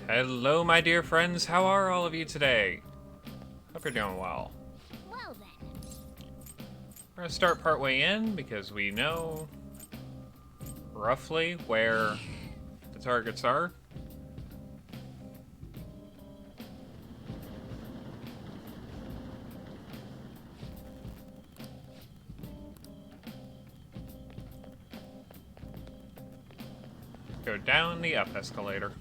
Hello, my dear friends. How are all of you today? Hope you're doing well. Well then. We're gonna start partway in because we know roughly where the targets are. Go down the up escalator.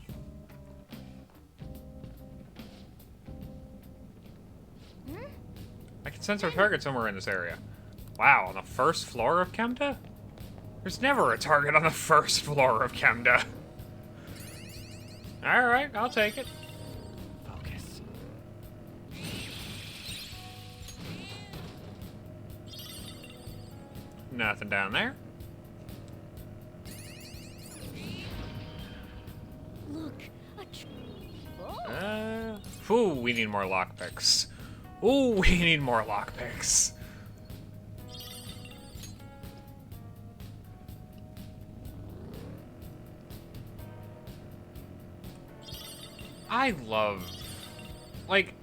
I can sense our target somewhere in this area. Wow, on the first floor of Chemda? There's never a target on the first floor of Chemda. Alright, I'll take it. Focus. Nothing down there. Look, oh. Ooh, we need more lockpicks. Ooh, we need more lockpicks. I love, like,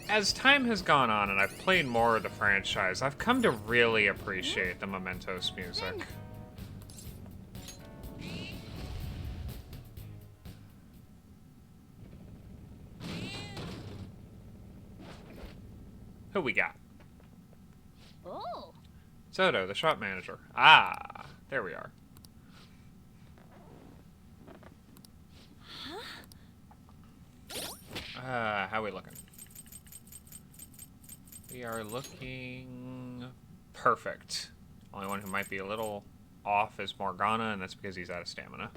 as time has gone on and I've played more of the franchise, I've come to really appreciate the Mementos music. Who we got? Oh. Soto, the shop manager. Ah, there we are. How are we looking? We are looking perfect. Only one who might be a little off is Morgana, and that's because he's out of stamina.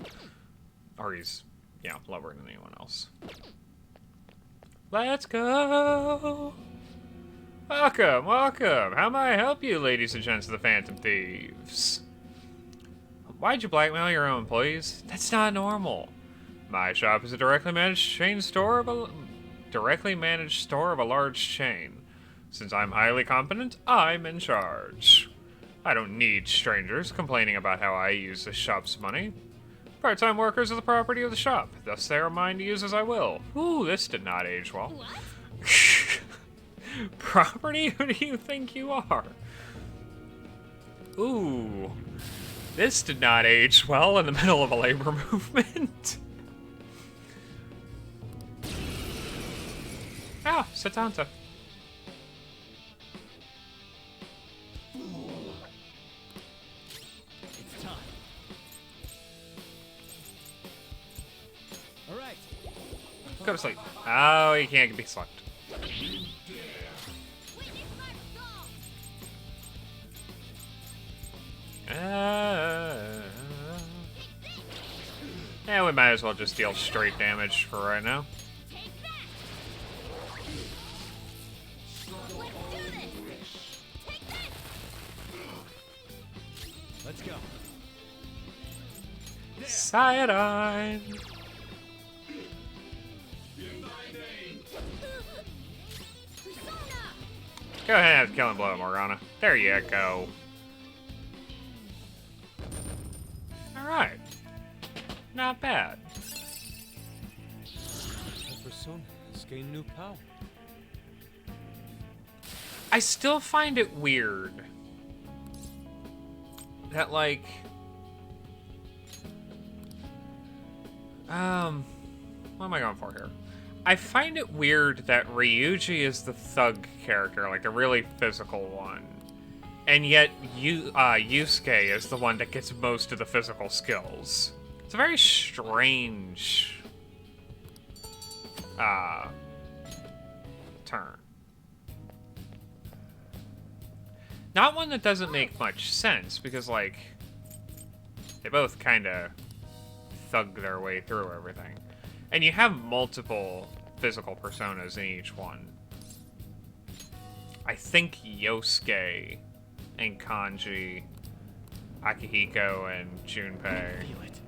Or he's, yeah, lower than anyone else. Let's go! Welcome, welcome! How may I help you, ladies and gents of the Phantom Thieves? Why'd you blackmail your own employees? That's not normal. My shop is a directly managed store of a large chain. Since I'm highly competent, I'm in charge. I don't need strangers complaining about how I use the shop's money. Part-time workers are the property of the shop, thus they are mine to use as I will. Ooh, this did not age well. What? Property? Who do you think you are? Ooh, this did not age well in the middle of a labor movement. Ah, Satanta. It's time. All right. Go to sleep. Oh, he can't be slept. Yeah, we might as well just deal straight damage for right now. Let's go. Cyanide. Go ahead, killing blow, Morgana. There you go. Alright. Not bad. That person has gained new power. I still find it weird that, like, what am I going for here? I find it weird that Ryuji is the thug character, like the really physical one, and yet Yusuke is the one that gets most of the physical skills. It's a very strange turn. Not one that doesn't make much sense, because, like, they both kind of thug their way through everything. And you have multiple physical personas in each one. I think Yosuke and Kanji, Akihiko and Junpei. Feel it.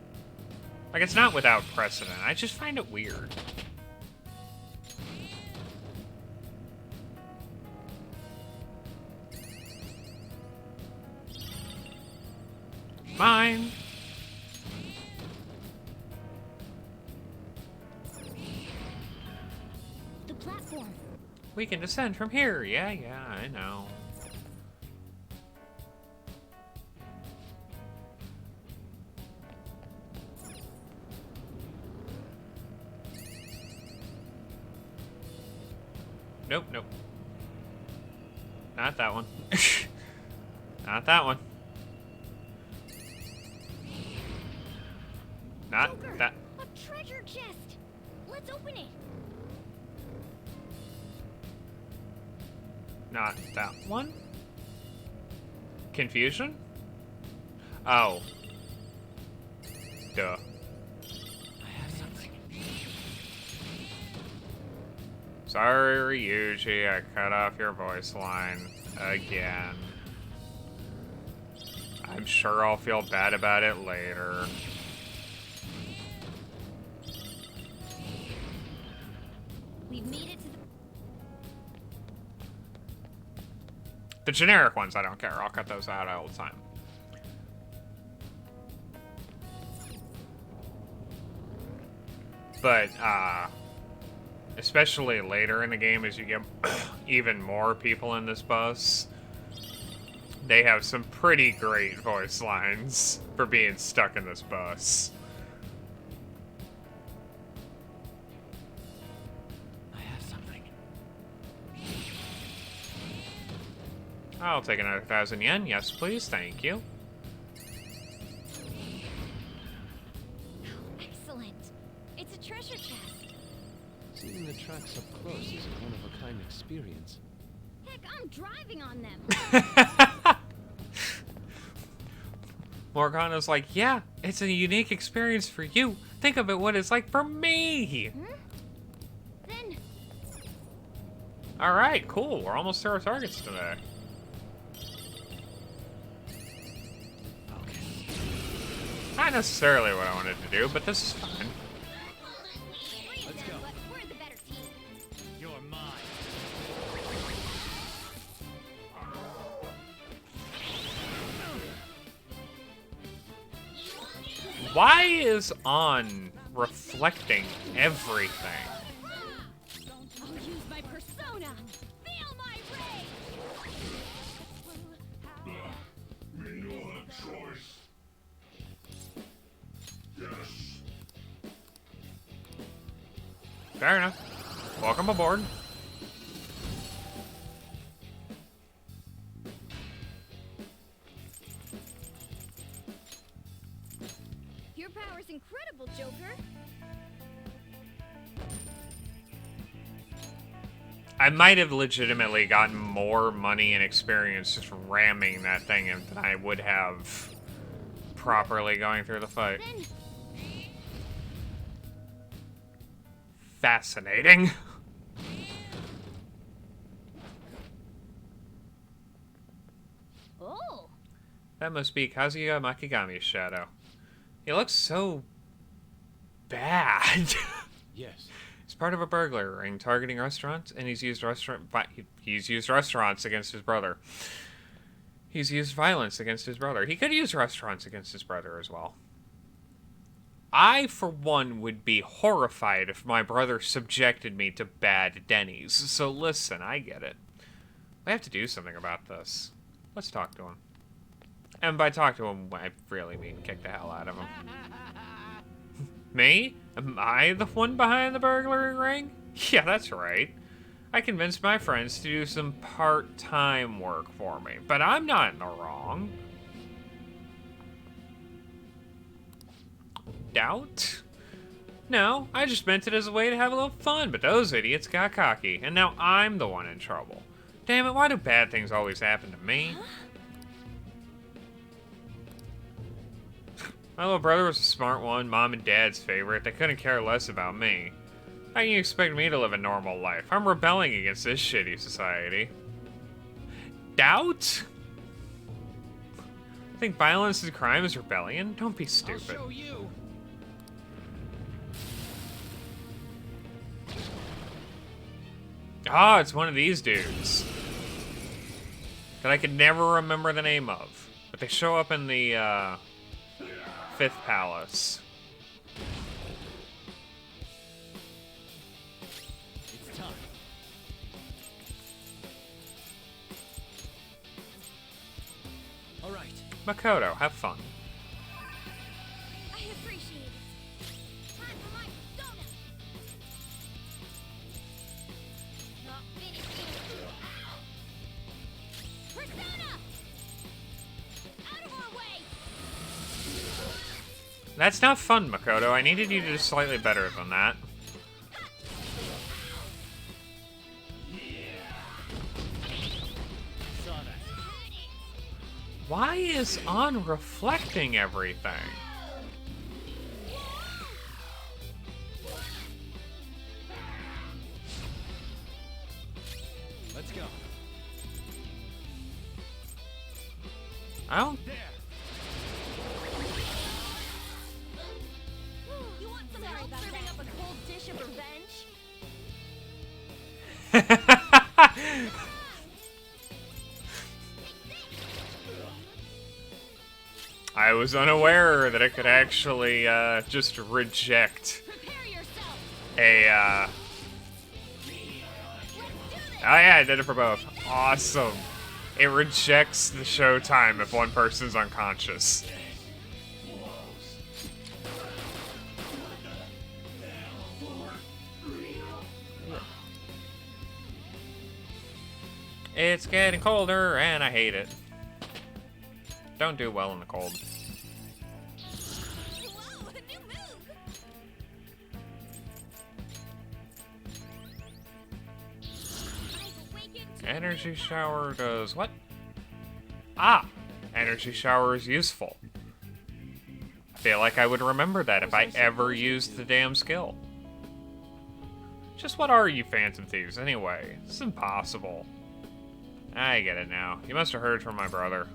Like, it's not without precedent. I just find it weird. Mine. platform. We can descend from here. Yeah, I know. Nope. Not that one. Not that one. Not Joker, that. a treasure chest. Let's open it. Not that one. Confusion? Oh. Duh. I have something. Sorry, Ryuji, I cut off your voice line again. I'm sure I'll feel bad about it later. We've made it to The generic ones, I don't care. I'll cut those out all the time. But, especially later in the game as you get even more people in this bus, they have some pretty great voice lines for being stuck in this bus. I have something. I'll take another 1,000 yen. Yes, please. Thank you. excellent. It's a treasure chest. Seeing the tracks up close is a one-of-a-kind experience. Heck, I'm driving on them. Morgana's like, yeah, it's a unique experience for you. Think of it what it's like for me. Then Alright, cool. We're almost to our targets today. Not necessarily what I wanted to do, but this is fun. Let's go. but we're the better team. You're mine. Why is On reflecting everything? I'll use my persona. Feel my rage. We no have choice. Yes. Fair enough. Welcome aboard. Your power's incredible, Joker. I might have legitimately gotten more money and experience just ramming that thing in than I would have properly going through the fight. Then Fascinating. oh, That must be Kazuya Makigami's shadow. He looks so bad. Yes. He's part of a burglar ring targeting restaurants, and he's used restaurants against his brother. He's used violence against his brother. He could use restaurants against his brother as well. I, for one, would be horrified if my brother subjected me to bad Denny's. So listen, I get it. We have to do something about this. Let's talk to him. And by talk to him, I really mean kick the hell out of him. Me? Am I the one behind the burglary ring? Yeah, that's right. I convinced my friends to do some part-time work for me, but I'm not in the wrong. Doubt? No, I just meant it as a way to have a little fun, but those idiots got cocky, and now I'm the one in trouble. Damn it, why do bad things always happen to me? My little brother was a smart one, mom and dad's favorite. They couldn't care less about me. How can you expect me to live a normal life? I'm rebelling against this shitty society. Doubt? Think violence and crime is rebellion? Don't be I'll stupid. show you. Ah, it's one of these dudes. That I could never remember the name of. But they show up in the, Fifth Palace. It's time. Makoto, have fun. I appreciate it. Time for my donut. Not finished yet. Persona! Out of our way! That's not fun, Makoto. I needed you to do slightly better than that. Why is On reflecting everything? Let's go. I don't... You want some help serving up a cold dish of revenge? I was unaware that it could actually just reject Prepare yourself! a Oh yeah, I did it for both. Awesome. It rejects the showtime if one person's unconscious. It's getting colder and I hate it. Don't do well in the cold. Whoa, a new move! I've awakened to Energy shower does what? Ah! Energy shower is useful. I feel like I would remember that if I ever used the damn skill. Just what are you Phantom Thieves anyway? It's impossible. I get it now. You must have heard from my brother.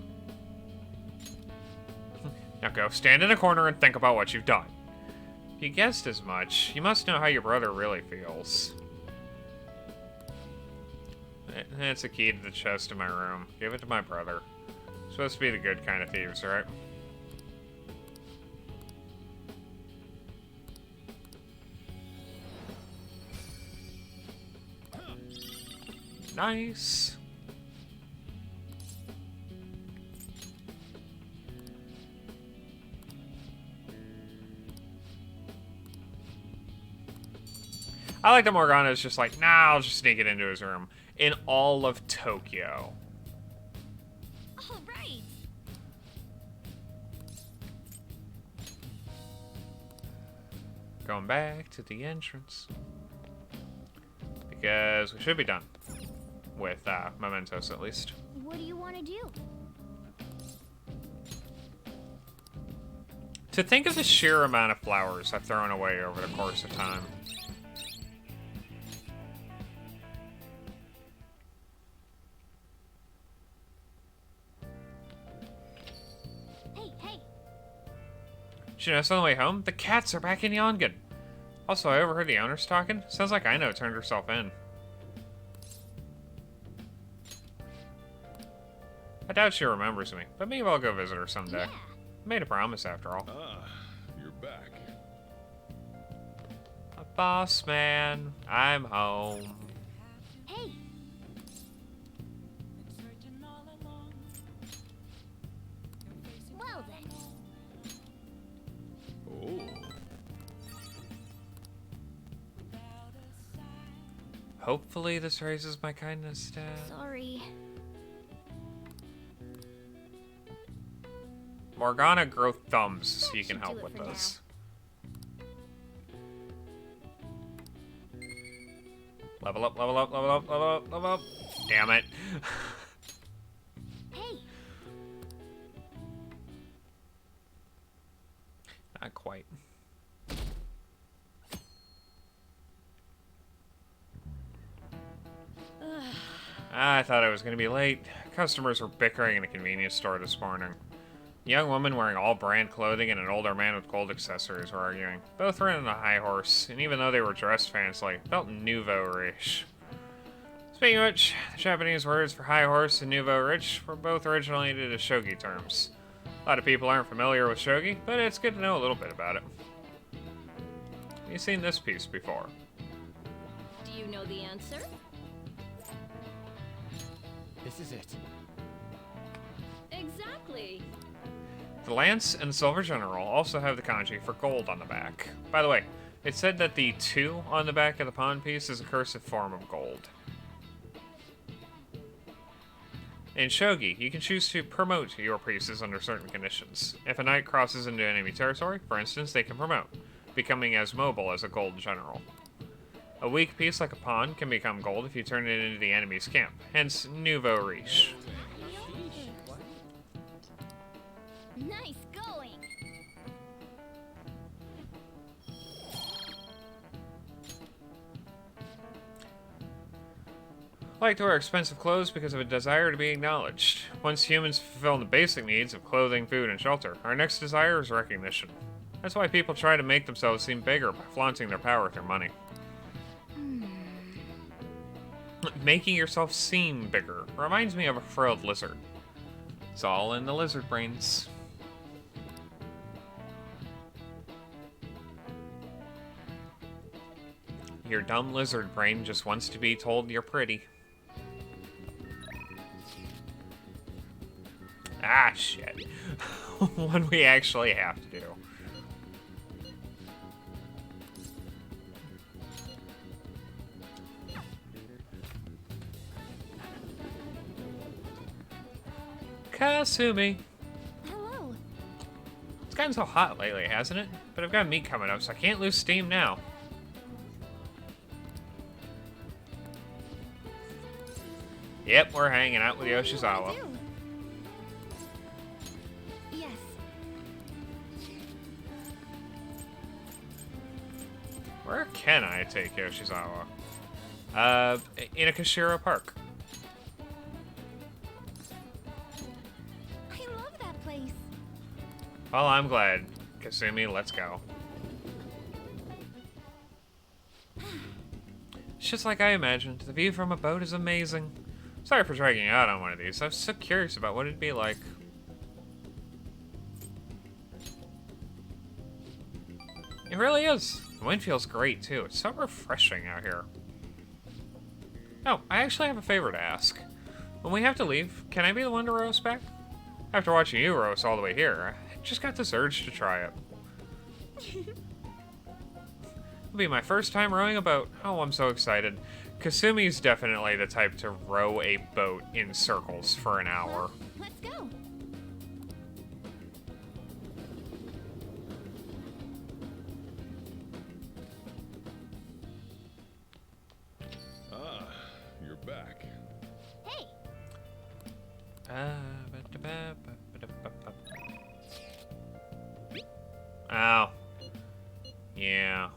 Now go stand in a corner and think about what you've done. If you guessed as much, you must know how your brother really feels. That's a key to the chest in my room. Give it to my brother. Supposed to be the good kind of thieves, right? Nice. I like that Morgana is just like, nah, I'll just sneak it into his room. In all of Tokyo. all right. Going back to the entrance. Because we should be done. With mementos, at least. What do you want to do? To think of the sheer amount of flowers I've thrown away over the course of time. Hey, hey! Did you notice on the way home? The cats are back in Yongen. Also, I overheard the owners talking. Sounds like Aino turned herself in. I doubt she remembers me, but maybe I'll go visit her someday. Yeah. I made a promise after all. Ah, you're back. Boss man, I'm home. Hey! Well then. Oh. Hopefully this raises my kindness stat. Sorry. Morgana, grow thumbs so you can Should do help it with for this. Level up, level up, level up, level up, level up. Damn it. Hey! Not quite. I thought I was going to be late. Customers were bickering in a convenience store this morning. A young woman wearing all brand clothing and an older man with gold accessories were arguing. Both were in a high horse, and even though they were dressed fancily, felt nouveau-riche. Speaking of which, the Japanese words for high horse and nouveau-riche were both originated as shogi terms. A lot of people aren't familiar with shogi, but it's good to know a little bit about it. You've seen this piece before. Do you know the answer? This is it. Exactly. The Lance and Silver General also have the kanji for gold on the back. By the way, it's said that the 2 on the back of the pawn piece is a cursive form of gold. In Shogi, you can choose to promote your pieces under certain conditions. If a knight crosses into enemy territory, for instance, they can promote, becoming as mobile as a gold general. A weak piece like a pawn can become gold if you turn it into the enemy's camp, hence nouveau riche. Nice going. Like to wear expensive clothes because of a desire to be acknowledged. Once humans fulfill the basic needs of clothing, food, and shelter, our next desire is recognition. That's why people try to make themselves seem bigger by flaunting their power with their money. Making yourself seem bigger reminds me of a frilled lizard. It's all in the lizard brains. Your dumb lizard brain just wants to be told you're pretty. Ah, shit. One we actually have to do. Kasumi. Hello. It's gotten so hot lately, hasn't it? But I've got meat coming up, so I can't lose steam now. Yep, we're hanging out with What do you Yoshizawa. wanna do? Yes. Where can I take Yoshizawa? In Akashira Park. I love that place. Well, I'm glad. Kasumi, let's go. It's just like I imagined. The view from a boat is amazing. Sorry for dragging you out on one of these. I was so curious about what it'd be like. It really is. The wind feels great, too. It's so refreshing out here. Oh, I actually have a favor to ask. When we have to leave, can I be the one to row us back? After watching you row us all the way here, I just got this urge to try it. It'll be my first time rowing a boat. Oh, I'm so excited. Kasumi's definitely the type to row a boat in circles for an hour. Let's go. Ah, you're back. Hey. Oh. Yeah.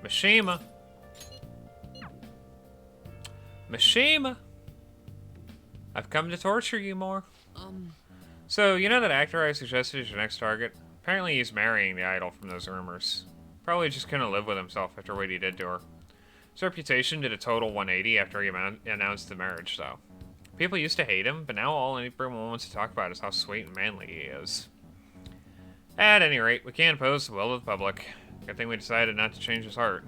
Mishima. Mishima. I've come to torture you more. So, you know that actor I suggested as your next target? Apparently he's marrying the idol from those rumors. Probably just couldn't live with himself after what he did to her. His reputation did a total 180 after he announced the marriage, though. People used to hate him, but now all anyone wants to talk about is how sweet and manly he is. At any rate, we can't oppose the will of the public. Good thing we decided not to change his heart.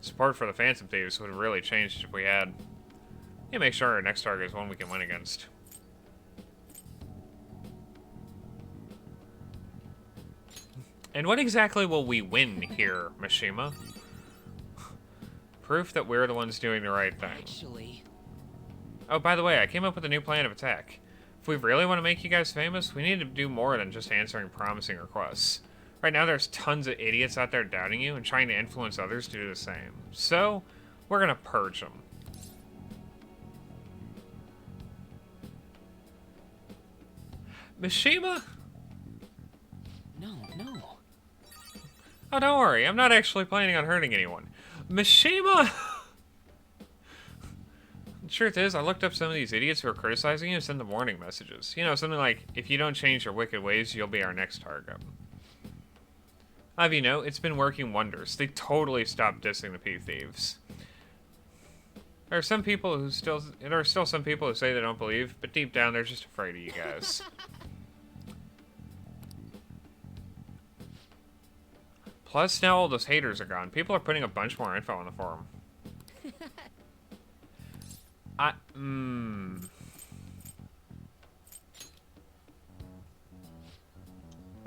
Support for the Phantom Thieves would have really changed if we had. Yeah, make sure our next target is one we can win against. And what exactly will we win here, Mishima? Proof that we're the ones doing the right thing. Actually, Oh, by the way, I came up with a new plan of attack. If we really want to make you guys famous, we need to do more than just answering promising requests. Right now, there's tons of idiots out there doubting you and trying to influence others to do the same. So, we're gonna purge them. Mishima? no. Oh, don't worry. I'm not actually planning on hurting anyone. Mishima! The truth is, I looked up some of these idiots who are criticizing you and sent them warning messages. You know, something like, if you don't change your wicked ways, you'll be our next target. I'll have you know, it's been working wonders. They totally stopped dissing the Pea Thieves. There are some people who there are still some people who say they don't believe, but deep down they're just afraid of you guys. Plus, now all those haters are gone. People are putting a bunch more info on the forum.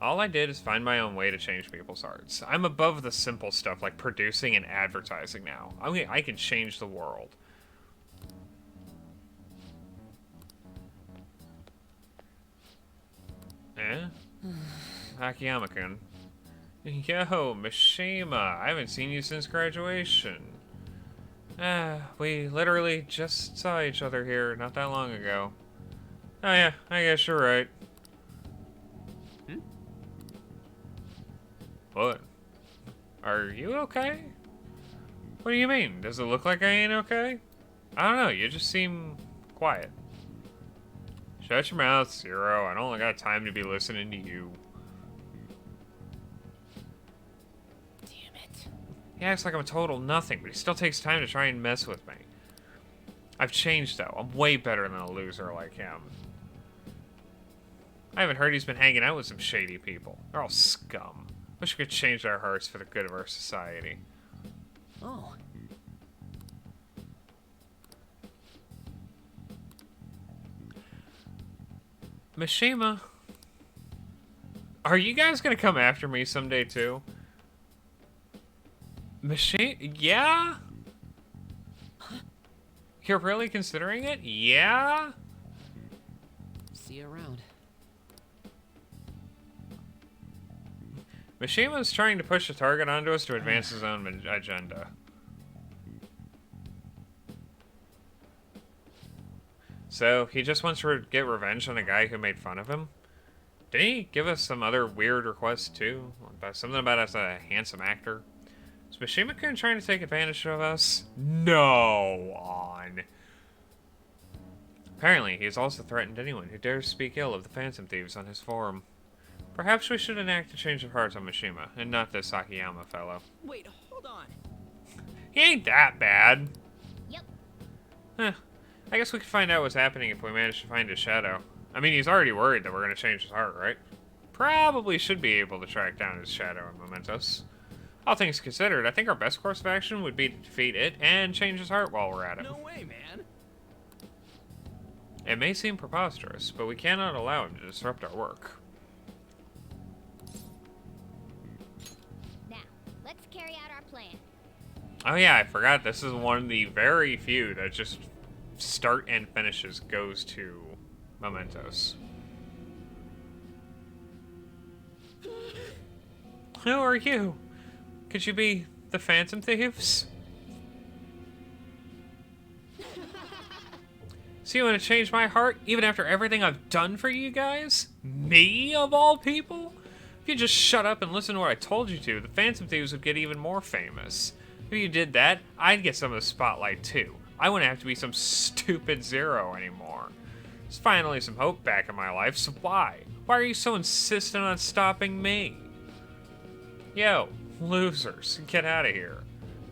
All I did is find my own way to change people's hearts. I'm above the simple stuff like producing and advertising now. I can change the world. Eh? Akiyama-kun. Yo, Mishima, I haven't seen you since graduation. We literally just saw each other here not that long ago. Oh yeah, I guess you're right. What? Are you okay? What do you mean? Does it look like I ain't okay? I don't know, you just seem quiet. Shut your mouth, Zero. I don't got time to be listening to you. Damn it. He acts like I'm a total nothing, but he still takes time to try and mess with me. I've changed, though. I'm way better than a loser like him. I haven't heard he's been hanging out with some shady people. They're all scum. Wish we could change our hearts for the good of our society. Oh. Mishima, are you guys gonna come after me someday too? Mishima, yeah? You're really considering it? Yeah? See you around. Mishima's trying to push a target onto us to advance his own agenda. So, he just wants to get revenge on a guy who made fun of him? Did he give us some other weird requests, too? Something about us a handsome actor? Is Mishima-kun trying to take advantage of us? No, on. Apparently, he has also threatened anyone who dares speak ill of the Phantom Thieves on his forum. Perhaps we should enact a change of heart on Mishima, and not this Akiyama fellow. Wait, hold on. He ain't that bad. Yep. Huh. I guess we could find out what's happening if we manage to find his shadow. I mean, he's already worried that we're going to change his heart, right? Probably should be able to track down his shadow in Mementos. All things considered, I think our best course of action would be to defeat it and change his heart while we're at it. No way, man. It may seem preposterous, but we cannot allow him to disrupt our work. Now, let's carry out our plan. Oh yeah, I forgot this is one of the very few that just start and finishes goes to Mementos. Who are you? Could you be the Phantom Thieves? So you want to change my heart even after everything I've done for you guys? Me, of all people? If you just shut up and listen to what I told you to, the Phantom Thieves would get even more famous. If you did that, I'd get some of the spotlight too. I wouldn't have to be some stupid Zero anymore. There's finally some hope back in my life, so why? Why are you so insistent on stopping me? Yo, losers, get out of here.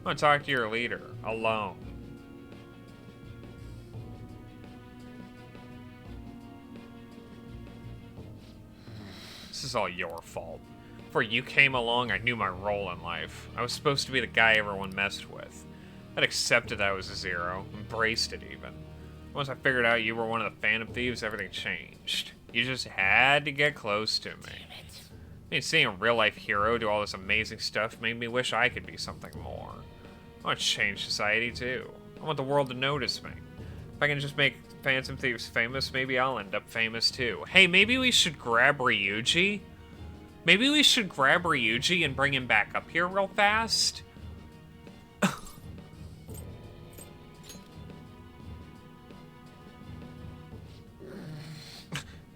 I want to talk to your leader, alone. This is all your fault. Before you came along, I knew my role in life. I was supposed to be the guy everyone messed with. I'd accepted that I was a Zero, embraced it even. Once I figured out you were one of the Phantom Thieves, everything changed. You just had to get close to me. I mean, seeing a real-life hero do all this amazing stuff made me wish I could be something more. I want to change society, too. I want the world to notice me. If I can just make Phantom Thieves famous, maybe I'll end up famous, too. Hey, maybe we should grab Ryuji? Maybe we should grab Ryuji and bring him back up here real fast?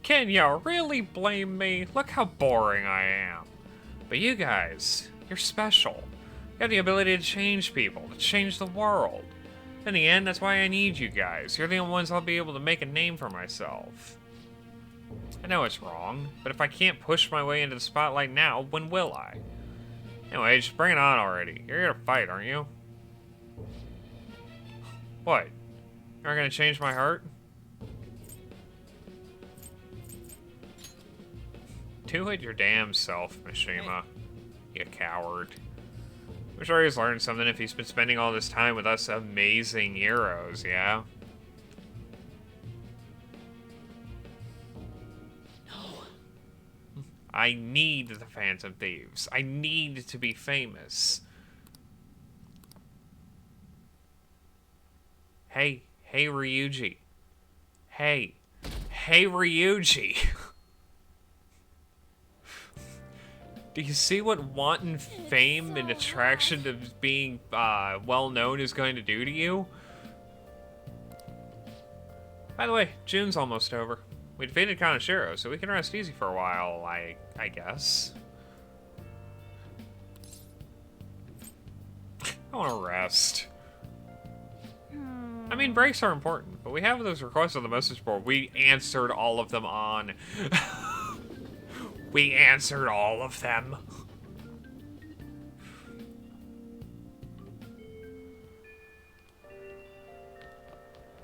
Can you really blame me? Look how boring I am. But you guys, you're special. You have the ability to change people, to change the world. In the end, that's why I need you guys. You're the only ones I'll be able to make a name for myself. I know it's wrong, but if I can't push my way into the spotlight now, when will I? Anyway, just bring it on already. You're here to fight, aren't you? What? You're gonna change my heart? Do it your damn self, Mishima. You coward. I'm sure he's learned something if he's been spending all this time with us amazing heroes, yeah? I need the Phantom Thieves. I need to be famous. Hey, hey Ryuji. Hey, hey Ryuji. Do you see what wanton fame and attraction of being well known is going to do to you? By the way, June's almost over. We defeated Kaneshiro, so we can rest easy for a while, I guess. I want to rest. I mean, breaks are important, but we have those requests on the message board. We answered all of them on. We answered all of them.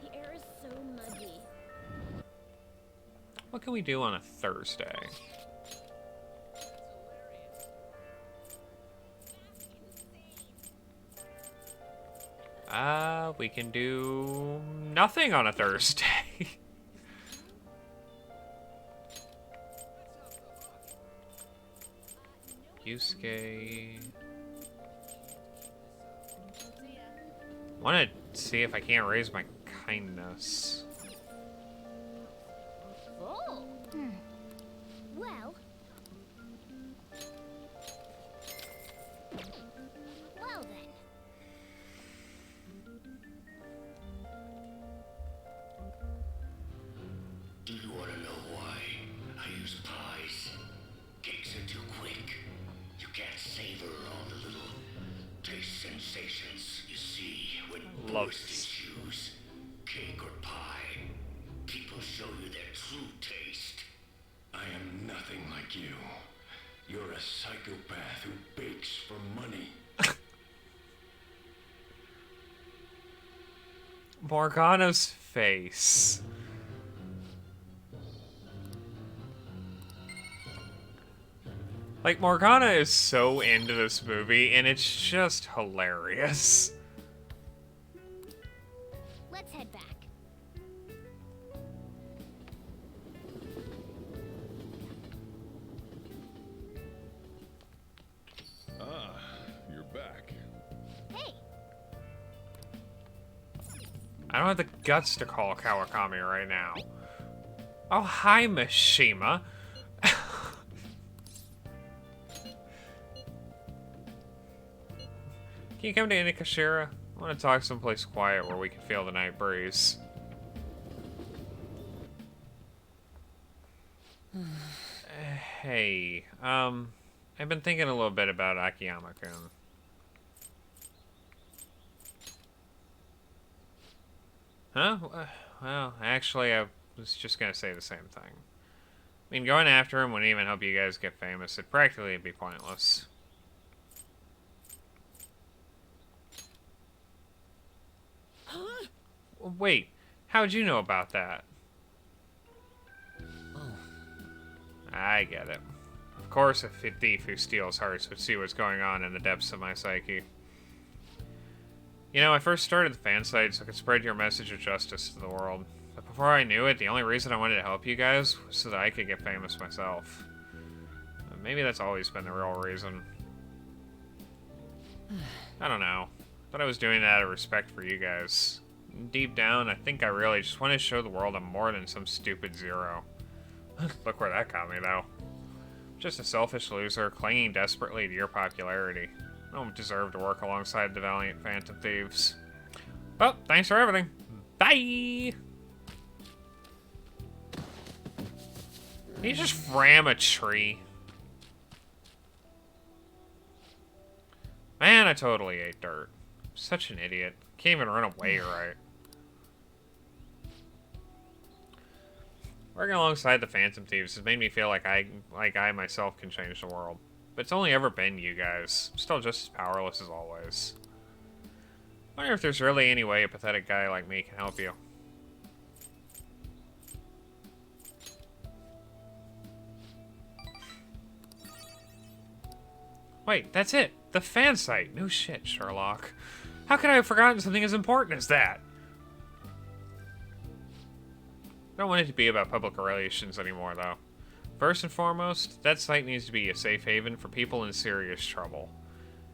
The air is so muggy. What can we do on a Thursday? We can do nothing on a Thursday. Yusuke. Want to see if I can't raise my kindness. Oh. Well. Well then. Do you want to know why I use pies? Cakes are too quick. You can't savor all the little taste sensations you see when Love boys choose cake or pie. People show you their true taste. I am nothing like you. You're a psychopath who bakes for money. Morgana's face. Like, Morgana is so into this movie, and it's just hilarious. Let's head back. Ah, you're back. Hey. I don't have the guts to call Kawakami right now. Oh, hi, Mishima. Can you come to Inukashira? I want to talk someplace quiet where we can feel the night breeze. Hey, I've been thinking a little bit about Akiyama-kun. Huh? Well, actually, I was just gonna say the same thing. I mean, going after him wouldn't even help you guys get famous. It'd practically be pointless. Wait, how'd you know about that? Oh, I get it. Of course, a thief who steals hearts would see what's going on in the depths of my psyche. You know, I first started the fan site so I could spread your message of justice to the world. But before I knew it, the only reason I wanted to help you guys was so that I could get famous myself. Maybe that's always been the real reason. I don't know. Thought I was doing that out of respect for you guys. Deep down, I think I really just want to show the world I'm more than some stupid zero. Look where that got me, though. Just a selfish loser clinging desperately to your popularity. I don't deserve to work alongside the valiant Phantom Thieves. Well, thanks for everything. Bye! Can you just ram a tree? Man, I totally ate dirt. Such an idiot. Can't even run away right. Working alongside the Phantom Thieves has made me feel like I myself can change the world. But it's only ever been you guys. I'm still just as powerless as always. I wonder if there's really any way a pathetic guy like me can help you. Wait, that's it. The fan site. No shit, Sherlock. How could I have forgotten something as important as that? I don't want it to be about public relations anymore, though. First and foremost, that site needs to be a safe haven for people in serious trouble.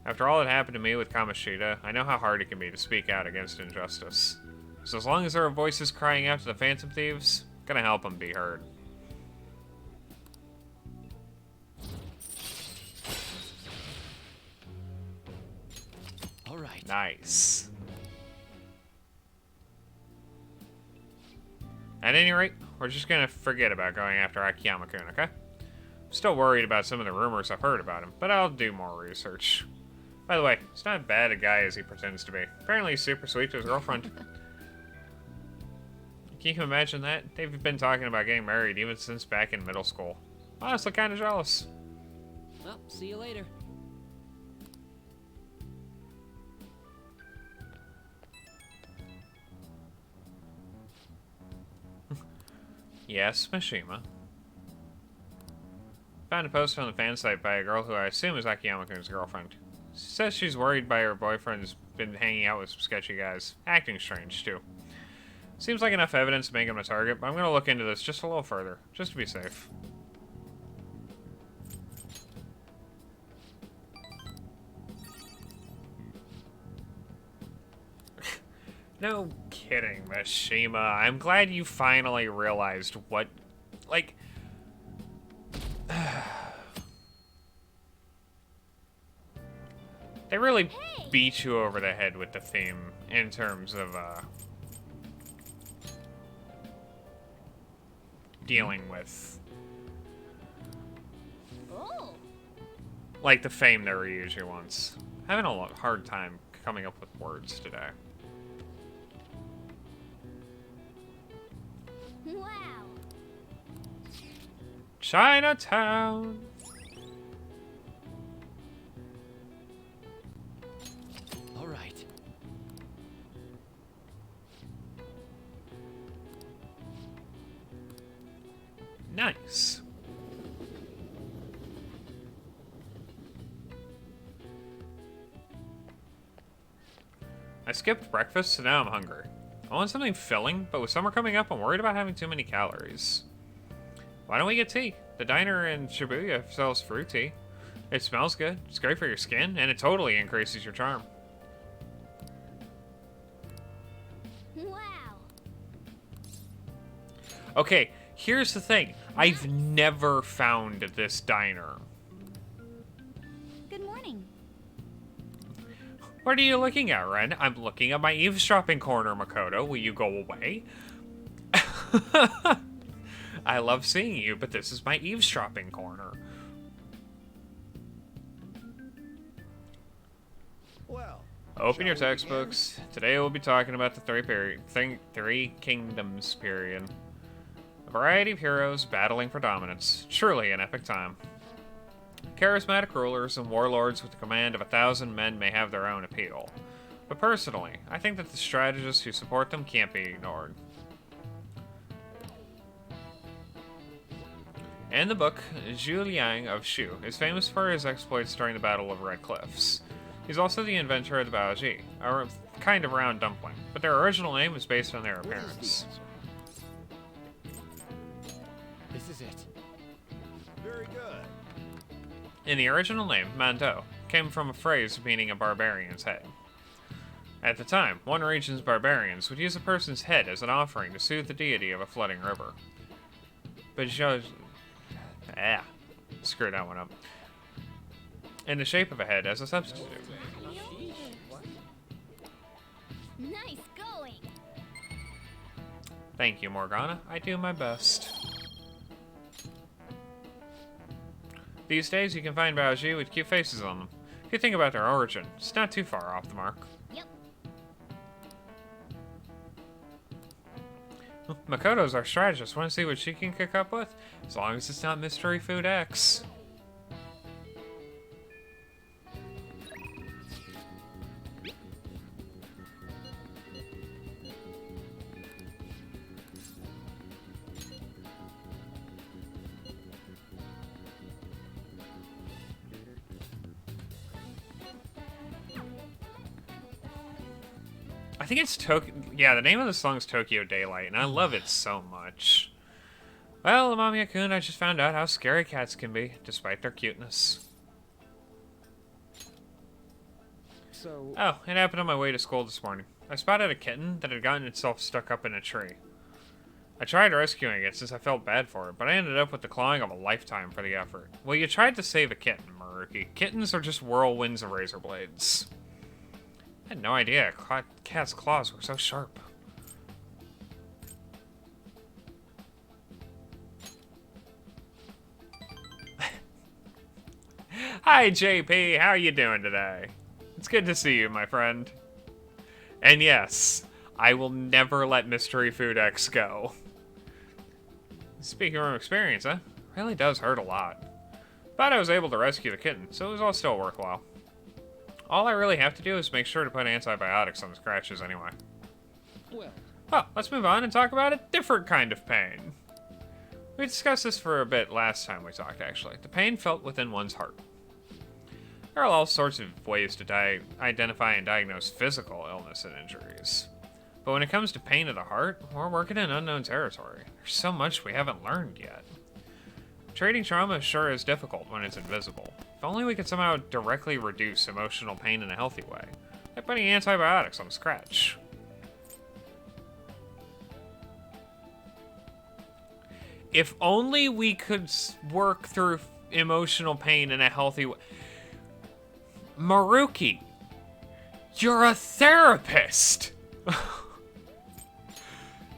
After all that happened to me with Kamoshida, I know how hard it can be to speak out against injustice. So as long as there are voices crying out to the Phantom Thieves, gonna help them be heard. All right. Nice. At any rate, we're just gonna forget about going after Akiyama-kun, okay? I'm still worried about some of the rumors I've heard about him, but I'll do more research. By the way, he's not as bad a guy as he pretends to be. Apparently he's super sweet to his girlfriend. Can you imagine that? They've been talking about getting married even since back in middle school. Honestly, kinda jealous. Well, see you later. Yes, Mishima. Found a post on the fan site by a girl who I assume is Akiyama-kun's girlfriend. She says she's worried by her boyfriend's been hanging out with some sketchy guys. Acting strange, too. Seems like enough evidence to make him a target, but I'm gonna look into this just a little further, just to be safe. No kidding, Mishima. I'm glad you finally realized what... Like... They really beat you over the head with the theme in terms of, dealing with... Oh. Like the fame that Ryuji wants. Having a hard time coming up with words today. Wow. Chinatown! All right. Nice. I skipped breakfast, so now I'm hungry. I want something filling, but with summer coming up, I'm worried about having too many calories. Why don't we get tea? The diner in Shibuya sells fruit tea. It smells good, it's great for your skin, and it totally increases your charm. Wow. Okay, here's the thing. I've never found this diner. Good morning. What are you looking at, Ren? I'm looking at my eavesdropping corner, Makoto. Will you go away? I love seeing you, but this is my eavesdropping corner. Well, Open your shall we textbooks. Today we'll be talking about the Three Kingdoms period. A variety of heroes battling for dominance. Truly an epic time. Charismatic rulers and warlords with the command of 1,000 men may have their own appeal. But personally, I think that the strategists who support them can't be ignored. In the book, Zhu Liang of Shu is famous for his exploits during the Battle of Red Cliffs. He's also the inventor of the Baoji, a kind of round dumpling, but their original name is based on their What is the appearance. answer? This is it. Very good. In the original name, Mando came from a phrase meaning a barbarian's head. At the time, one region's barbarians would use a person's head as an offering to soothe the deity of a flooding river. But screw that one up. In the shape of a head as a substitute. Nice going. Thank you, Morgana. I do my best. These days, you can find Baoji with cute faces on them. If you think about their origin, it's not too far off the mark. Yep. Makoto's our strategist. Want to see what she can kick up with? As long as it's not Mystery Food X. I think it's Tokyo. Yeah, the name of the song is Tokyo Daylight, and I love it so much. Well, Amamiya-kun, I just found out how scary cats can be, despite their cuteness. So, Oh, it happened on my way to school this morning. I spotted a kitten that had gotten itself stuck up in a tree. I tried rescuing it since I felt bad for it, but I ended up with the clawing of a lifetime for the effort. Well, you tried to save a kitten, Maruki. Kittens are just whirlwinds of razor blades. I had no idea a cat's claws were so sharp. Hi, JP. How you doing today? It's good to see you, my friend. And yes, I will never let Mystery Food X go. Speaking from experience, huh? Really does hurt a lot. But I was able to rescue the kitten, so it was all still worthwhile. All I really have to do is make sure to put antibiotics on the scratches anyway. Well, let's move on and talk about a different kind of pain. We discussed this for a bit last time we talked, actually. The pain felt within one's heart. There are all sorts of ways to identify and diagnose physical illness and injuries. But when it comes to pain of the heart, we're working in unknown territory. There's so much we haven't learned yet. Treating trauma sure is difficult when it's invisible. If only we could somehow directly reduce emotional pain in a healthy way, like putting antibiotics on a scratch. If only we could work through emotional pain in a healthy way. Maruki, you're a therapist!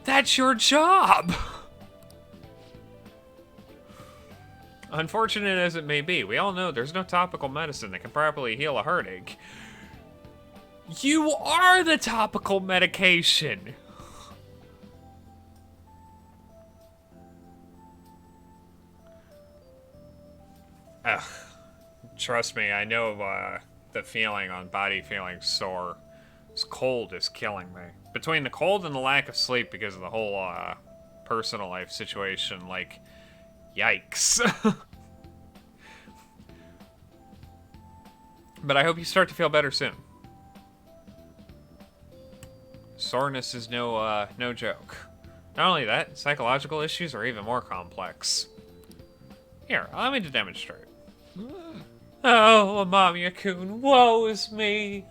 That's your job! Unfortunate as it may be, we all know there's no topical medicine that can properly heal a heartache. You are the topical medication! Ugh. Trust me, I know the feeling on body feeling sore. This cold is killing me. Between the cold and the lack of sleep because of the whole personal life situation, like, yikes. But I hope you start to feel better soon. Soreness is no joke. Not only that, psychological issues are even more complex. Here, allow me to demonstrate. Oh, Amamiya-kun, woe is me.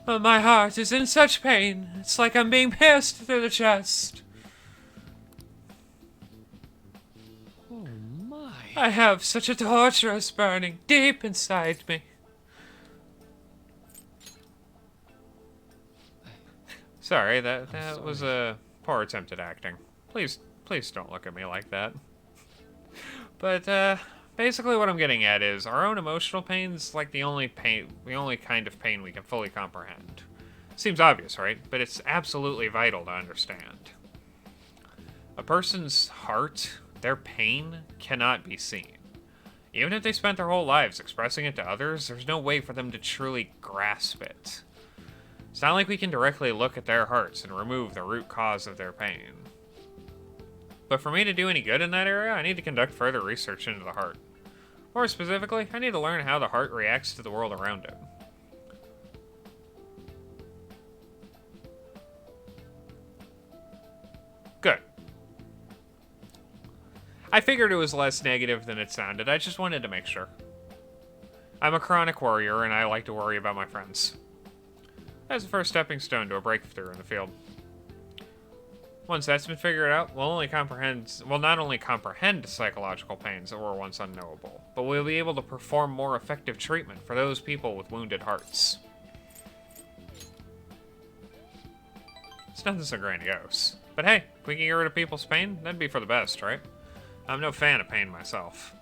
My heart is in such pain. It's like I'm being pierced through the chest. oh my. I have such a torturous burning deep inside me. Sorry, that was a poor attempt at acting. Please don't look at me like that. But, basically what I'm getting at is, our own emotional pain's like the only kind of pain we can fully comprehend. Seems obvious, right? But it's absolutely vital to understand. A person's heart, their pain, cannot be seen. Even if they spent their whole lives expressing it to others, there's no way for them to truly grasp it. It's not like we can directly look at their hearts and remove the root cause of their pain. But for me to do any good in that area, I need to conduct further research into the heart. More specifically, I need to learn how the heart reacts to the world around it. Good. I figured it was less negative than it sounded. I just wanted to make sure. I'm a chronic worrier, and I like to worry about my friends. That's the first stepping stone to a breakthrough in the field. Once that's been figured out, we'll not only comprehend psychological pains that were once unknowable, but we'll be able to perform more effective treatment for those people with wounded hearts. It's nothing so grandiose. But hey, if we can get rid of people's pain, that'd be for the best, right? I'm no fan of pain myself.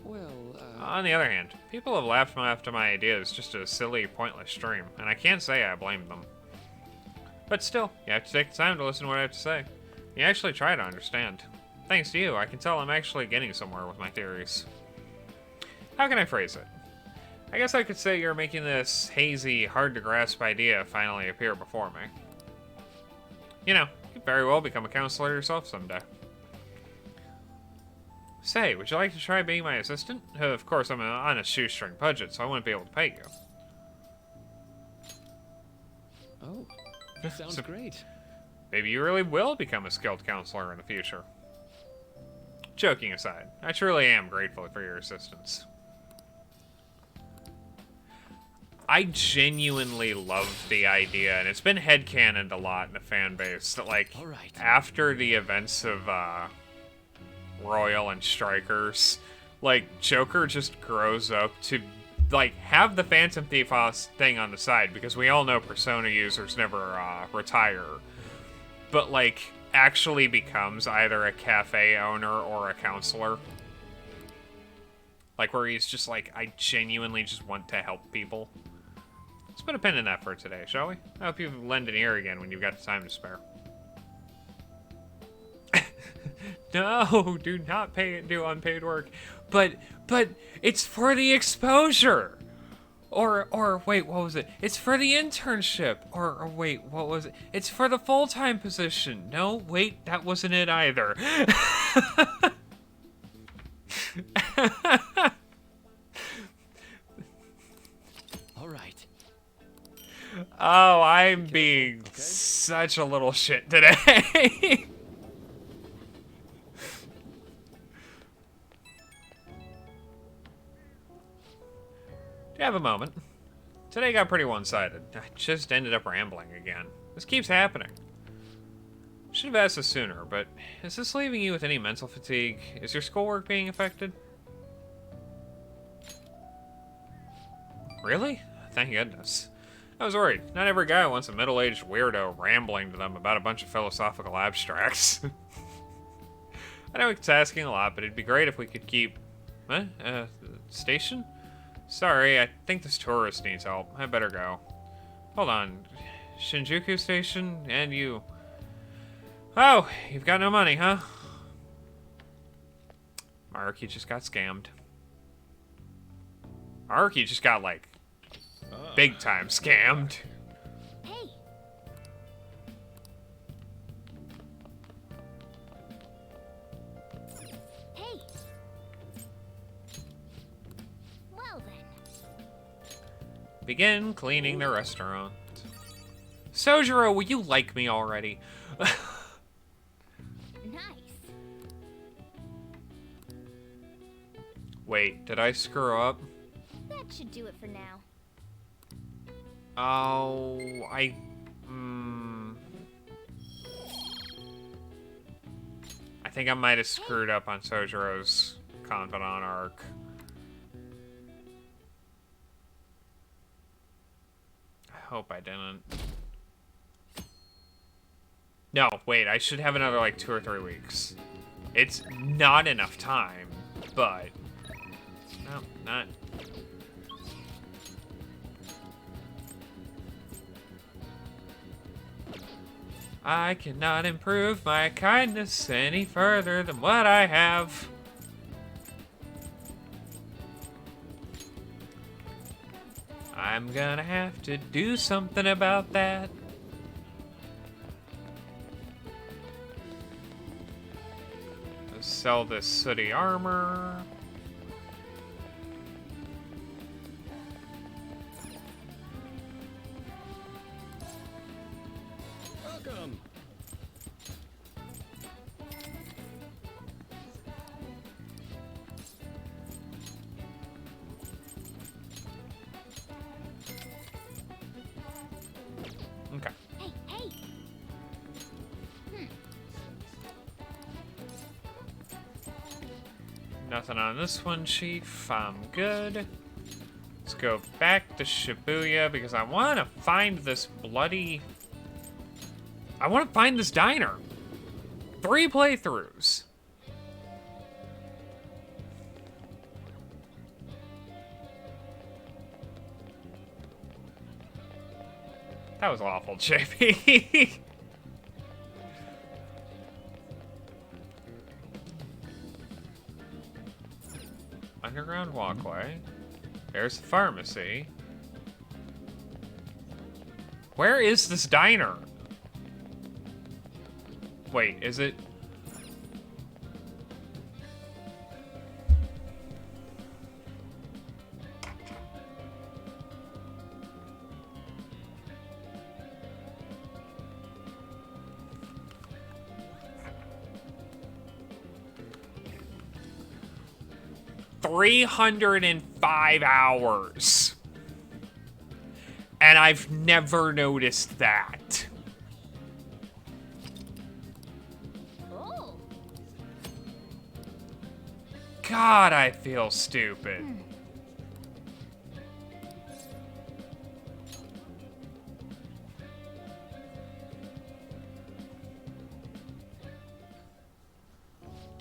Well, On the other hand, people have laughed after my ideas just a silly, pointless dream, and I can't say I blame them. But still, you have to take the time to listen to what I have to say. You actually try to understand. Thanks to you, I can tell I'm actually getting somewhere with my theories. How can I phrase it? I guess I could say you're making this hazy, hard-to-grasp idea finally appear before me. You know, you could very well become a counselor yourself someday. Say, would you like to try being my assistant? Of course, I'm on a shoestring budget, so I wouldn't be able to pay you. oh, sounds great. Maybe you really will become a skilled counselor in the future. Joking aside, I truly am grateful for your assistance. I genuinely love the idea, and it's been headcanoned a lot in the fan base, that, like, All right. after the events of, Royal and Strikers, like, Joker just grows up to, like, have the Phantom Thief thing on the side, because we all know Persona users never, retire. But, like, actually becomes either a cafe owner or a counselor. Like, where he's just like, I genuinely just want to help people. Let's put a pin in that for today, shall we? I hope you lend an ear again when you've got the time to spare. No, do not do unpaid work. But it's for the exposure. Or wait, what was it? It's for the internship. Or wait, what was it? It's for the full-time position. No, wait, that wasn't it either. All right. Oh, I'm being such a little shit today. Do you have a moment? Today got pretty one-sided. I just ended up rambling again. This keeps happening. Should have asked this sooner, but is this leaving you with any mental fatigue? Is your schoolwork being affected? Really? Thank goodness. I was worried. Not every guy wants a middle-aged weirdo rambling to them about a bunch of philosophical abstracts. I know it's asking a lot, but it'd be great if we could keep... What? Station? Sorry, I think this tourist needs help. I better go. Hold on. Shinjuku Station? And you... Oh, you've got no money, huh? Mark, you just got scammed. Mark, you just got, like, big time scammed. Hey. Hey. Well then. Begin cleaning the restaurant. Sojiro, will you like me already? Nice. Wait, did I screw up? That should do it for now. Oh, I think I might have screwed up on Sojiro's confidant arc. I hope I didn't. No, wait, I should have another, like, 2 or 3 weeks. It's not enough time, but... No, not... I cannot improve my kindness any further than what I have. I'm gonna have to do something about that. Let's sell this sooty armor. Welcome. Okay. Hey, hey. Nothing on this one, Chief. I'm good. Let's go back to Shibuya because I want to find this bloody... I want to find this diner. 3 playthroughs. That was awful, JP. Underground walkway. There's the pharmacy. Where is this diner? Wait, is it? 305 hours. And I've never noticed that. Oh. God, I feel stupid.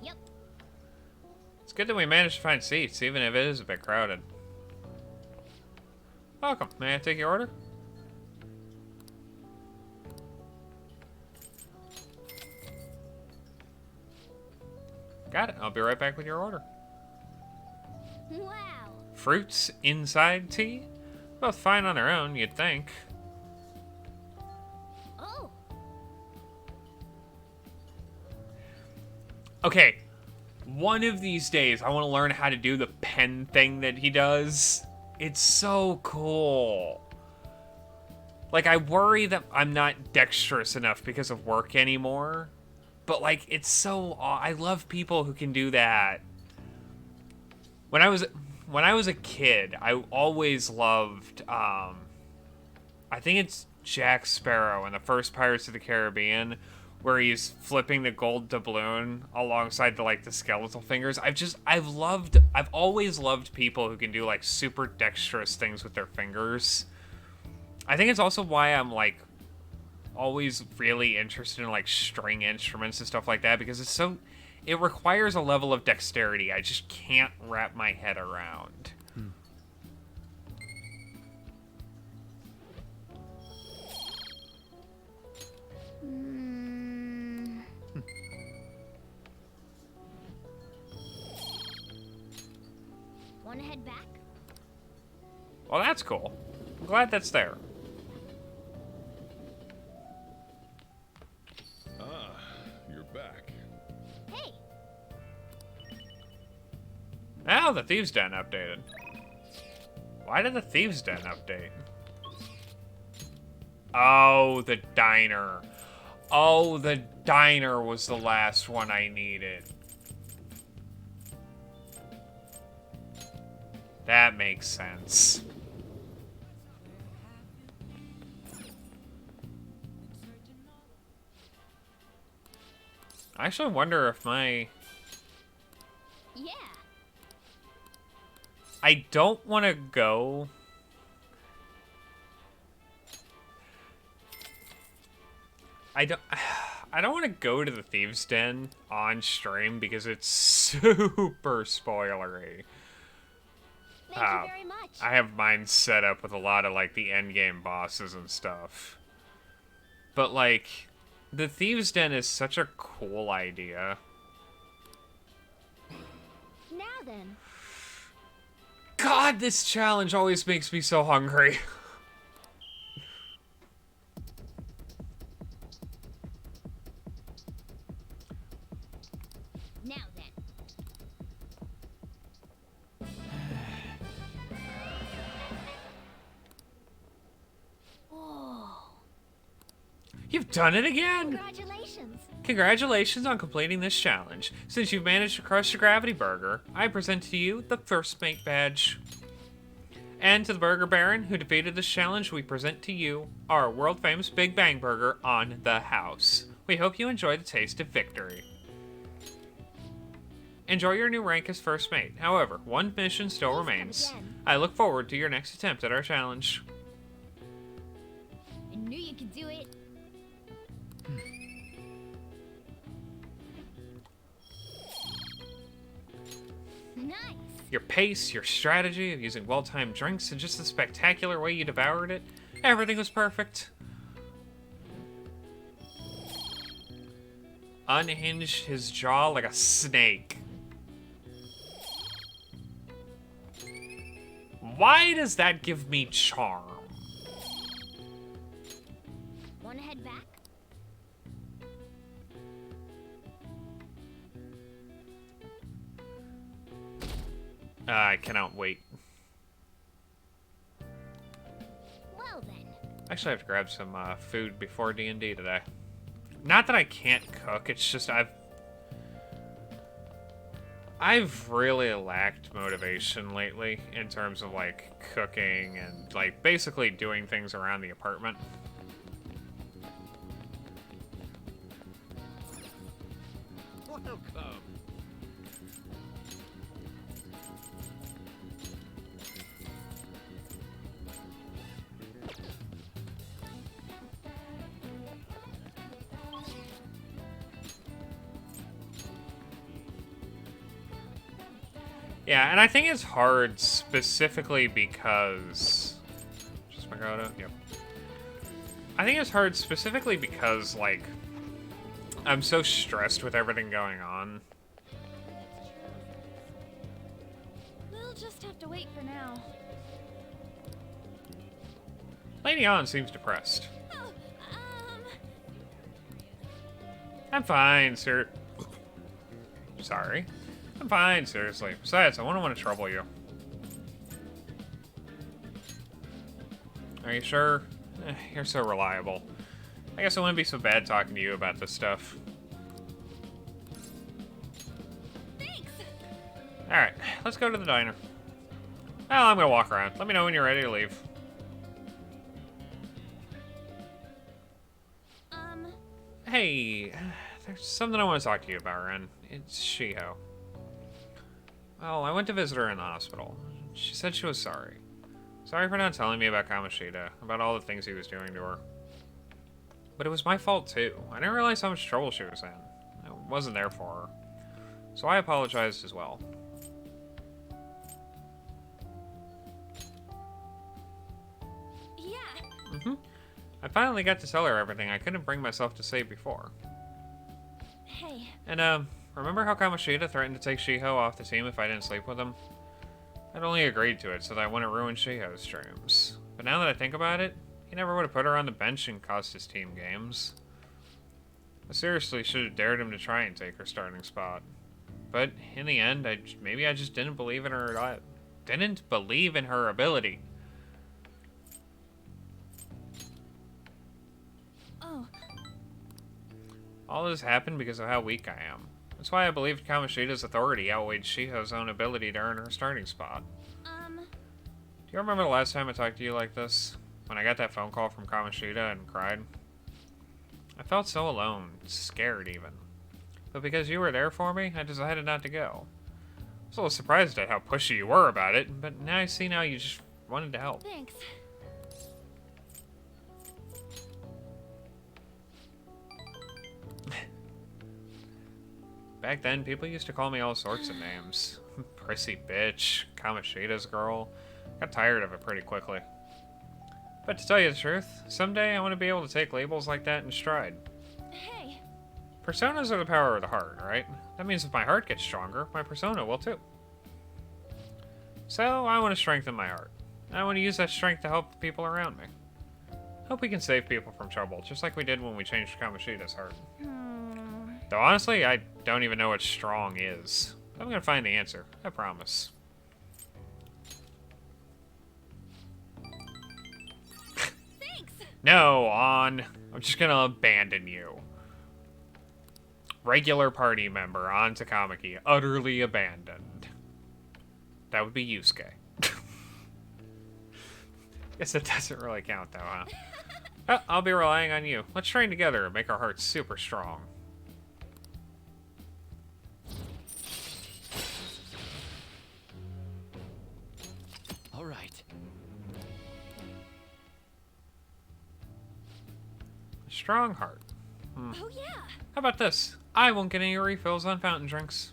Yep. It's good that we managed to find seats, even if it is a bit crowded. Welcome. May I take your order? Got it. I'll be right back with your order. Wow. Fruits inside tea? Both fine on their own, you'd think. Oh. Okay. One of these days, I want to learn how to do the pen thing that he does. It's so cool. Like, I worry that I'm not dexterous enough because of work anymore. But, like, it's so... I love people who can do that. When I was a kid, I always loved... I think it's Jack Sparrow in the first Pirates of the Caribbean, where he's flipping the gold doubloon alongside the skeletal fingers. I've always loved people who can do like super dexterous things with their fingers. I think it's also why I'm like always really interested in like string instruments and stuff like that, because it requires a level of dexterity I just can't wrap my head around. Wanna head back? Well, that's cool. I'm glad that's there. Ah, you're back. Hey. Now the Thieves' Den updated. Why did the Thieves' Den update? Oh, the diner. Oh, the diner was the last one I needed. That makes sense. I actually wonder if my... Yeah. I don't want to go... I don't want to go to the Thieves' Den on stream because it's super spoilery. Thank you very much. I have mine set up with a lot of like the end game bosses and stuff. But like the Thieves' Den is such a cool idea. Now then. God, this challenge always makes me so hungry. Now then. Oh. You've done it again! Congratulations. Congratulations on completing this challenge. Since you've managed to crush the Gravity Burger, I present to you the First Mate badge. And to the Burger Baron who defeated this challenge, we present to you our world-famous Big Bang Burger on the house. We hope you enjoy the taste of victory. Enjoy your new rank as First Mate. However, one mission still Please come remains. again. I look forward to your next attempt at our challenge. I knew you could do it. Nice. Your pace, your strategy of using well-timed drinks, and just the spectacular way you devoured it, everything was perfect. Unhinged his jaw like a snake. Why does that give me charm? Wanna head back? I cannot wait. Well then. Actually, I have to grab some food before D&D today. Not that I can't cook, it's just I I've really lacked motivation lately in terms of, like, cooking and, like, basically doing things around the apartment. Welcome. Yeah, and I think it's hard specifically because... Just Magoto? Yep. I think it's hard specifically because, like, I'm so stressed with everything going on. We'll just have to wait for now. Lady Ann seems depressed. Oh, I'm fine, sir. Sorry. I'm fine, seriously. Besides, I wouldn't want to trouble you. Are you sure? You're so reliable. I guess it wouldn't be so bad talking to you about this stuff. thanks. Alright, let's go to the diner. Well, I'm gonna walk around. Let me know when you're ready to leave. Hey, there's something I want to talk to you about, Ren. It's Shiho. Well, I went to visit her in the hospital. She said she was sorry. Sorry for not telling me about Kamoshida, about all the things he was doing to her. But it was my fault, too. I didn't realize how much trouble she was in. I wasn't there for her. So I apologized as well. Yeah. I finally got to tell her everything I couldn't bring myself to say before. Hey. And, remember how Kamoshida threatened to take Shiho off the team if I didn't sleep with him? I'd only agreed to it so that I wouldn't ruin Shiho's dreams. But now that I think about it, he never would have put her on the bench and cost his team games. I seriously should have dared him to try and take her starting spot. But in the end, maybe I just didn't believe in her. Didn't believe in her ability. Oh. All this happened because of how weak I am. That's why I believed Kamoshida's authority outweighed Shiho's own ability to earn her starting spot. Do you remember the last time I talked to you like this? When I got that phone call from Kamoshida and cried? I felt so alone, scared even. But because you were there for me, I decided not to go. I was a little surprised at how pushy you were about it, but now I see you just wanted to help. Thanks. Back then, people used to call me all sorts of names. Prissy bitch, Kamoshida's girl. Got tired of it pretty quickly. But to tell you the truth, someday I want to be able to take labels like that in stride. Hey. Personas are the power of the heart, right? That means if my heart gets stronger, my persona will too. So, I want to strengthen my heart. I want to use that strength to help the people around me. Hope we can save people from trouble, just like we did when we changed Kamoshida's heart. Though honestly, I don't even know what strong is. I'm gonna find the answer, I promise. Thanks. No, On. I'm just gonna abandon you. Regular party member, On Takamaki, utterly abandoned. That would be Yusuke. Guess it doesn't really count though, huh? Oh, I'll be relying on you. Let's train together and make our hearts super strong. All right. A strong heart. Oh yeah. How about this? I won't get any refills on fountain drinks.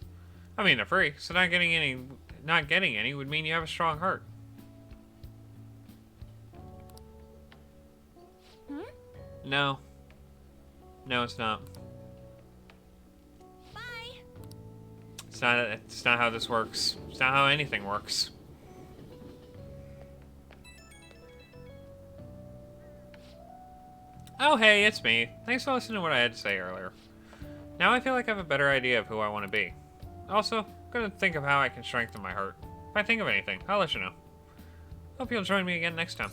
I mean, they're free, so not getting any would mean you have a strong heart. No. No, it's not. Bye. It's not how this works. It's not how anything works. Oh, hey, it's me. Thanks for listening to what I had to say earlier. Now I feel like I have a better idea of who I want to be. Also, I'm gonna think of how I can strengthen my heart. If I think of anything, I'll let you know. Hope you'll join me again next time.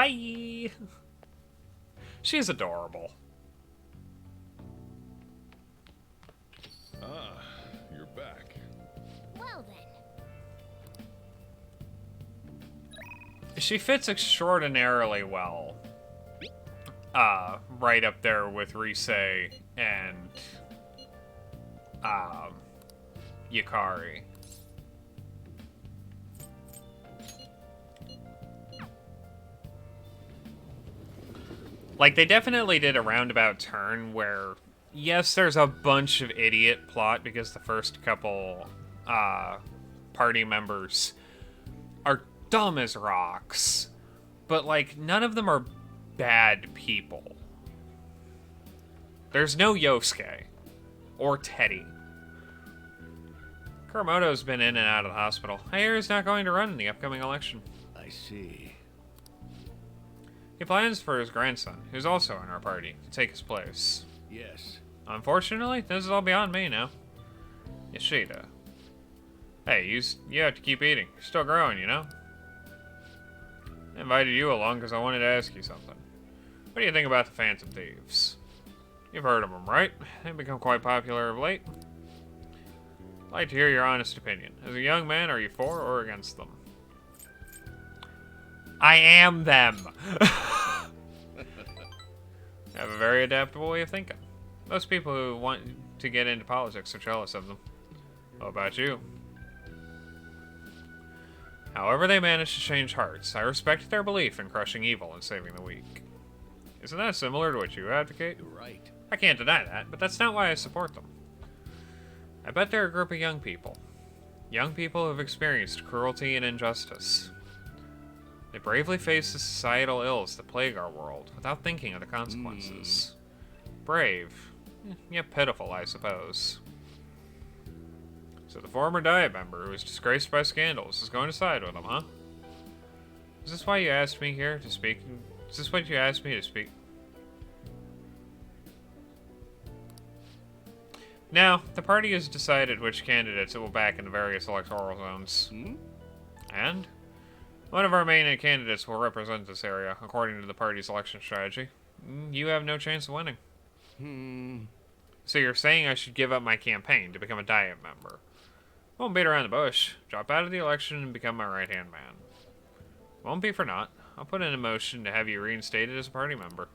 Bye! She's adorable. Ah, you're back. Well then. She fits extraordinarily well. Right up there with Rise and, Yukari. Like, they definitely did a roundabout turn where, yes, there's a bunch of idiot plot because the first couple, party members are dumb as rocks. But, like, none of them are bad people. There's no Yosuke. Or Teddy. Kuramoto's been in and out of the hospital. I hear he's not going to run in the upcoming election. I see. He plans for his grandson, who's also in our party, to take his place. Yes. Unfortunately, this is all beyond me now. Yoshida. Hey, you have to keep eating. You're still growing, you know? I invited you along because I wanted to ask you something. What do you think about the Phantom Thieves? You've heard of them, right? They've become quite popular of late. I'd like to hear your honest opinion. As a young man, are you for or against them? I am them! I have a very adaptable way of thinking. Most people who want to get into politics are jealous of them. What about you? However they manage to change hearts, I respect their belief in crushing evil and saving the weak. Isn't that similar to what you advocate? You're right. I can't deny that, but that's not why I support them. I bet they're a group of young people. Young people who have experienced cruelty and injustice. They bravely face the societal ills that plague our world without thinking of the consequences. Brave. Yet pitiful, I suppose. So the former Diet member who was disgraced by scandals is going to side with them, huh? Is this why you asked me here to speak? Is this what you asked me to speak? Now, the party has decided which candidates it will back in the various electoral zones. And one of our main candidates will represent this area, according to the party's election strategy. You have no chance of winning. So you're saying I should give up my campaign to become a Diet member? Won't beat around the bush. Drop out of the election and become my right-hand man. Won't be for naught. I'll put in a motion to have you reinstated as a party member.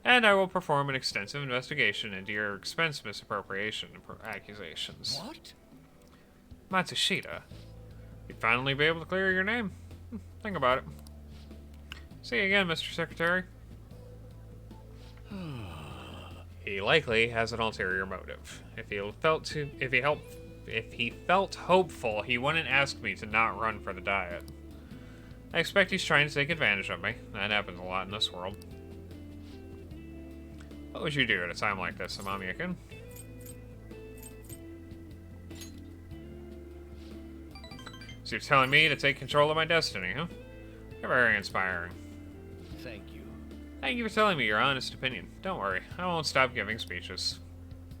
And I will perform an extensive investigation into your expense misappropriation accusations. What? Matsushita, you'd finally be able to clear your name. Think about it. See you again, Mr. Secretary. He likely has an ulterior motive. If he felt hopeful, he wouldn't ask me to not run for the Diet. I expect he's trying to take advantage of me. That happens a lot in this world. What would you do at a time like this, Amamiya-kun? So you're telling me to take control of my destiny, huh? You're very inspiring. Thank you. Thank you for telling me your honest opinion. Don't worry, I won't stop giving speeches.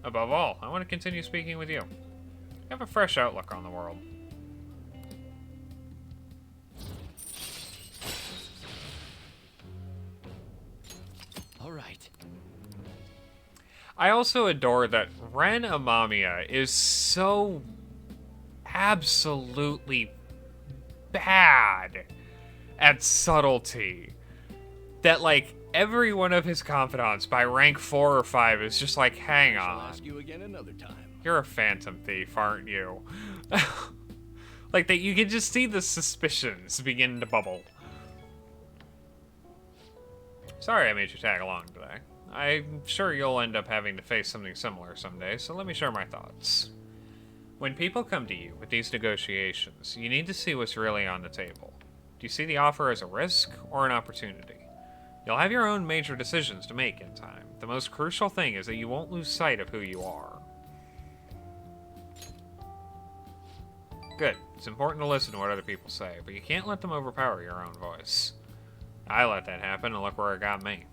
Above all, I want to continue speaking with you. You have a fresh outlook on the world. All right. I also adore that Ren Amamiya is so absolutely bad at subtlety that, like, every one of his confidants by rank 4 or 5 is just like, hang I'll on. ask you again another time. You're a phantom thief, aren't you? Like, that you can just see the suspicions begin to bubble. Sorry I made you tag along today. I'm sure you'll end up having to face something similar someday, so let me share my thoughts. When people come to you with these negotiations, you need to see what's really on the table. Do you see the offer as a risk or an opportunity? You'll have your own major decisions to make in time. The most crucial thing is that you won't lose sight of who you are. Good. It's important to listen to what other people say, but you can't let them overpower your own voice. I let that happen, and look where it got me.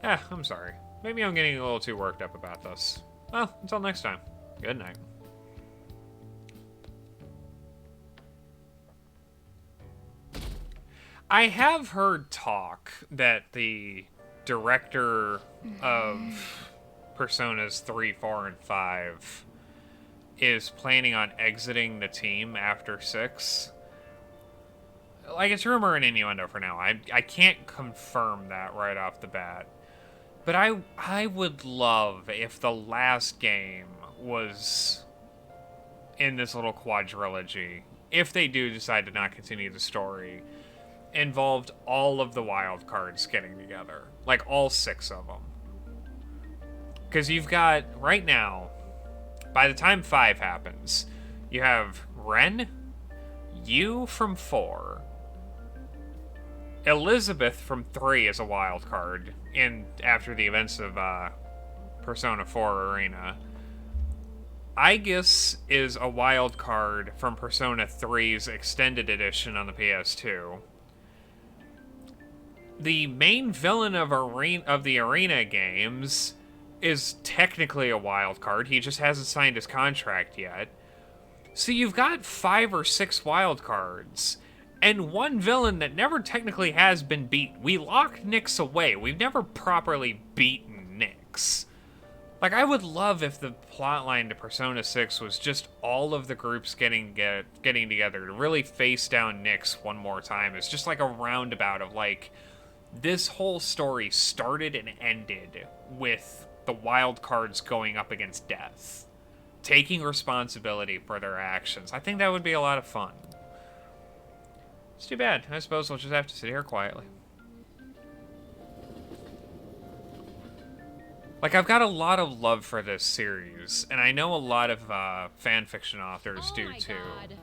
I'm sorry. Maybe I'm getting a little too worked up about this. Well, until next time. Good night. I have heard talk that the director of Personas 3, 4, and 5 is planning on exiting the team after 6. Like, it's rumor and innuendo for now. I can't confirm that right off the bat. But I would love if the last game was in this little quadrilogy, if they do decide to not continue the story, involved all of the wild cards getting together. Like, all 6 of them. Because you've got, right now, by the time 5 happens, you have Ren, you from 4, Elizabeth from 3 is a wild card after the events of Persona 4 Arena. Aegis is a wild card from Persona 3's Extended Edition on the PS2. The main villain of the Arena games is technically a wild card. He just hasn't signed his contract yet. So you've got 5 or 6 wild cards, and one villain that never technically has been beat. We locked Nyx away. We've never properly beaten Nyx. Like, I would love if the plotline to Persona 6 was just all of the groups getting together to really face down Nyx one more time. It's just like a roundabout of, like, this whole story started and ended with the wild cards going up against death, taking responsibility for their actions. I think that would be a lot of fun. It's too bad. I suppose we'll just have to sit here quietly. Like, I've got a lot of love for this series, and I know a lot of fan fiction authors do too. God.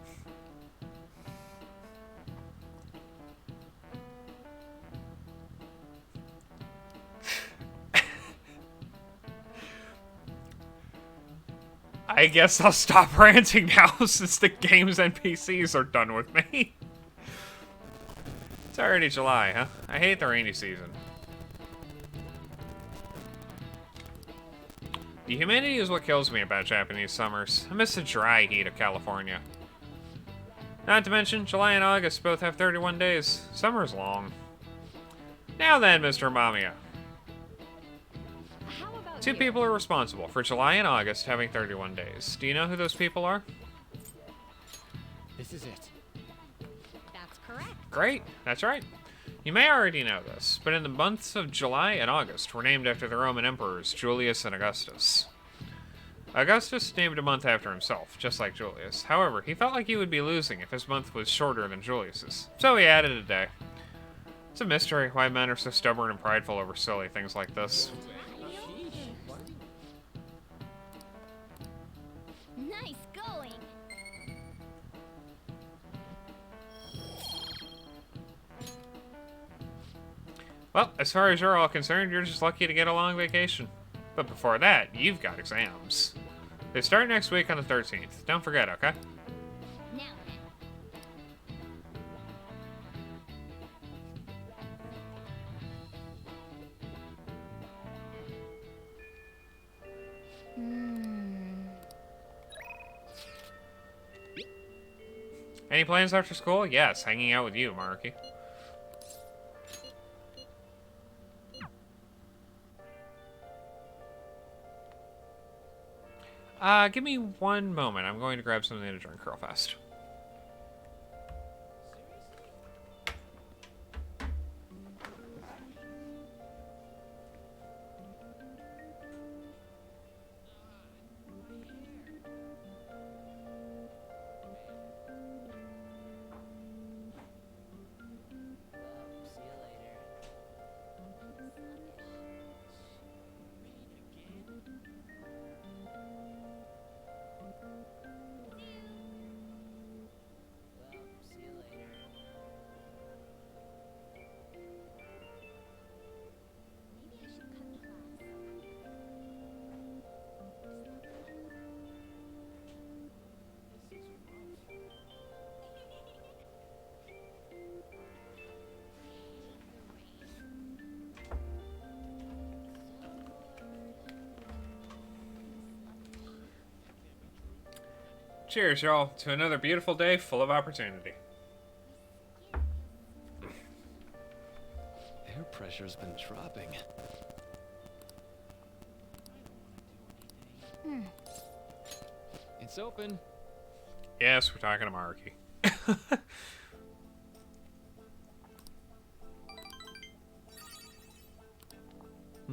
I guess I'll stop ranting now since the game's NPCs are done with me. It's already July, huh? I hate the rainy season. The humidity is what kills me about Japanese summers. I miss the dry heat of California. Not to mention, July and August both have 31 days. Summer's long. Now then, Mr. Mamiya. How about 2 you? people are responsible for July and August having 31 days. Do you know who those people are? This is it. That's correct. Great, that's right. You may already know this, but in the months of July and August were named after the Roman emperors Julius and Augustus. Augustus named a month after himself, just like Julius. However, he felt like he would be losing if his month was shorter than Julius's, so he added a day. It's a mystery why men are so stubborn and prideful over silly things like this. Nice going. Well, as far as you're all concerned, you're just lucky to get a long vacation. But before that, you've got exams. They start next week on the 13th. Don't forget, okay? Now then. Any plans after school? Yes, hanging out with you, Maruki. Give me one moment. I'm going to grab something to drink real fast. Cheers, y'all, to another beautiful day full of opportunity. pressure's been dropping. It's open. Yes, we're talking to Marky.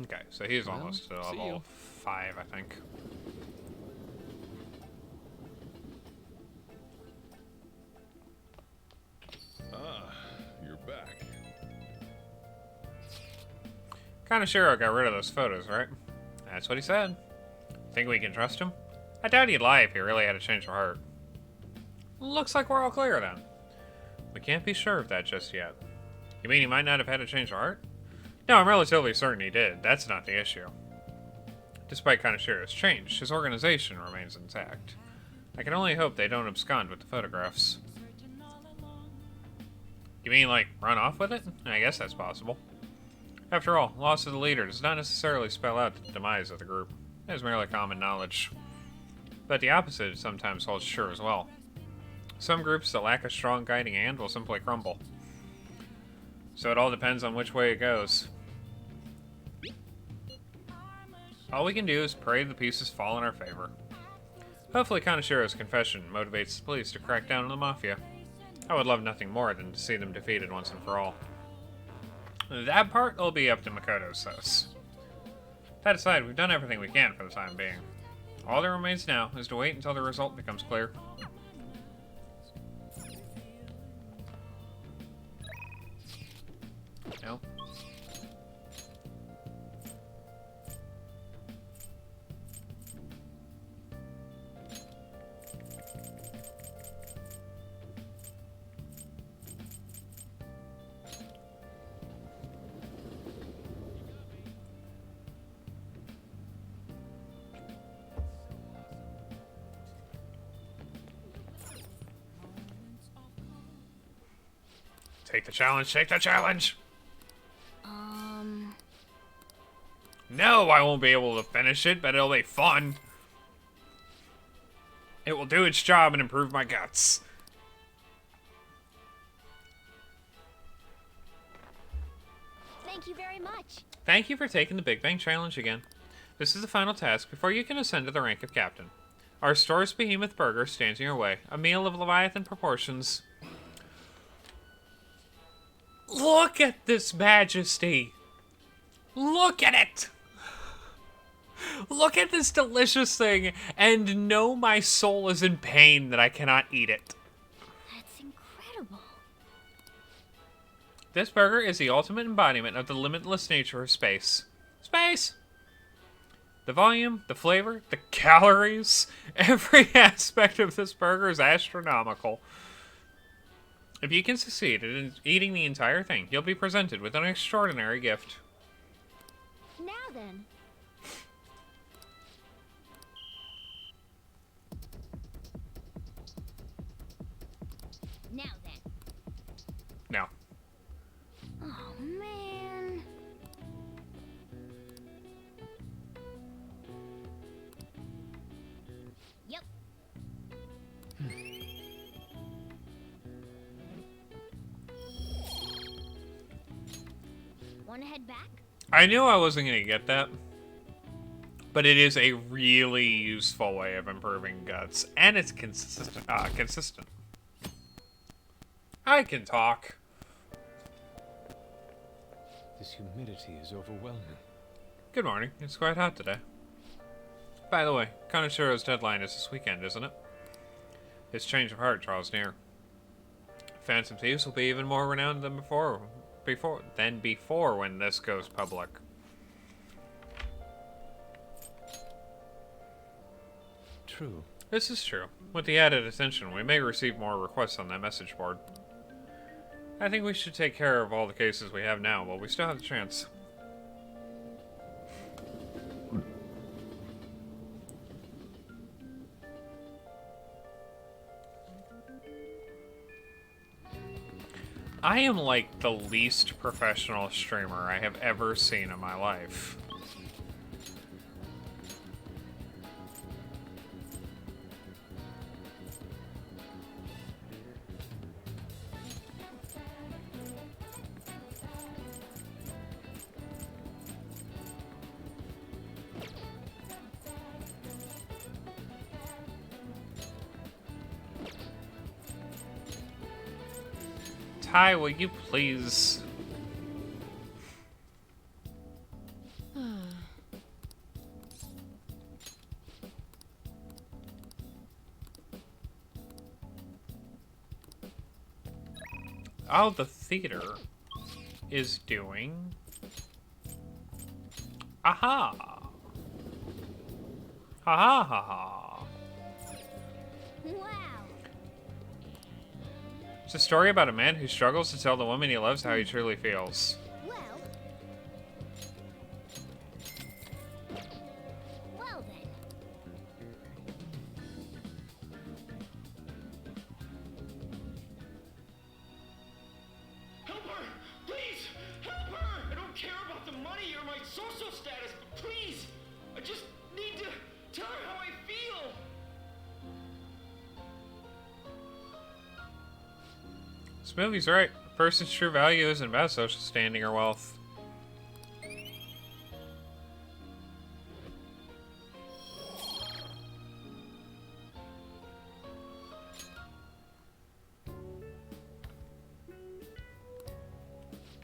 Okay, so he's Well, almost to see level you. 5, I think. Ah, you're back. Kaneshiro got rid of those photos, right? That's what he said. Think we can trust him? I doubt he'd lie if he really had a change of heart. Looks like we're all clear then. We can't be sure of that just yet. You mean he might not have had a change of heart? No, I'm relatively certain he did. That's not the issue. Despite Kaneshiro's change, his organization remains intact. I can only hope they don't abscond with the photographs. You mean, like, run off with it? I guess that's possible. After all, loss of the leader does not necessarily spell out the demise of the group. It is merely common knowledge. But the opposite sometimes holds true as well. Some groups that lack a strong guiding hand will simply crumble. So it all depends on which way it goes. All we can do is pray the pieces fall in our favor. Hopefully Kaneshiro's confession motivates the police to crack down on the Mafia. I would love nothing more than to see them defeated once and for all. That part will be up to Makoto's sus. That aside, we've done everything we can for the time being. All that remains now is to wait until the result becomes clear. No. Take the challenge, take the challenge! No, I won't be able to finish it, but it'll be fun. It will do its job and improve my guts. Thank you very much. Thank you for taking the Big Bang Challenge again. This is the final task before you can ascend to the rank of captain. Our store's behemoth burger stands in your way, a meal of Leviathan proportions. Look at this majesty! Look at it! Look at this delicious thing, and know my soul is in pain that I cannot eat it. That's incredible. This burger is the ultimate embodiment of the limitless nature of space. Space! The volume, the flavor, the calories, every aspect of this burger is astronomical. If you can succeed in eating the entire thing, you'll be presented with an extraordinary gift. Now then. Now then. Now, Oh, man. Yep. Wanna head back? I knew I wasn't going to get that, but it is a really useful way of improving guts, and it's consistent. I can talk. This humidity is overwhelming. Good morning. It's quite hot today. By the way, Kaneshiro's deadline is this weekend, isn't it? His change of heart draws near. Phantom Thieves will be even more renowned than before when this goes public. True. This is true. With the added attention, we may receive more requests on that message board. I think we should take care of all the cases we have now while we still have the chance. I am like the least professional streamer I have ever seen in my life. Ty, will you please? Oh, the theater is doing. Aha! Ha ha ha ha. Wow. It's a story about a man who struggles to tell the woman he loves how he truly feels. Well. Well then. Help her! Please! Help her! I don't care about the money or my social status, but please! I just need to tell her how I feel! This movie's right. A person's true value isn't about social standing or wealth.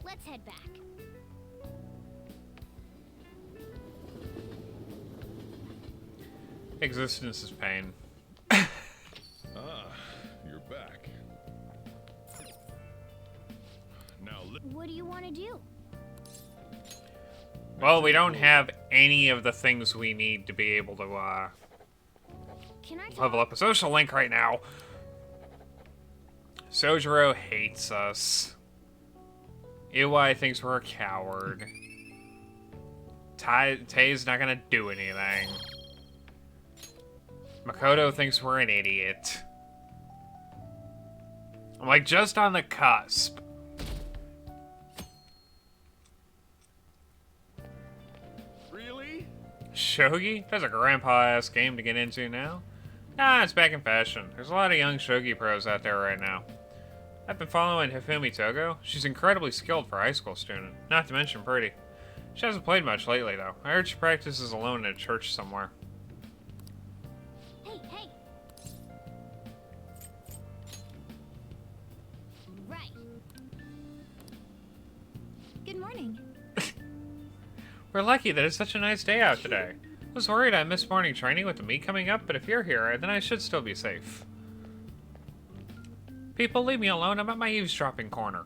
Let's head back. Existence is pain. Ah, you're back. Now, What do you want to do? Well, we don't have any of the things we need to be able to Can I talk? level up a social link right now. Sojiro hates us. Iwai thinks we're a coward. Tay's not gonna do anything. Makoto thinks we're an idiot. I'm like just on the cusp. really? Shogi? That's a grandpa-ass game to get into now. Nah, it's back in fashion. There's a lot of young shogi pros out there right now. I've been following Hifumi Togo. She's incredibly skilled for a high school student, not to mention pretty. She hasn't played much lately, though. I heard she practices alone in a church somewhere. Hey, hey. Right. Good morning. We're lucky that it's such a nice day out today. I was worried I missed morning training with the meet coming up, but if you're here, then I should still be safe. People, leave me alone. I'm at my eavesdropping corner.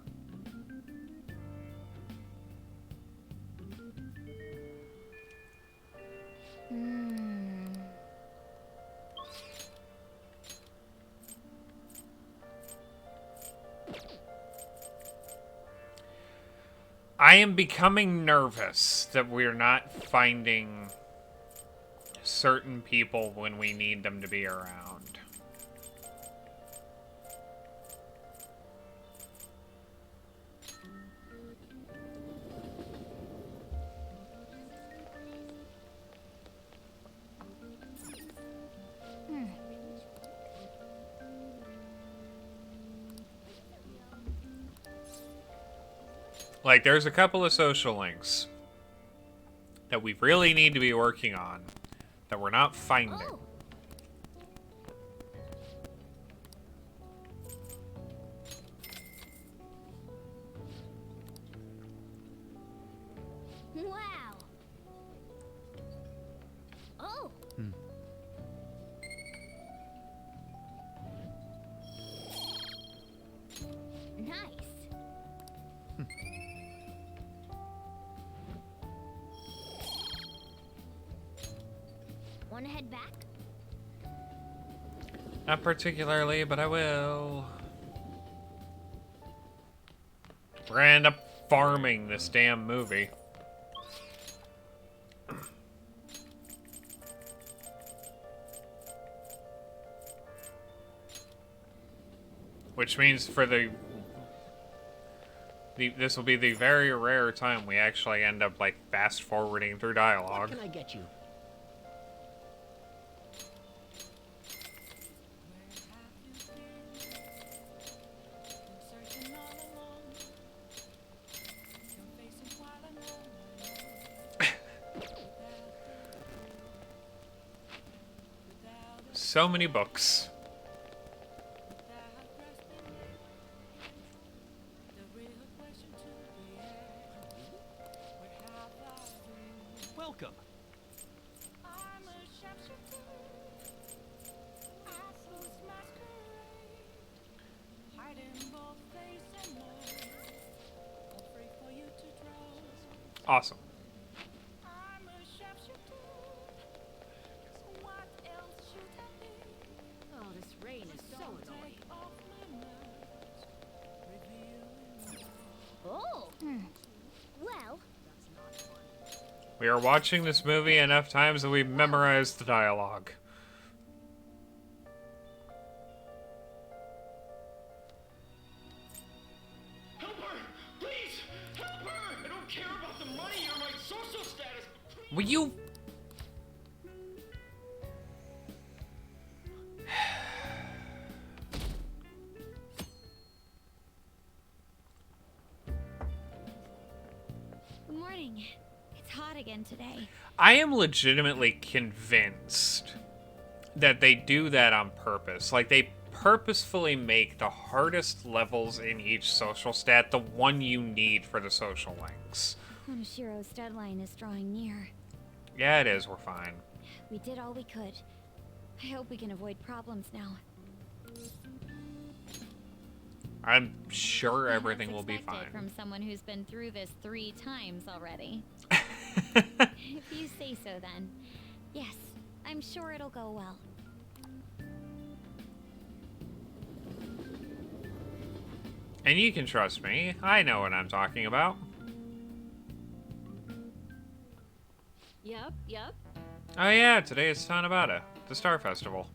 I am becoming nervous that we're not finding certain people when we need them to be around. Like, there's a couple of social links that we really need to be working on that we're not finding. Oh. Wow. Oh. Nice. Want to head back? Not particularly, but I will. We're gonna end up farming this damn movie. Which means for this will be the very rare time we actually end up like fast forwarding through dialogue. What can I get you? So many books. welcome. I'm a sharpshooter. I saw his masquerade. Hiding both face and nose. Afraid for you to trust. Awesome. I'm a sharpshooter. What else should I be? Oh, this rain is so annoying. Take off my mask. Revealing Oh. Well, We are watching this movie enough times that we've memorized the dialogue. Help her! Please! Help her! I don't care about the money or my social status. Will you... good morning. It's hot again today. I am legitimately convinced that they do that on purpose. Like, they purposefully make the hardest levels in each social stat the one you need for the social links. Konoshiro's deadline is drawing near. Yeah, it is. We're fine. We did all we could. I hope we can avoid problems now. I'm sure That's everything will be expected fine. from someone who's been through this 3 times already. If you say so, then. Yes, I'm sure it'll go well. And you can trust me. I know what I'm talking about. Yep. Oh yeah, today is Tanabata, the Star Festival.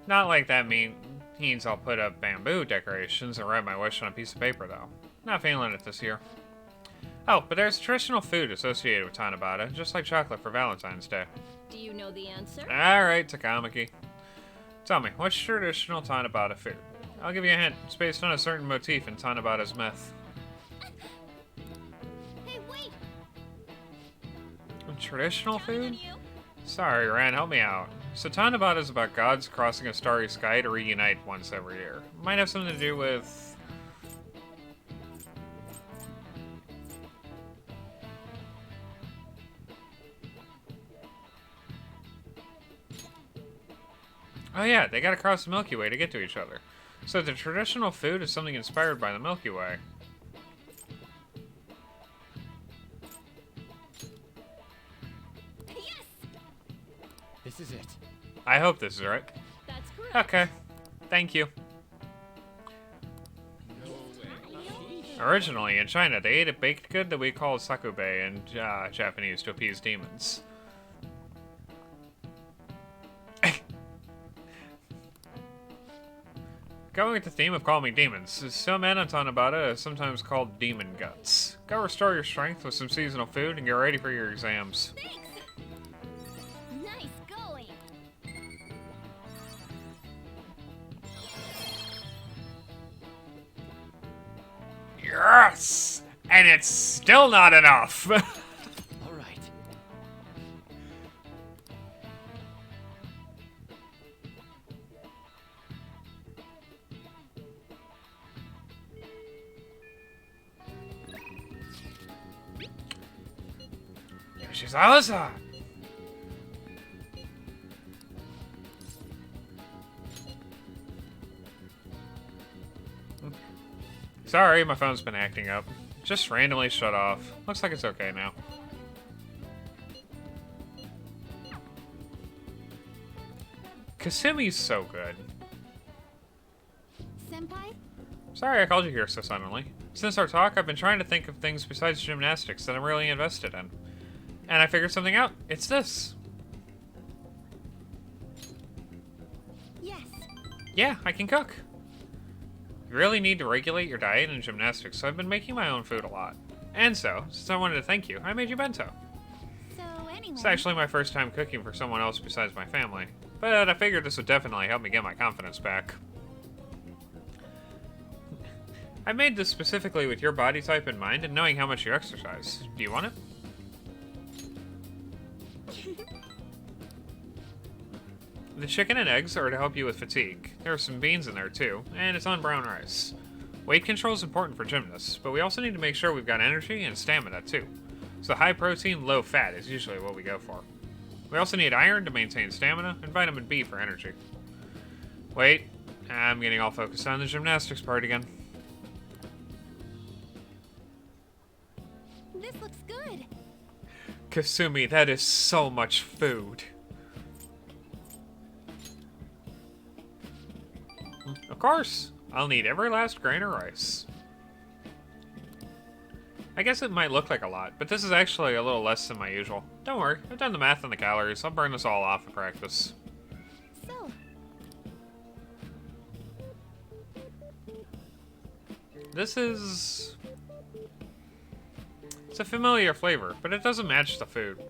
Not like that means I'll put up bamboo decorations and write my wish on a piece of paper, though. Not feeling it this year. Oh, but there's traditional food associated with Tanabata, just like chocolate for Valentine's Day. Do you know the answer? Alright, Takamaki. Tell me, what's traditional Tanabata food? I'll give you a hint. It's based on a certain motif in Tanabata's myth. Hey, wait! Traditional Counting on food? you. Sorry, Ran, help me out. So Tanabata is about gods crossing a starry sky to reunite once every year. Might have something to do with... Oh yeah, they gotta cross the Milky Way to get to each other. So the traditional food is something inspired by the Milky Way. Yes! This is it. I hope this is right. That's correct. Okay. Thank you. Originally, in China, they ate a baked good that we call sakube in Japanese to appease demons. Going with the theme of calming demons, some men on Tanabata is sometimes called demon guts. Go restore your strength with some seasonal food and get ready for your exams. Thanks! Nice going! Yes! And it's still not enough! All right. Yoshizawa-san! Sorry, my phone's been acting up. Just randomly shut off. Looks like it's okay now. Kasumi's so good. Senpai? Sorry I called you here so suddenly. Since our talk, I've been trying to think of things besides gymnastics that I'm really invested in. And I figured something out. It's this. Yes. Yeah, I can cook. You really need to regulate your diet and gymnastics, so I've been making my own food a lot. And so, since I wanted to thank you, I made you bento. So, anyway. It's actually my first time cooking for someone else besides my family, but I figured this would definitely help me get my confidence back. I made this specifically with your body type in mind and knowing how much you exercise. Do you want it? The chicken and eggs are to help you with fatigue. There are some beans in there too, and it's on brown rice. Weight control is important for gymnasts, but we also need to make sure we've got energy and stamina too. So high protein, low fat is usually what we go for. We also need iron to maintain stamina, and vitamin B for energy. Wait, I'm getting all focused on the gymnastics part again. This looks good. Kasumi, that is so much food. Of course, I'll need every last grain of rice. I guess it might look like a lot, but this is actually a little less than my usual. Don't worry, I've done the math on the calories. I'll burn this all off in practice. So, This is... It's a familiar flavor, but it doesn't match the food.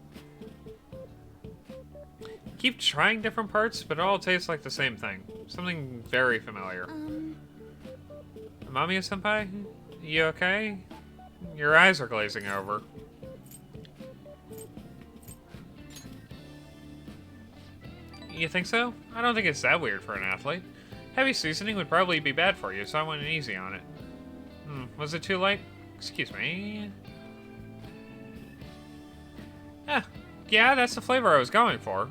Keep trying different parts, but it all tastes like the same thing. Something very familiar. Mamiya-senpai? You okay? Your eyes are glazing over. You think so? I don't think it's that weird for an athlete. Heavy seasoning would probably be bad for you, so I went easy on it. Was it too light? Excuse me. Yeah, that's the flavor I was going for.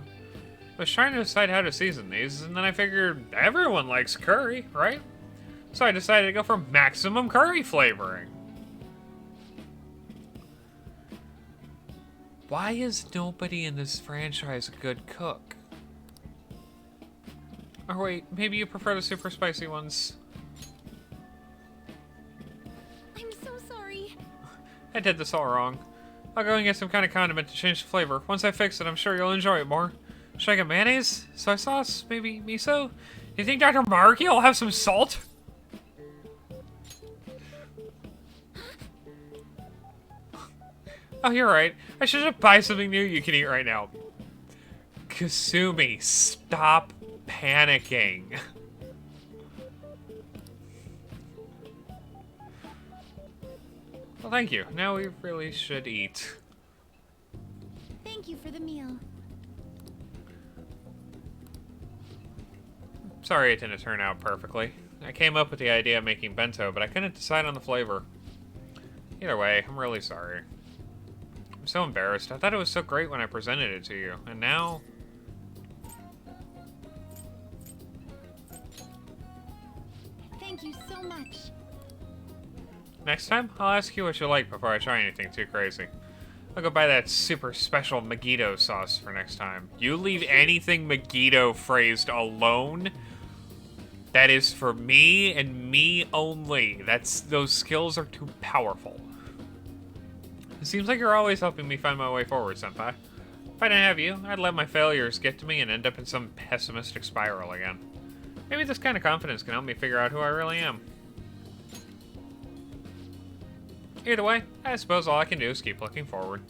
I was trying to decide how to season these, and then I figured everyone likes curry, right? So I decided to go for maximum curry flavoring. Why is nobody in this franchise a good cook? Or wait, maybe you prefer the super spicy ones? I'm so sorry. I did this all wrong. I'll go and get some kind of condiment to change the flavor. Once I fix it, I'm sure you'll enjoy it more. Should I get mayonnaise? Soy sauce? Maybe miso? Do you think Dr. Marky will have some salt? Oh, you're right. I should just buy something new you can eat right now. Kasumi, stop panicking. Well, thank you. Now we really should eat. Thank you for the meal. Sorry it didn't turn out perfectly. I came up with the idea of making bento, but I couldn't decide on the flavor. Either way, I'm really sorry. I'm so embarrassed. I thought it was so great when I presented it to you, and now... Thank you so much. Next time, I'll ask you what you like before I try anything too crazy. I'll go buy that super special Megiddo sauce for next time. You leave anything Megiddo phrased alone, that is for me and me only. Those skills are too powerful. It seems like you're always helping me find my way forward, senpai. If I didn't have you, I'd let my failures get to me and end up in some pessimistic spiral again. Maybe this kind of confidence can help me figure out who I really am. Either way, I suppose all I can do is keep looking forward.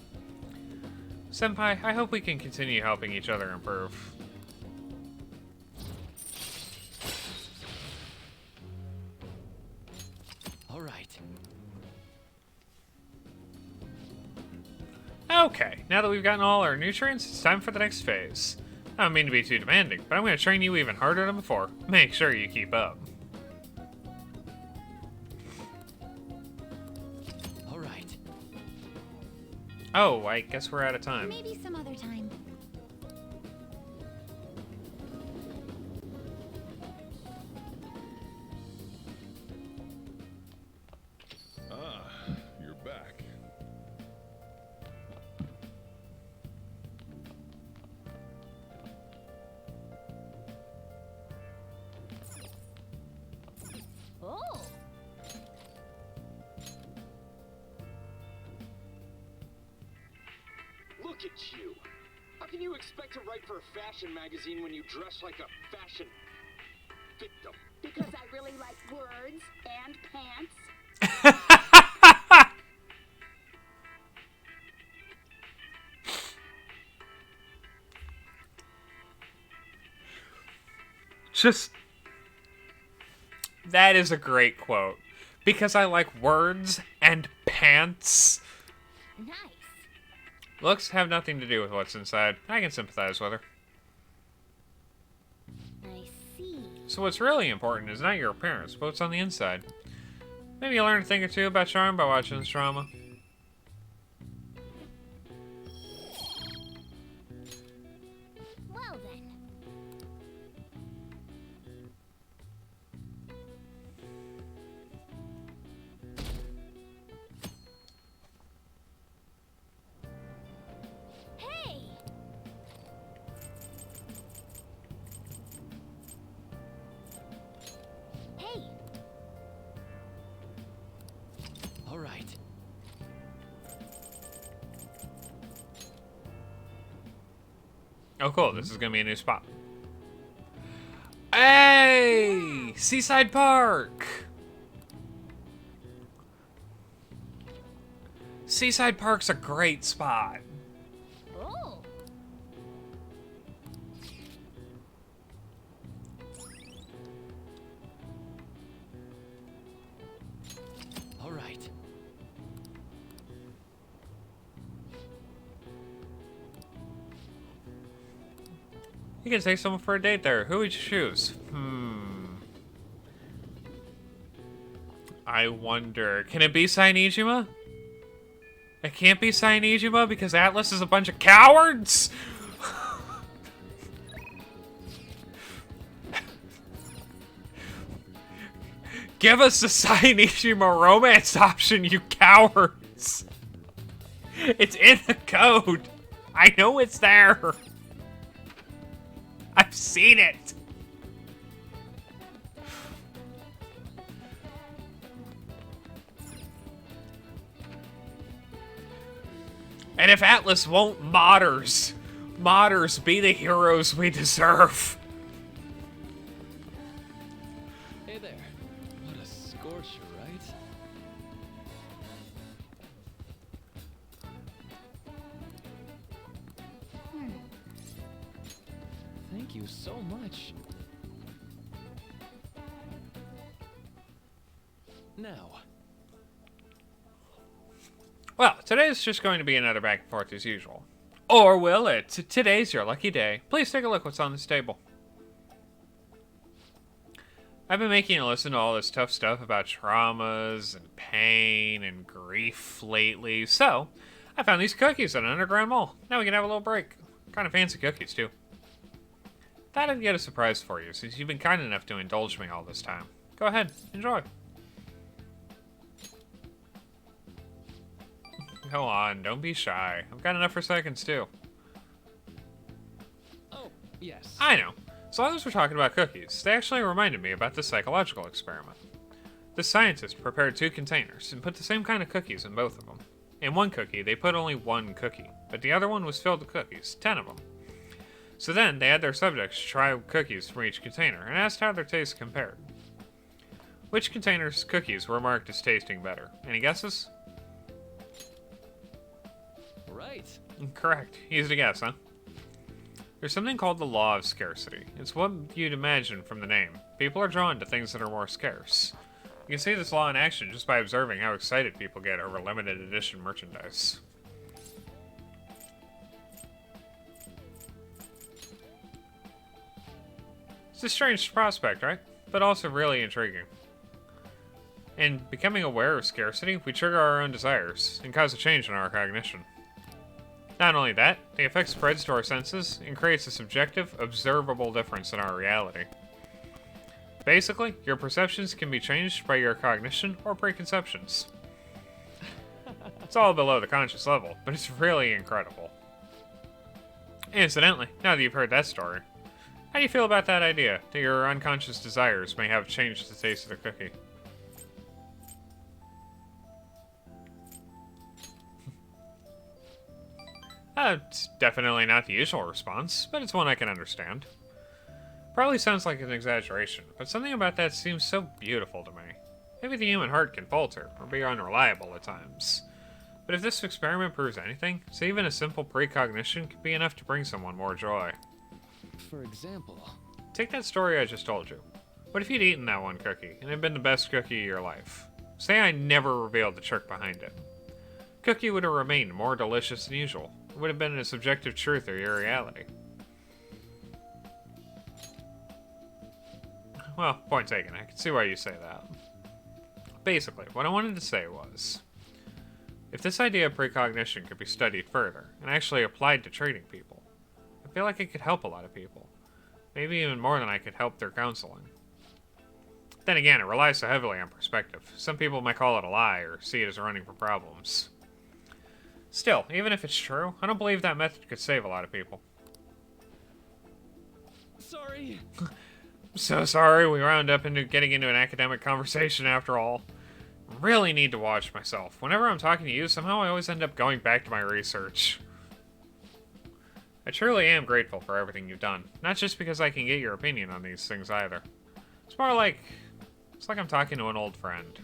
Senpai, I hope we can continue helping each other improve. All right. Okay, now that we've gotten all our nutrients, it's time for the next phase. I don't mean to be too demanding, but I'm going to train you even harder than before. Make sure you keep up. All right. Oh, I guess we're out of time. Maybe some other time. Ah, you're back. Oh. Look at you. How can you expect to write for a fashion magazine when you dress like a fashion victim? Because I really like words and pants. Just... That is a great quote. Because I like words and pants. Nice. Looks have nothing to do with what's inside. I can sympathize with her. I see. So what's really important is not your appearance, but what's on the inside. Maybe you'll learn a thing or two about charm by watching this drama. Oh, cool. This is going to be a new spot. Hey! Seaside Park! Seaside Park's a great spot. Oh. All right. You can take someone for a date there. Who would you choose? I wonder. Can it be Sainijima? It can't be Sainijima because Atlas is a bunch of cowards? Give us the Sainijima romance option, you cowards! It's in the code. I know it's there. I've seen it. And if Atlas won't, modders be the heroes we deserve. Hey there. What a scorcher, right? Thank you so much. Now. Well, today's just going to be another back and forth as usual. Or will it? Today's your lucky day. Please take a look what's on this table. I've been making you listen to all this tough stuff about traumas and pain and grief lately, so I found these cookies at an underground mall. Now we can have a little break. Kind of fancy cookies, too. Thought I'd get a surprise for you, since you've been kind enough to indulge me all this time. Go ahead, enjoy. Go on, don't be shy. I've got enough for seconds, too. Oh, yes. I know. As long as we're talking about cookies, they actually reminded me about this psychological experiment. The scientist prepared 2 containers and put the same kind of cookies in both of them. In one cookie, they put only 1 cookie, but the other one was filled with cookies, 10 of them. So then, they had their subjects try cookies from each container and asked how their tastes compared. Which container's cookies were marked as tasting better? Any guesses? Right. Correct. Easy to guess, huh? There's something called the law of scarcity. It's what you'd imagine from the name. People are drawn to things that are more scarce. You can see this law in action just by observing how excited people get over limited edition merchandise. It's a strange prospect, right? But also really intriguing. In becoming aware of scarcity, we trigger our own desires and cause a change in our cognition. Not only that, the effect spreads to our senses and creates a subjective, observable difference in our reality. Basically, your perceptions can be changed by your cognition or preconceptions. It's all below the conscious level, but it's really incredible. Incidentally, now that you've heard that story, how do you feel about that idea, that your unconscious desires may have changed the taste of the cookie? It's definitely not the usual response, but it's one I can understand. Probably sounds like an exaggeration, but something about that seems so beautiful to me. Maybe the human heart can falter, or be unreliable at times. But if this experiment proves anything, so even a simple precognition could be enough to bring someone more joy. For example, Take that story I just told you. What if you'd eaten that one cookie, and it had been the best cookie of your life? Say I never revealed the trick behind it. Cookie would have remained more delicious than usual. It would have been a subjective truth or your reality. Well, point taken. I can see why you say that. Basically, what I wanted to say was, if this idea of precognition could be studied further, and actually applied to treating people, I feel like it could help a lot of people. Maybe even more than I could help their counseling. Then again, it relies so heavily on perspective. Some people might call it a lie, or see it as running from problems. Still, even if it's true, I don't believe that method could save a lot of people. sorry. I'm so sorry we wound up getting into an academic conversation after all. I really need to watch myself. Whenever I'm talking to you, somehow I always end up going back to my research. I truly am grateful for everything you've done. Not just because I can get your opinion on these things either. It's more like... It's like I'm talking to an old friend.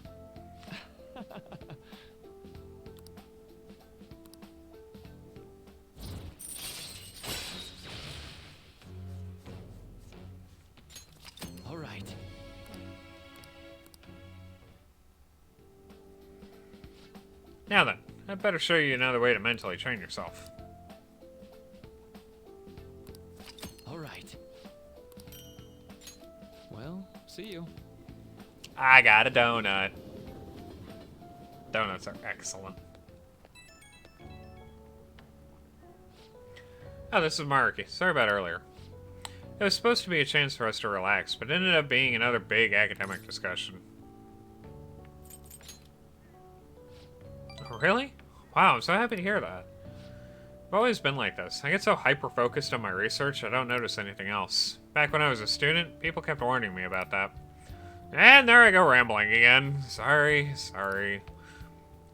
All right. Now then, I'd better show you another way to mentally train yourself. All right. Well, see you. I got a donut. Donuts are excellent. Oh, this is Maruki. Sorry about earlier. It was supposed to be a chance for us to relax, but it ended up being another big academic discussion. Oh, really? Wow, I'm so happy to hear that. I've always been like this. I get so hyper-focused on my research, I don't notice anything else. Back when I was a student, people kept warning me about that. And there I go rambling again. Sorry.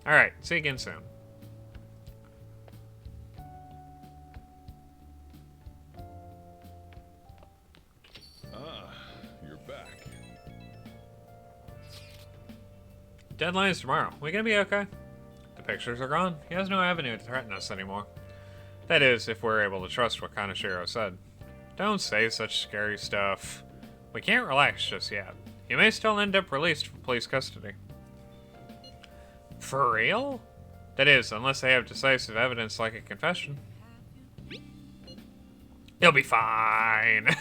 Alright, see you again soon. Ah, you're back. Deadline is tomorrow. We gonna be okay? The pictures are gone. He has no avenue to threaten us anymore. That is, if we're able to trust what Kaneshiro said. Don't say such scary stuff. We can't relax just yet. You may still end up released from police custody. For real? That is, unless they have decisive evidence like a confession. You'll be fine.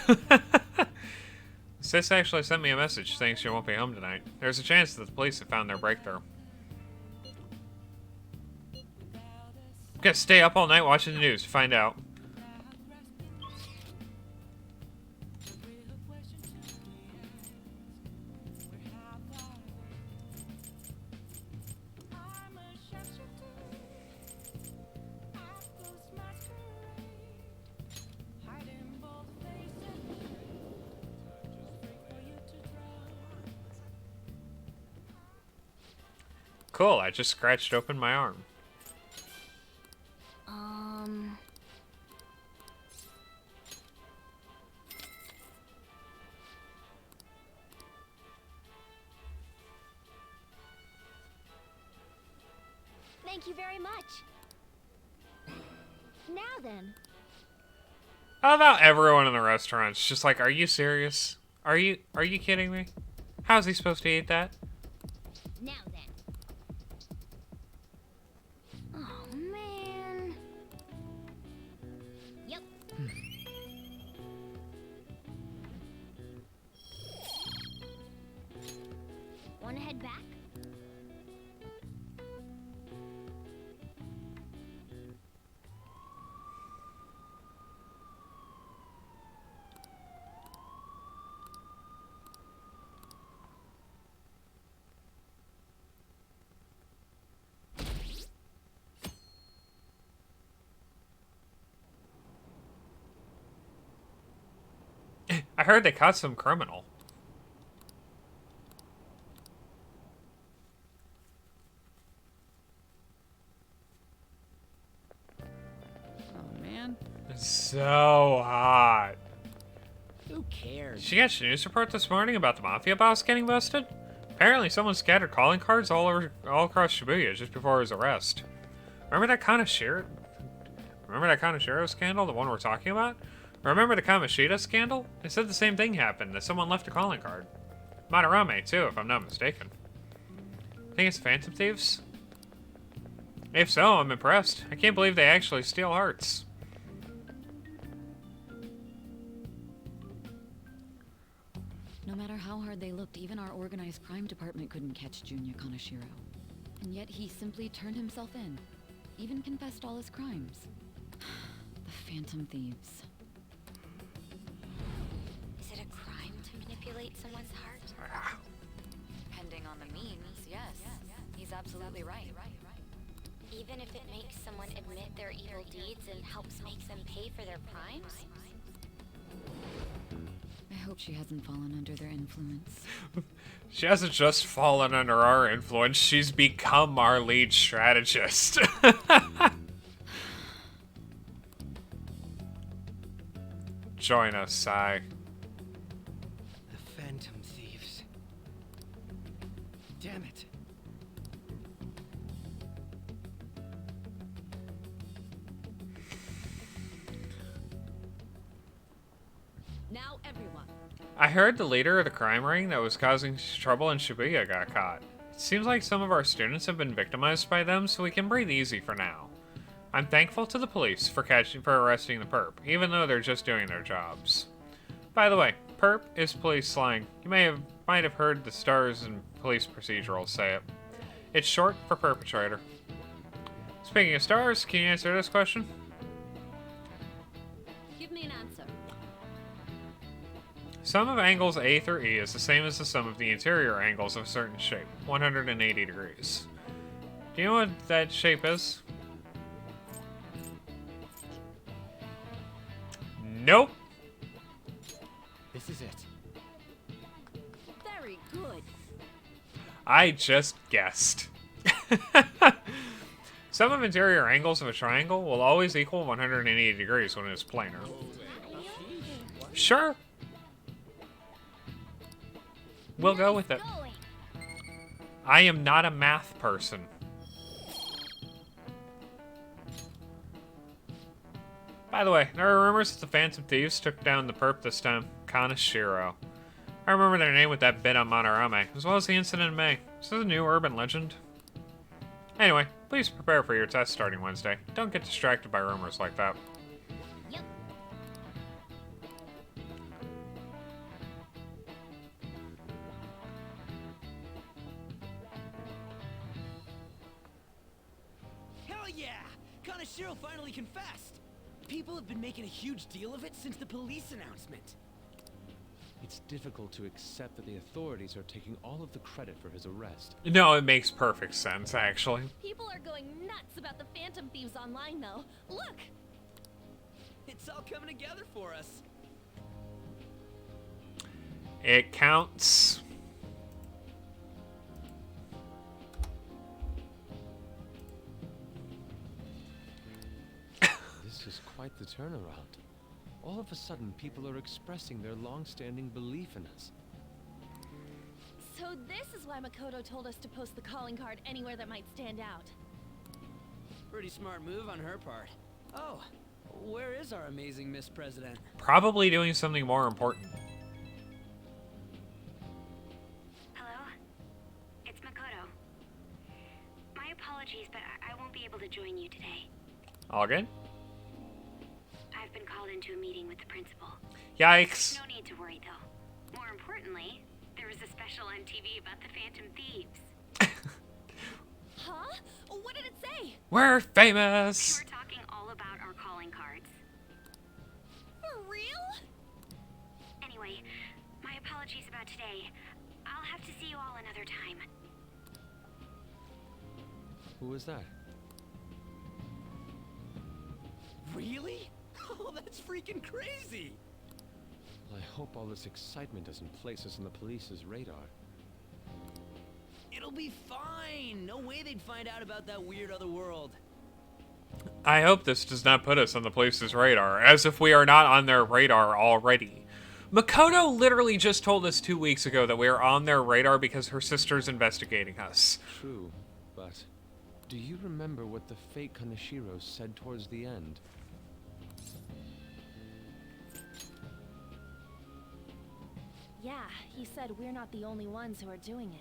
Sis actually sent me a message saying she won't be home tonight. There's a chance that the police have found their breakthrough. I'm gonna stay up all night watching the news to find out. Cool, I just scratched open my arm. Thank you very much. Now then. How about everyone in the restaurant's just like, are you serious? Are you kidding me? How's he supposed to eat that? Now then. Oh, man. Yep. Wanna head back? I heard they caught some criminal. Oh, man. So hot. Who cares? Did you catch the news report this morning about the mafia boss getting busted? Apparently someone scattered calling cards all across Shibuya just before his arrest. Remember that Kaneshiro scandal, the one we're talking about? Remember the Kamoshida scandal? They said the same thing happened, that someone left a calling card. Madarame, too, if I'm not mistaken. Think it's Phantom Thieves? If so, I'm impressed. I can't believe they actually steal hearts. No matter how hard they looked, even our organized crime department couldn't catch Junya Kaneshiro. And yet he simply turned himself in. Even confessed all his crimes. The Phantom Thieves. Is it a crime to manipulate someone's heart? Depending on the means, yes. He's absolutely right. Even if it makes someone admit their evil deeds and helps make them pay for their crimes? I hope she hasn't fallen under their influence. She hasn't just fallen under our influence, she's become our lead strategist. Join us, Sai. The Phantom Thieves. Damn it. Now everyone. I heard the leader of the crime ring that was causing trouble in Shibuya got caught. It seems like some of our students have been victimized by them, so we can breathe easy for now. I'm thankful to the police for arresting the perp, even though they're just doing their jobs. By the way, perp is police slang. You might have heard the stars and police procedurals say it. It's short for perpetrator. Speaking of stars, can you answer this question? Give me an answer. Sum of angles A through E is the same as the sum of the interior angles of a certain shape, 180 degrees. Do you know what that shape is? Nope. This is it. Very good. I just guessed. Sum of interior angles of a triangle will always equal 180 degrees when it is planar. Sure. We'll go with it. I am not a math person. By the way, there are rumors that the Phantom Thieves took down the perp this time, Kaneshiro. I remember their name with that bit on Madarame, as well as the incident in May. Is this a new urban legend? Anyway, please prepare for your test starting Wednesday. Don't get distracted by rumors like that. Yep. Hell yeah! Kaneshiro finally confessed! People have been making a huge deal of it since the police announcement. It's difficult to accept that the authorities are taking all of the credit for his arrest. No, it makes perfect sense, actually. People are going nuts about the Phantom Thieves online, though. Look! It's all coming together for us. It counts. This is quite the turnaround. All of a sudden, people are expressing their long-standing belief in us. So this is why Makoto told us to post the calling card anywhere that might stand out. Pretty smart move on her part. Oh, where is our amazing Miss President? Probably doing something more important. Hello? It's Makoto. My apologies, but I won't be able to join you today. All good? I've been called into a meeting with the principal. Yikes. No need to worry, though. More importantly, there was a special on TV about the Phantom Thieves. Huh? What did it say? We're famous. They were talking all about our calling cards. For real? Anyway, my apologies about today. I'll have to see you all another time. Who was that? Really? Oh, that's freaking crazy! Well, I hope all this excitement doesn't place us on the police's radar. It'll be fine! No way they'd find out about that weird other world. I hope this does not put us on the police's radar, as if we are not on their radar already. Makoto literally just told us 2 weeks ago that we are on their radar because her sister's investigating us. True, but do you remember what the fake Kaneshiro said towards the end? Yeah, he said we're not the only ones who are doing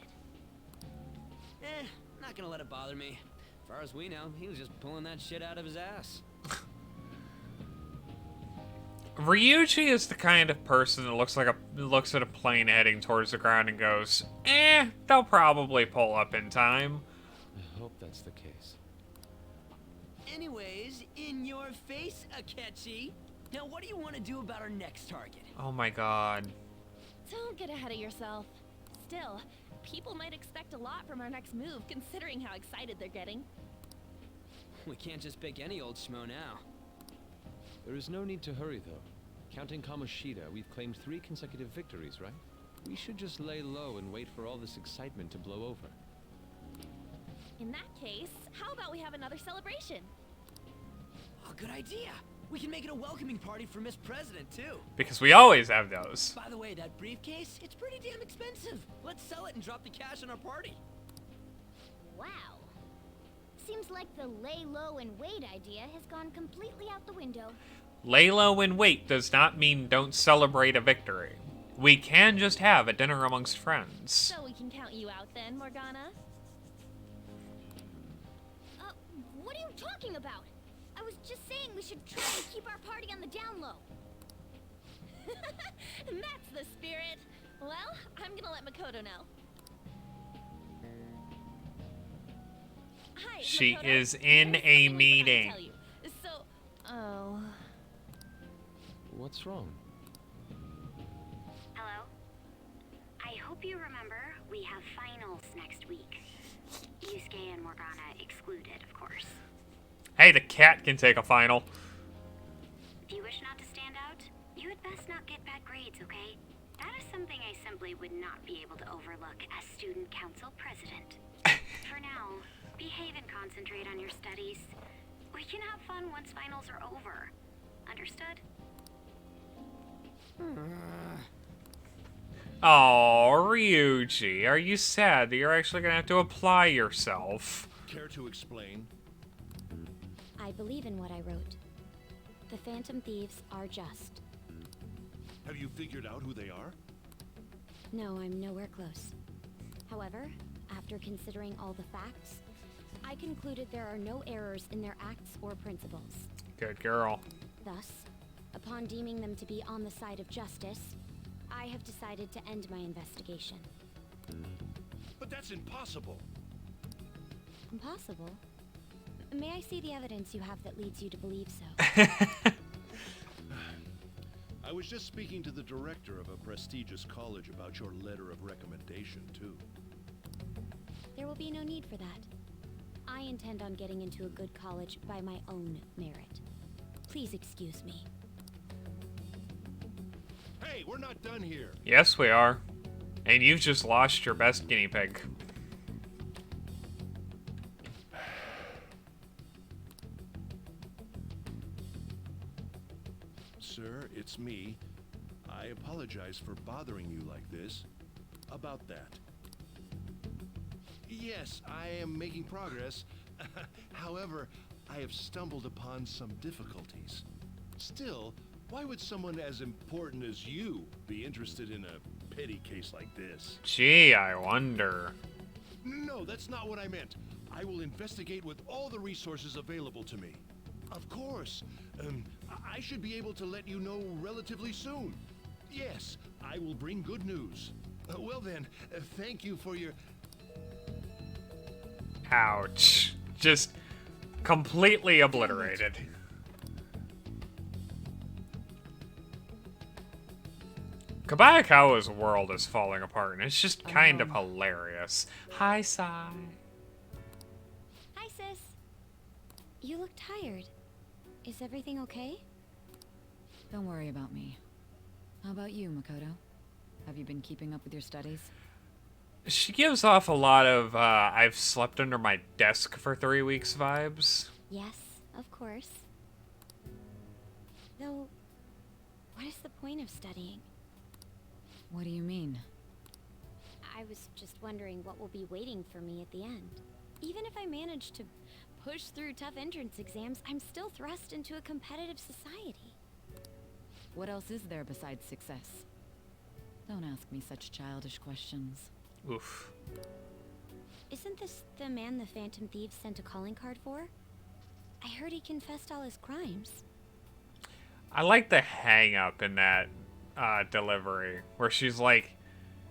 it. Not gonna let it bother me. As far as we know, he was just pulling that shit out of his ass. Ryuji is the kind of person that looks at a plane heading towards the ground and goes, they'll probably pull up in time. I hope that's the case. Anyways, in your face, Akechi. Now, what do you want to do about our next target? Oh my god. Don't get ahead of yourself. Still, people might expect a lot from our next move, considering how excited they're getting. We can't just pick any old schmo now. There is no need to hurry, though. Counting Kamoshida, we've claimed 3 consecutive victories, right? We should just lay low and wait for all this excitement to blow over. In that case, how about we have another celebration? Oh, good idea. We can make it a welcoming party for Miss President, too. Because we always have those. By the way, that briefcase, it's pretty damn expensive. Let's sell it and drop the cash on our party. Wow. Seems like the lay low and wait idea has gone completely out the window. Lay low and wait does not mean don't celebrate a victory. We can just have a dinner amongst friends. So we can count you out then, Morgana? What are you talking about? I was just saying we should try and keep our party on the down low. That's the spirit. Well, I'm gonna let Makoto know. Hi, She Makoto. is in There's a something we forgot to meeting. tell you. So, oh. What's wrong? Hello? I hope you remember we have finals next week. Yusuke and Morgana excluded, of course. Hey, the cat can take a final. If you wish not to stand out, you had best not get bad grades, okay? That is something I simply would not be able to overlook as student council president. For now, behave and concentrate on your studies. We can have fun once finals are over. Understood? Oh, Ryuji, are you sad that you're actually gonna have to apply yourself? Care to explain? I believe in what I wrote. The Phantom Thieves are just. Have you figured out who they are? No, I'm nowhere close. However, after considering all the facts, I concluded there are no errors in their acts or principles. Good girl. Thus, upon deeming them to be on the side of justice, I have decided to end my investigation. But that's impossible. Impossible? May I see the evidence you have that leads you to believe so? I was just speaking to the director of a prestigious college about your letter of recommendation, too. There will be no need for that. I intend on getting into a good college by my own merit. Please excuse me. Hey, we're not done here. Yes, we are. And you've just lost your best guinea pig. Sir, it's me. I apologize for bothering you like this. About that. Yes, I am making progress. However, I have stumbled upon some difficulties. Still, why would someone as important as you be interested in a petty case like this? Gee, I wonder. No, that's not what I meant. I will investigate with all the resources available to me. Of course. I should be able to let you know relatively soon. Yes, I will bring good news. Well then, thank you for your... Ouch. Just completely obliterated. Kabayakawa's world is falling apart, and it's just kind of hilarious. Hi, Sai. Hi, sis. You look tired. Is everything okay? Don't worry about me. How about you, Makoto? Have you been keeping up with your studies? She gives off a lot of, I've slept under my desk for 3 weeks vibes. Yes, of course. Though, what is the point of studying? What do you mean? I was just wondering what will be waiting for me at the end. Even if I manage to push through tough entrance exams, I'm still thrust into a competitive society. What else is there besides success? Don't ask me such childish questions. Oof. Isn't this the man the Phantom Thieves sent a calling card for? I heard he confessed all his crimes. I like the hang up in that delivery, where she's like,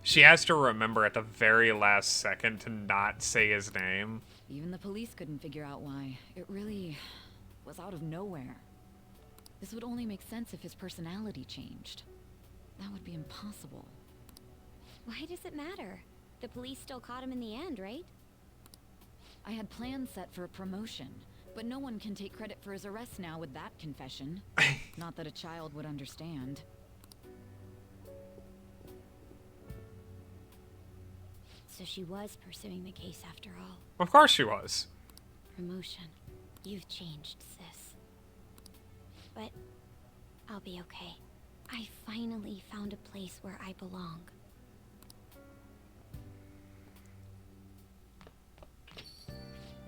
she has to remember at the very last second to not say his name. Even the police couldn't figure out why. It really was out of nowhere. This would only make sense if his personality changed. That would be impossible. Why does it matter? The police still caught him in the end, right? I had plans set for a promotion, but no one can take credit for his arrest now with that confession. Not that a child would understand. So she was pursuing the case after all. Of course she was. Promotion. You've changed, sis. but I'll be okay. I finally found a place where I belong.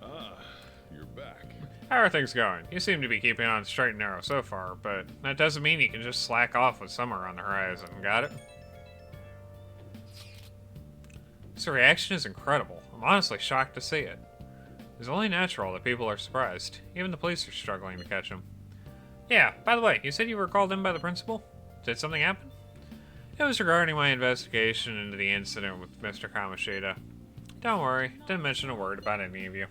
Ah, you're back. How are things going? You seem to be keeping on straight and narrow so far, but that doesn't mean you can just slack off with summer on the horizon. Got it? This reaction is incredible. I'm honestly shocked to see it. It's only natural that people are surprised. Even the police are struggling to catch him. Yeah, by the way, you said you were called in by the principal? Did something happen? It was regarding my investigation into the incident with Mr. Kamoshida. Don't worry, didn't mention a word about any of you.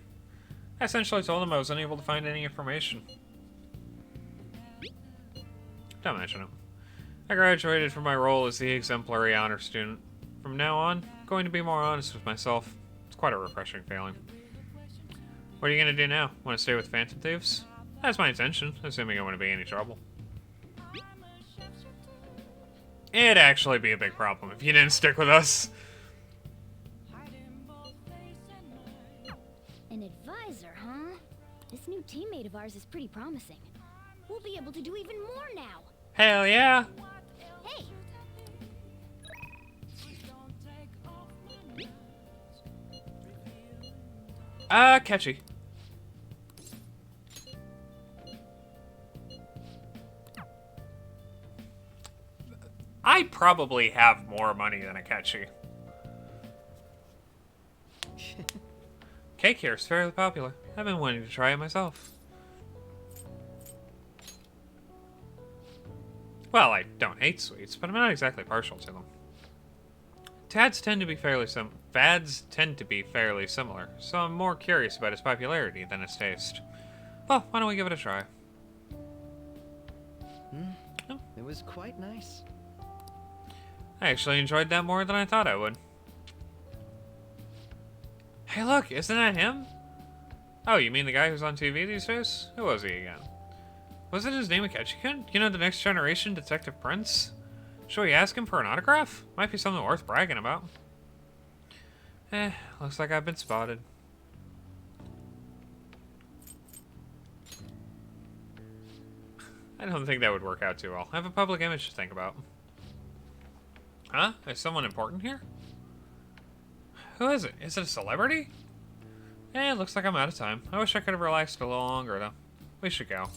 I essentially told him I was unable to find any information. Don't mention it. I graduated from my role as the exemplary honor student. From now on, I'm going to be more honest with myself. It's quite a refreshing feeling. What are you going to do now? Want to stay with Phantom Thieves? That's my intention, assuming I wouldn't be any trouble. It'd actually be a big problem if you didn't stick with us. An advisor, huh? This new teammate of ours is pretty promising. We'll be able to do even more now. Hell yeah! Hey! Catchy. I probably have more money than Akechi. Cake here is fairly popular. I've been wanting to try it myself. Well, I don't hate sweets, but I'm not exactly partial to them. Fads tend to be fairly similar, so I'm more curious about its popularity than its taste. Well, why don't we give it a try? Oh. It was quite nice. I actually enjoyed that more than I thought I would. Hey look, isn't that him? Oh, you mean the guy who's on TV these days? Who was he again? Wasn't his name Akechi-kun? You know, the next generation Detective Prince? Should we ask him for an autograph? Might be something worth bragging about. Looks like I've been spotted. I don't think that would work out too well. I have a public image to think about. Huh? Is someone important here? Who is it? Is it a celebrity? It looks like I'm out of time. I wish I could have relaxed a little longer, though. We should go.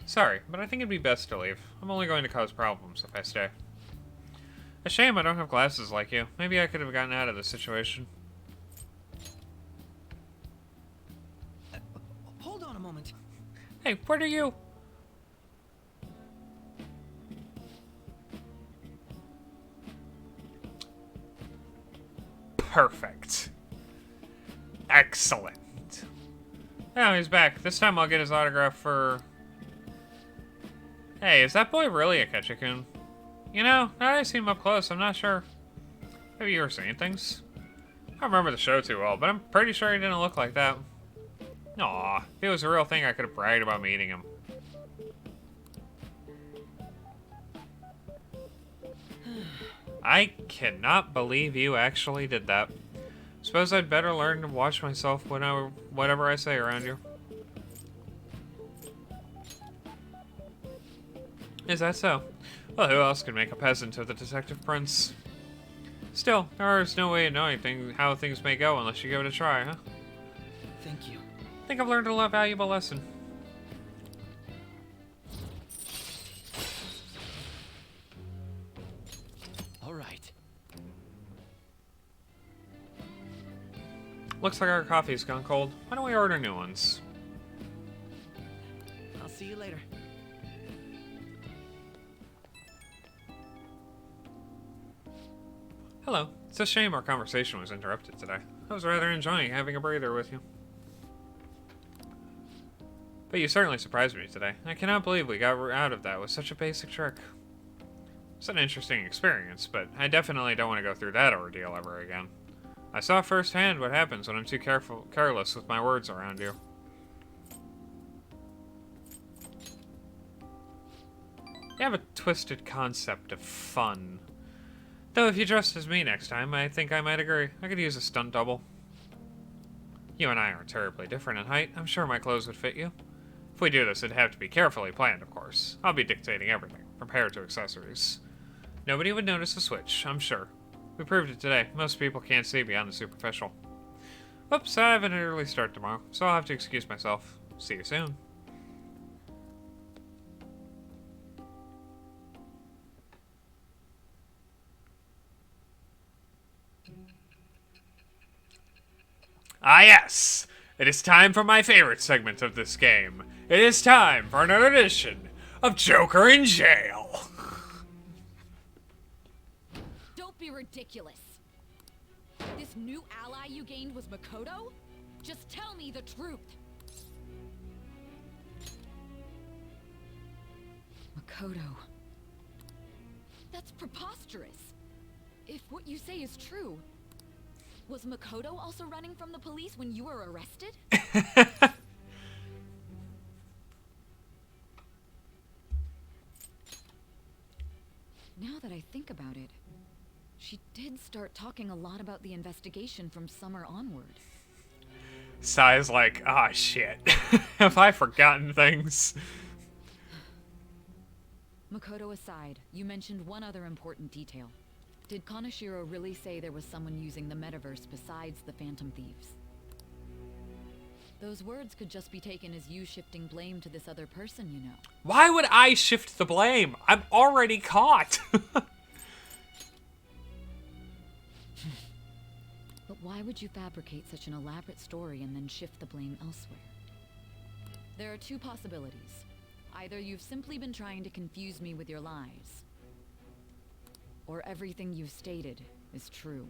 Sorry, but I think it'd be best to leave. I'm only going to cause problems if I stay. A shame I don't have glasses like you. Maybe I could have gotten out of this situation. Hold on a moment. Hey, what are you? Perfect. Excellent. Now he's back. This time I'll get his autograph for... Hey, is that boy really Akechi-kun? You know, now that I see him up close, I'm not sure. Have you ever seen things? I don't remember the show too well, but I'm pretty sure he didn't look like that. Aw, if it was a real thing, I could have bragged about meeting him. I cannot believe you actually did that. Suppose I'd better learn to watch myself whatever I say around you. Is that so? Well, who else could make a peasant of the Detective Prince? Still, there is no way of knowing how things may go unless you give it a try, huh? Thank you. I think I've learned a valuable lesson. All right. Looks like our coffee's gone cold. Why don't we order new ones? I'll see you later. Hello. It's a shame our conversation was interrupted today. I was rather enjoying having a breather with you. But you certainly surprised me today. I cannot believe we got out of that with such a basic trick. It's an interesting experience, but I definitely don't want to go through that ordeal ever again. I saw firsthand what happens when I'm too careless with my words around you. You have a twisted concept of fun. Though if you dressed as me next time, I think I might agree. I could use a stunt double. You and I aren't terribly different in height. I'm sure my clothes would fit you. If we do this, it'd have to be carefully planned, of course. I'll be dictating everything, from hair to accessories. Nobody would notice the switch, I'm sure. We proved it today. Most people can't see beyond the superficial. Oops, I have an early start tomorrow, so I'll have to excuse myself. See you soon. Ah yes! It is time for my favorite segment of this game. It is time for another edition of Joker in Jail. Don't be ridiculous. This new ally you gained was Makoto? Just tell me the truth. Makoto. That's preposterous. If what you say is true, was Makoto also running from the police when you were arrested? Now that I think about it, she did start talking a lot about the investigation from summer onward. Sai's like, ah, shit. Have I forgotten things? Makoto aside, you mentioned one other important detail. Did Kaneshiro really say there was someone using the metaverse besides the Phantom Thieves? Those words could just be taken as you shifting blame to this other person, you know. Why would I shift the blame? I'm already caught. But why would you fabricate such an elaborate story and then shift the blame elsewhere? There are two possibilities. Either you've simply been trying to confuse me with your lies, or everything you've stated is true.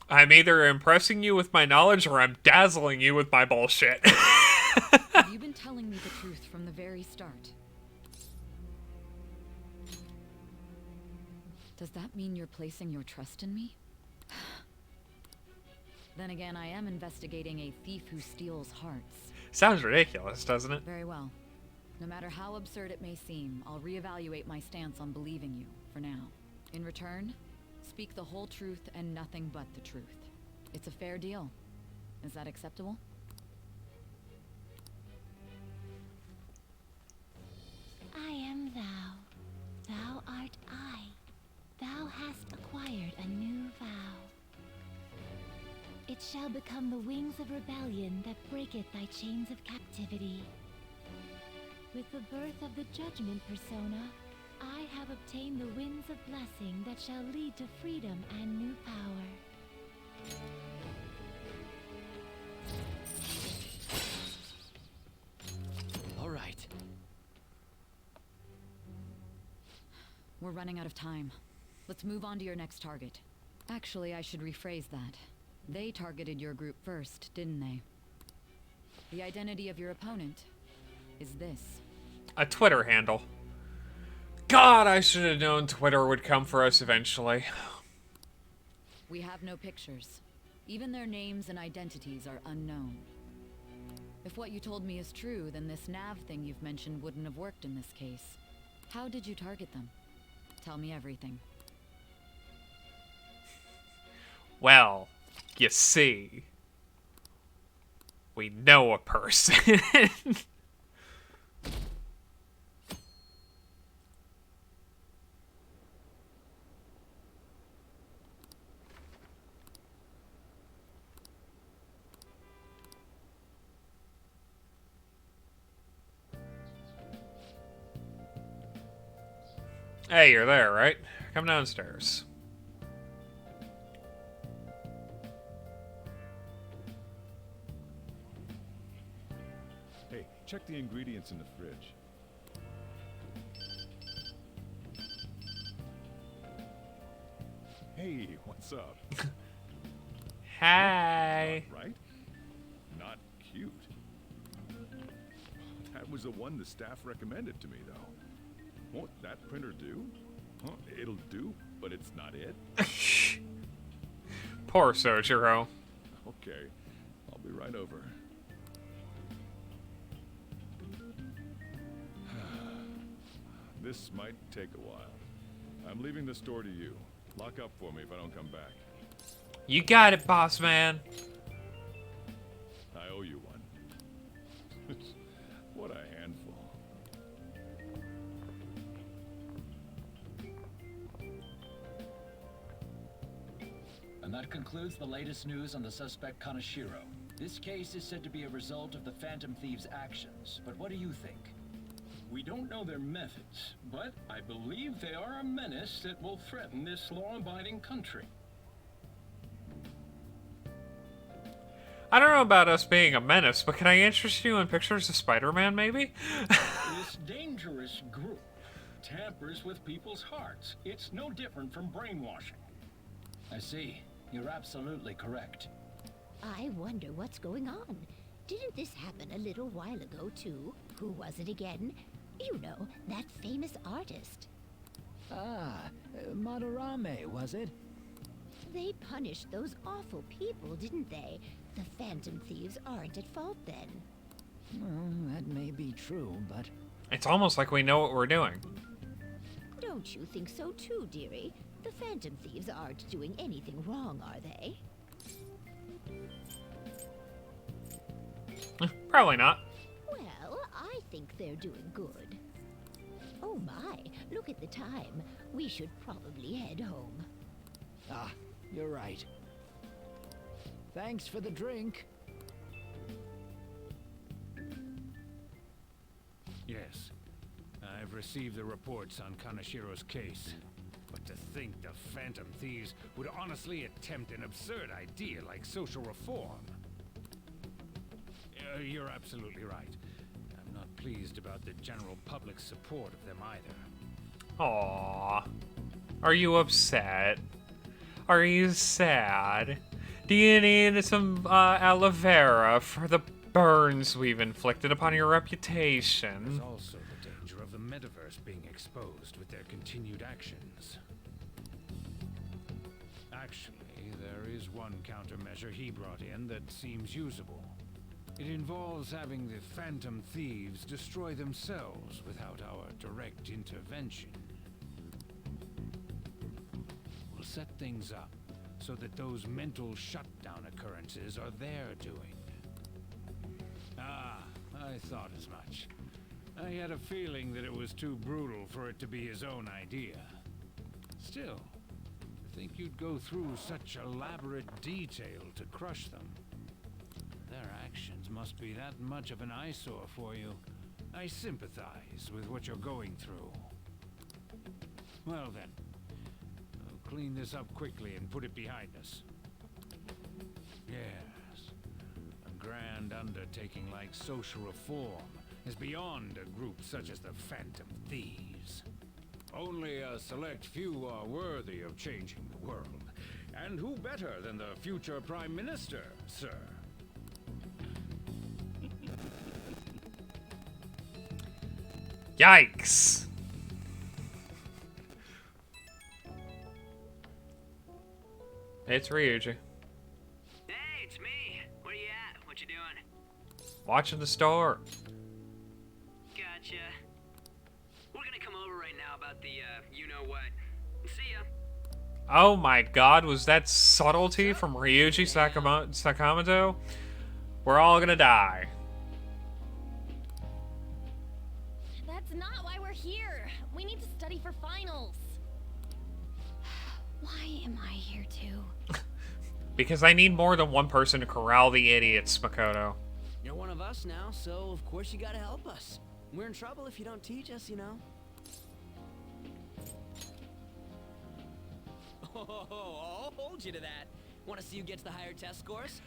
I'm either impressing you with my knowledge or I'm dazzling you with my bullshit. Have you been telling me the truth from the very start? Does that mean you're placing your trust in me? Then again, I am investigating a thief who steals hearts. Sounds ridiculous, doesn't it? Very well. No matter how absurd it may seem, I'll reevaluate my stance on believing you, for now. In return, speak the whole truth and nothing but the truth. It's a fair deal. Is that acceptable? I am thou. Thou art I. Thou hast acquired a new vow. It shall become the wings of rebellion that breaketh thy chains of captivity. With the birth of the Judgment persona, I have obtained the winds of blessing that shall lead to freedom and new power. All right. We're running out of time. Let's move on to your next target. Actually, I should rephrase that. They targeted your group first, didn't they? The identity of your opponent is this. A Twitter handle. God, I should have known Twitter would come for us eventually. We have no pictures. Even their names and identities are unknown. If what you told me is true, then this nav thing you've mentioned wouldn't have worked in this case. How did you target them? Tell me everything. Well, you see, we know a person. Hey, you're there, right? Come downstairs. Hey, check the ingredients in the fridge. Hey, what's up? Hi. Right? Not cute. That was the one the staff recommended to me, though. Won't that printer do? Well, it'll do, but it's not it. Poor Sojiro. Okay, I'll be right over. This might take a while. I'm leaving the store to you. Lock up for me if I don't come back. You got it, boss man. I owe you one. What a handful. And that concludes the latest news on the suspect Kaneshiro. This case is said to be a result of the Phantom Thieves' actions, but what do you think? We don't know their methods, but I believe they are a menace that will threaten this law-abiding country. I don't know about us being a menace, but can I interest you in pictures of Spider-Man, maybe? This dangerous group tampers with people's hearts. It's no different from brainwashing. I see. You're absolutely correct. I wonder what's going on. Didn't this happen a little while ago, too? Who was it again? You know, that famous artist. Ah, Madarame, was it? They punished those awful people, didn't they? The Phantom Thieves aren't at fault then. Well, that may be true, but... It's almost like we know what we're doing. Don't you think so too, dearie? The Phantom Thieves aren't doing anything wrong, are they? Probably not. Well, I think they're doing good. Oh my, look at the time. We should probably head home. Ah, you're right. Thanks for the drink. Yes, I've received the reports on Kaneshiro's case. But to think the Phantom Thieves would honestly attempt an absurd idea like social reform. You're absolutely right. I'm not pleased about the general public's support of them either. Aww. Are you upset? Are you sad? Do you need some aloe vera for the burns we've inflicted upon your reputation? There's also the danger of the metaverse being exposed with their continued actions. Actually, there is one countermeasure he brought in that seems usable. It involves having the Phantom Thieves destroy themselves without our direct intervention. We'll set things up so that those mental shutdown occurrences are their doing. Ah, I thought as much. I had a feeling that it was too brutal for it to be his own idea. Still, to think you'd go through such elaborate detail to crush them. Their actions must be that much of an eyesore for you. I sympathize with what you're going through. Well then, I'll clean this up quickly and put it behind us. Yes, a grand undertaking like social reform is beyond a group such as the Phantom Thieves. Only a select few are worthy of changing the world. And who better than the future Prime Minister, sir? Yikes. It's Ryuji. Hey, it's me. Where you at? What you doing? Watching the store. Gotcha. We're gonna come over right now about the, you-know-what. See ya. Oh my god, was that subtlety from Ryuji Sakamoto? We're all gonna die. That's not why we're here. We need to study for finals. Why am I here too? Because I need more than one person to corral the idiots, Makoto. You're one of us now, so of course you gotta help us. We're in trouble if you don't teach us, you know. Oh, I'll hold you to that. Want to see who gets the higher test scores?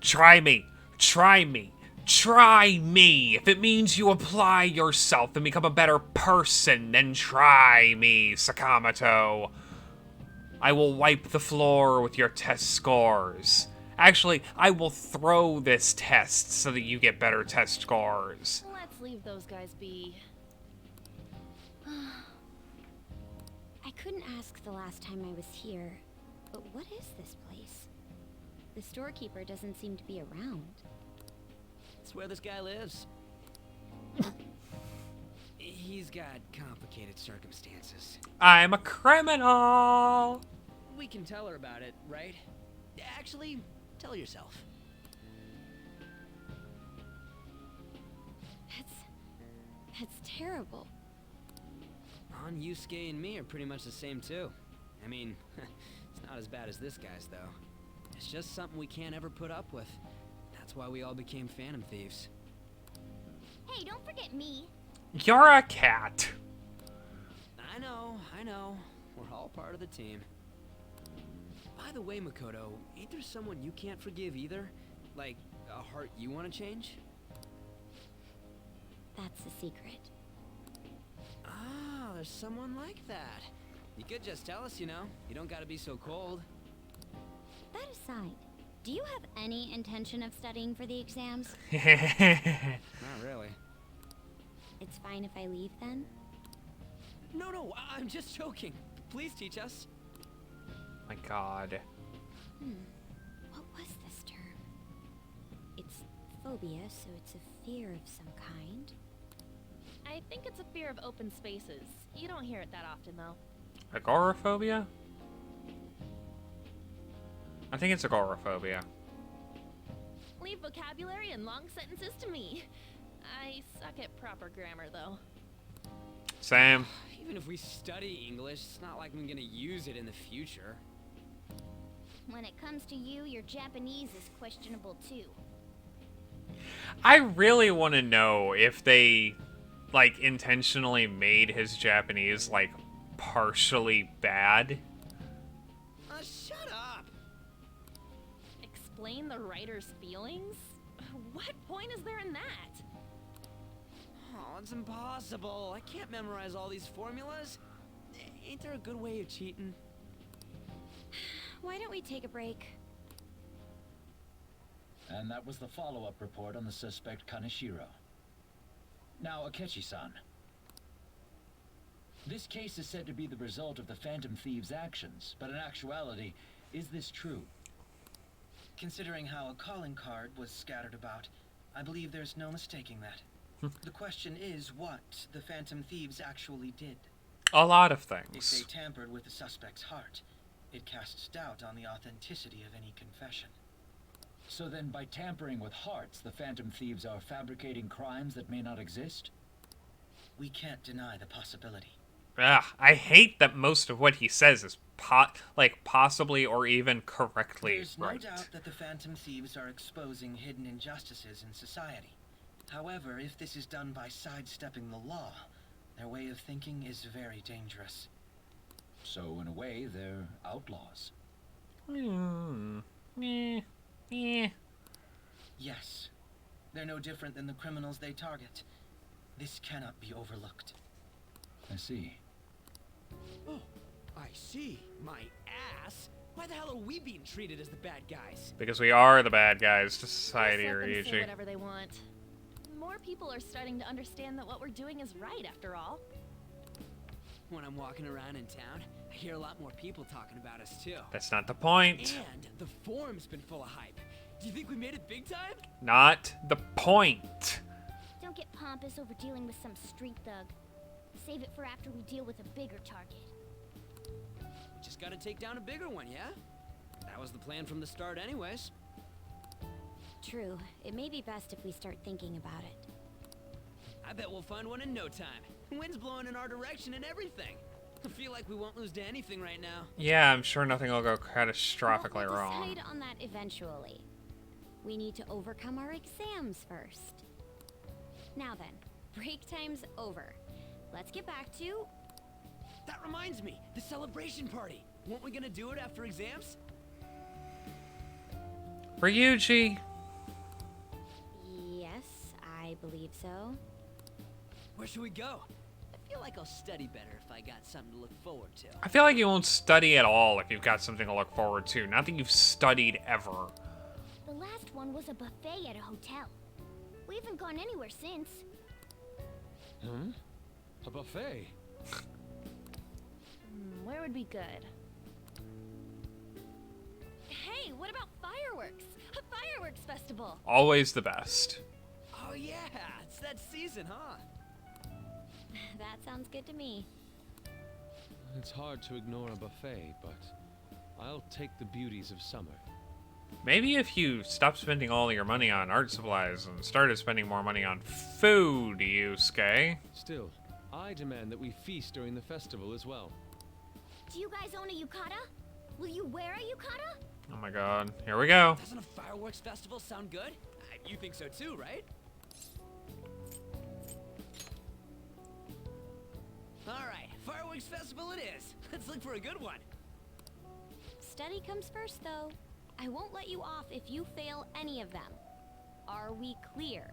Try me. Try me. Try me. If it means you apply yourself and become a better person, then try me, Sakamoto. I will wipe the floor with your test scores. Actually, I will throw this test so that you get better test scores. Let's leave those guys be. I couldn't ask the last time I was here, but what is this place? The storekeeper doesn't seem to be around. It's where this guy lives. He's got complicated circumstances. I'm a criminal. we can tell her about it, right? Actually, tell yourself. That's terrible. Han, Yusuke, and me are pretty much the same too. I mean, it's not as bad as this guy's though. It's just something we can't ever put up with. That's why we all became Phantom Thieves. Hey, don't forget me. You're a cat. I know. We're all part of the team. By the way, Makoto, ain't there someone you can't forgive either? Like, a heart you want to change? That's the secret. Ah, there's someone like that. You could just tell us, you know. You don't gotta be so cold. That aside, do you have any intention of studying for the exams? Not really. It's fine if I leave then? No, I'm just joking. Please teach us. My God. What was this term? It's phobia, so it's a fear of some kind. I think it's a fear of open spaces. You don't hear it that often, though. Agoraphobia? I think it's agoraphobia. Leave vocabulary and long sentences to me. I suck at proper grammar, though. Same. Even if we study English, it's not like I'm gonna use it in the future. When it comes to you, your Japanese is questionable too. I really want to know if they, like, intentionally made his Japanese, like, partially bad. Shut up! Explain the writer's feelings? What point is there in that? Oh, it's impossible. I can't memorize all these formulas. Ain't there a good way of cheating? Why don't we take a break? And that was the follow-up report on the suspect Kaneshiro. Now, Akechi-san. This case is said to be the result of the Phantom Thieves' actions, but in actuality, is this true? Considering how a calling card was scattered about, I believe there's no mistaking that. The question is what the Phantom Thieves actually did. A lot of If things. they tampered with the suspect's heart, it casts doubt on the authenticity of any confession. So then, by tampering with hearts, the Phantom Thieves are fabricating crimes that may not exist? We can't deny the possibility. Ugh, I hate that most of what he says is possibly or even correctly There's no right. doubt that the Phantom Thieves are exposing hidden injustices in society. However, if this is done by sidestepping the law, their way of thinking is very dangerous. So, in a way, they're outlaws. Yes. They're no different than the criminals they target. This cannot be overlooked. I see. Oh, I see. My ass. Why the hell are we being treated as the bad guys? Because we are the bad guys to society, Just let them say Ryuji. whatever they want. More people are starting to understand that what we're doing is right, after all. When I'm walking around in town, I hear a lot more people talking about us too. That's not the point. And the forum's been full of hype. Do you think we made it big time? Not the point. Don't get pompous over dealing with some street thug. Save it for after we deal with a bigger target. Just gotta take down a bigger one, yeah? That was the plan from the start anyways. True. It may be best if we start thinking about it. I bet we'll find one in no time. Wind's blowing in our direction and everything. I feel like we won't lose to anything right now. Yeah, I'm sure nothing will go catastrophically We'll wrong. decide on that eventually. We need to overcome our exams first. Now then, break time's over. Let's get back to... That reminds me, the celebration party. Weren't we gonna do it after exams? Ryuji. Yes, I believe so. Where should we go? I feel like I'll study better if I got something to look forward to. I feel like you won't study at all if you've got something to look forward to. Not that you've studied ever. The last one was a buffet at a hotel. We haven't gone anywhere since. Huh? A buffet? Where would be good? Hey, what about fireworks? A fireworks festival! Always the best. Oh yeah, it's that season, huh? That sounds good to me. It's hard to ignore a buffet, but I'll take the beauties of summer. Maybe if you stopped spending all your money on art supplies and started spending more money on food, Yusuke. Still, I demand that we feast during the festival as well. Do you guys own a yukata? Will you wear a yukata? Oh my god, here we go. Doesn't a fireworks festival sound good? You think so too, right? Alright, fireworks festival it is. Let's look for a good one. Study comes first, though. I won't let you off if you fail any of them. Are we clear?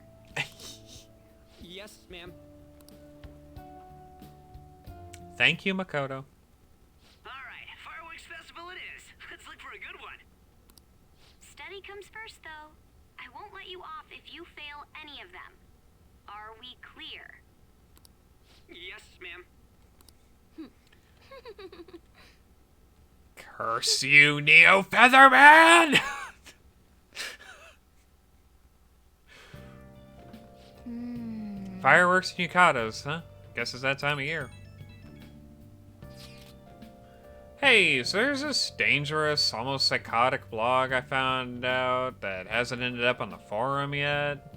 Yes, ma'am. Thank you, Makoto. Alright, fireworks festival it is. Let's look for a good one. Study comes first, though. I won't let you off if you fail any of them. Are we clear? Yes, ma'am. Curse you, Neo Featherman! Fireworks and yukatas, huh? Guess it's that time of year. Hey, so there's this dangerous, almost psychotic blog I found out that hasn't ended up on the forum yet.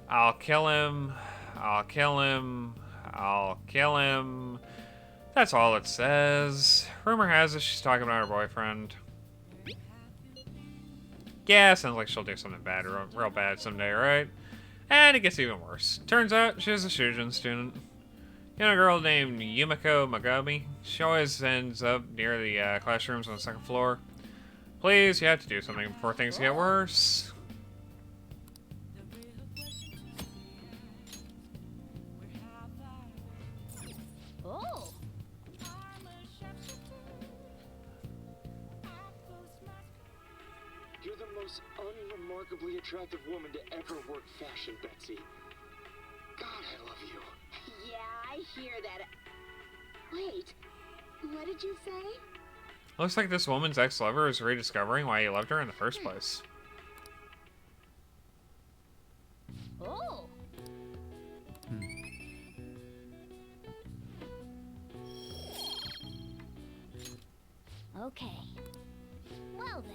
I'll kill him. I'll kill him. I'll kill him. That's all it says. Rumor has it she's talking about her boyfriend. Yeah, sounds like she'll do something bad, real bad someday, right? And it gets even worse. Turns out she's a Shujin student. You know a girl named Yumiko Magami? She always ends up near the classrooms on the second floor. Please, you have to do something before things get worse. Oh! You're the most unremarkably attractive woman to ever work fashion, Betsy. God, I love you. Yeah, I hear that. Wait, what did you say? Looks like this woman's ex-lover is rediscovering why he loved her in the first place. Oh! Okay. Well then.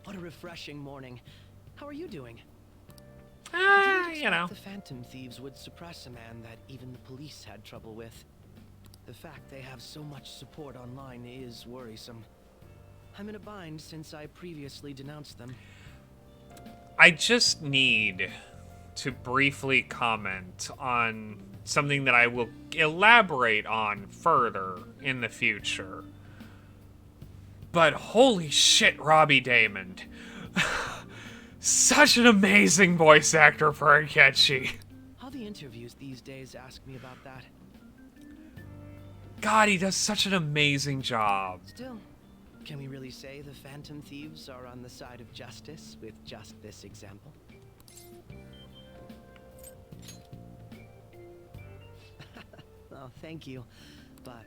What a refreshing morning. How are you doing? You know. The Phantom Thieves would suppress a man that even the police had trouble with. The fact they have so much support online is worrisome. I'm in a bind since I previously denounced them. I just need to briefly comment on something that I will elaborate on further in the future. But holy shit, Robbie Damon. Such an amazing voice actor for Akechi. All the interviews these days ask me about that. God, he does such an amazing job. Still, can we really say the Phantom Thieves are on the side of justice with just this example? Oh, thank you. But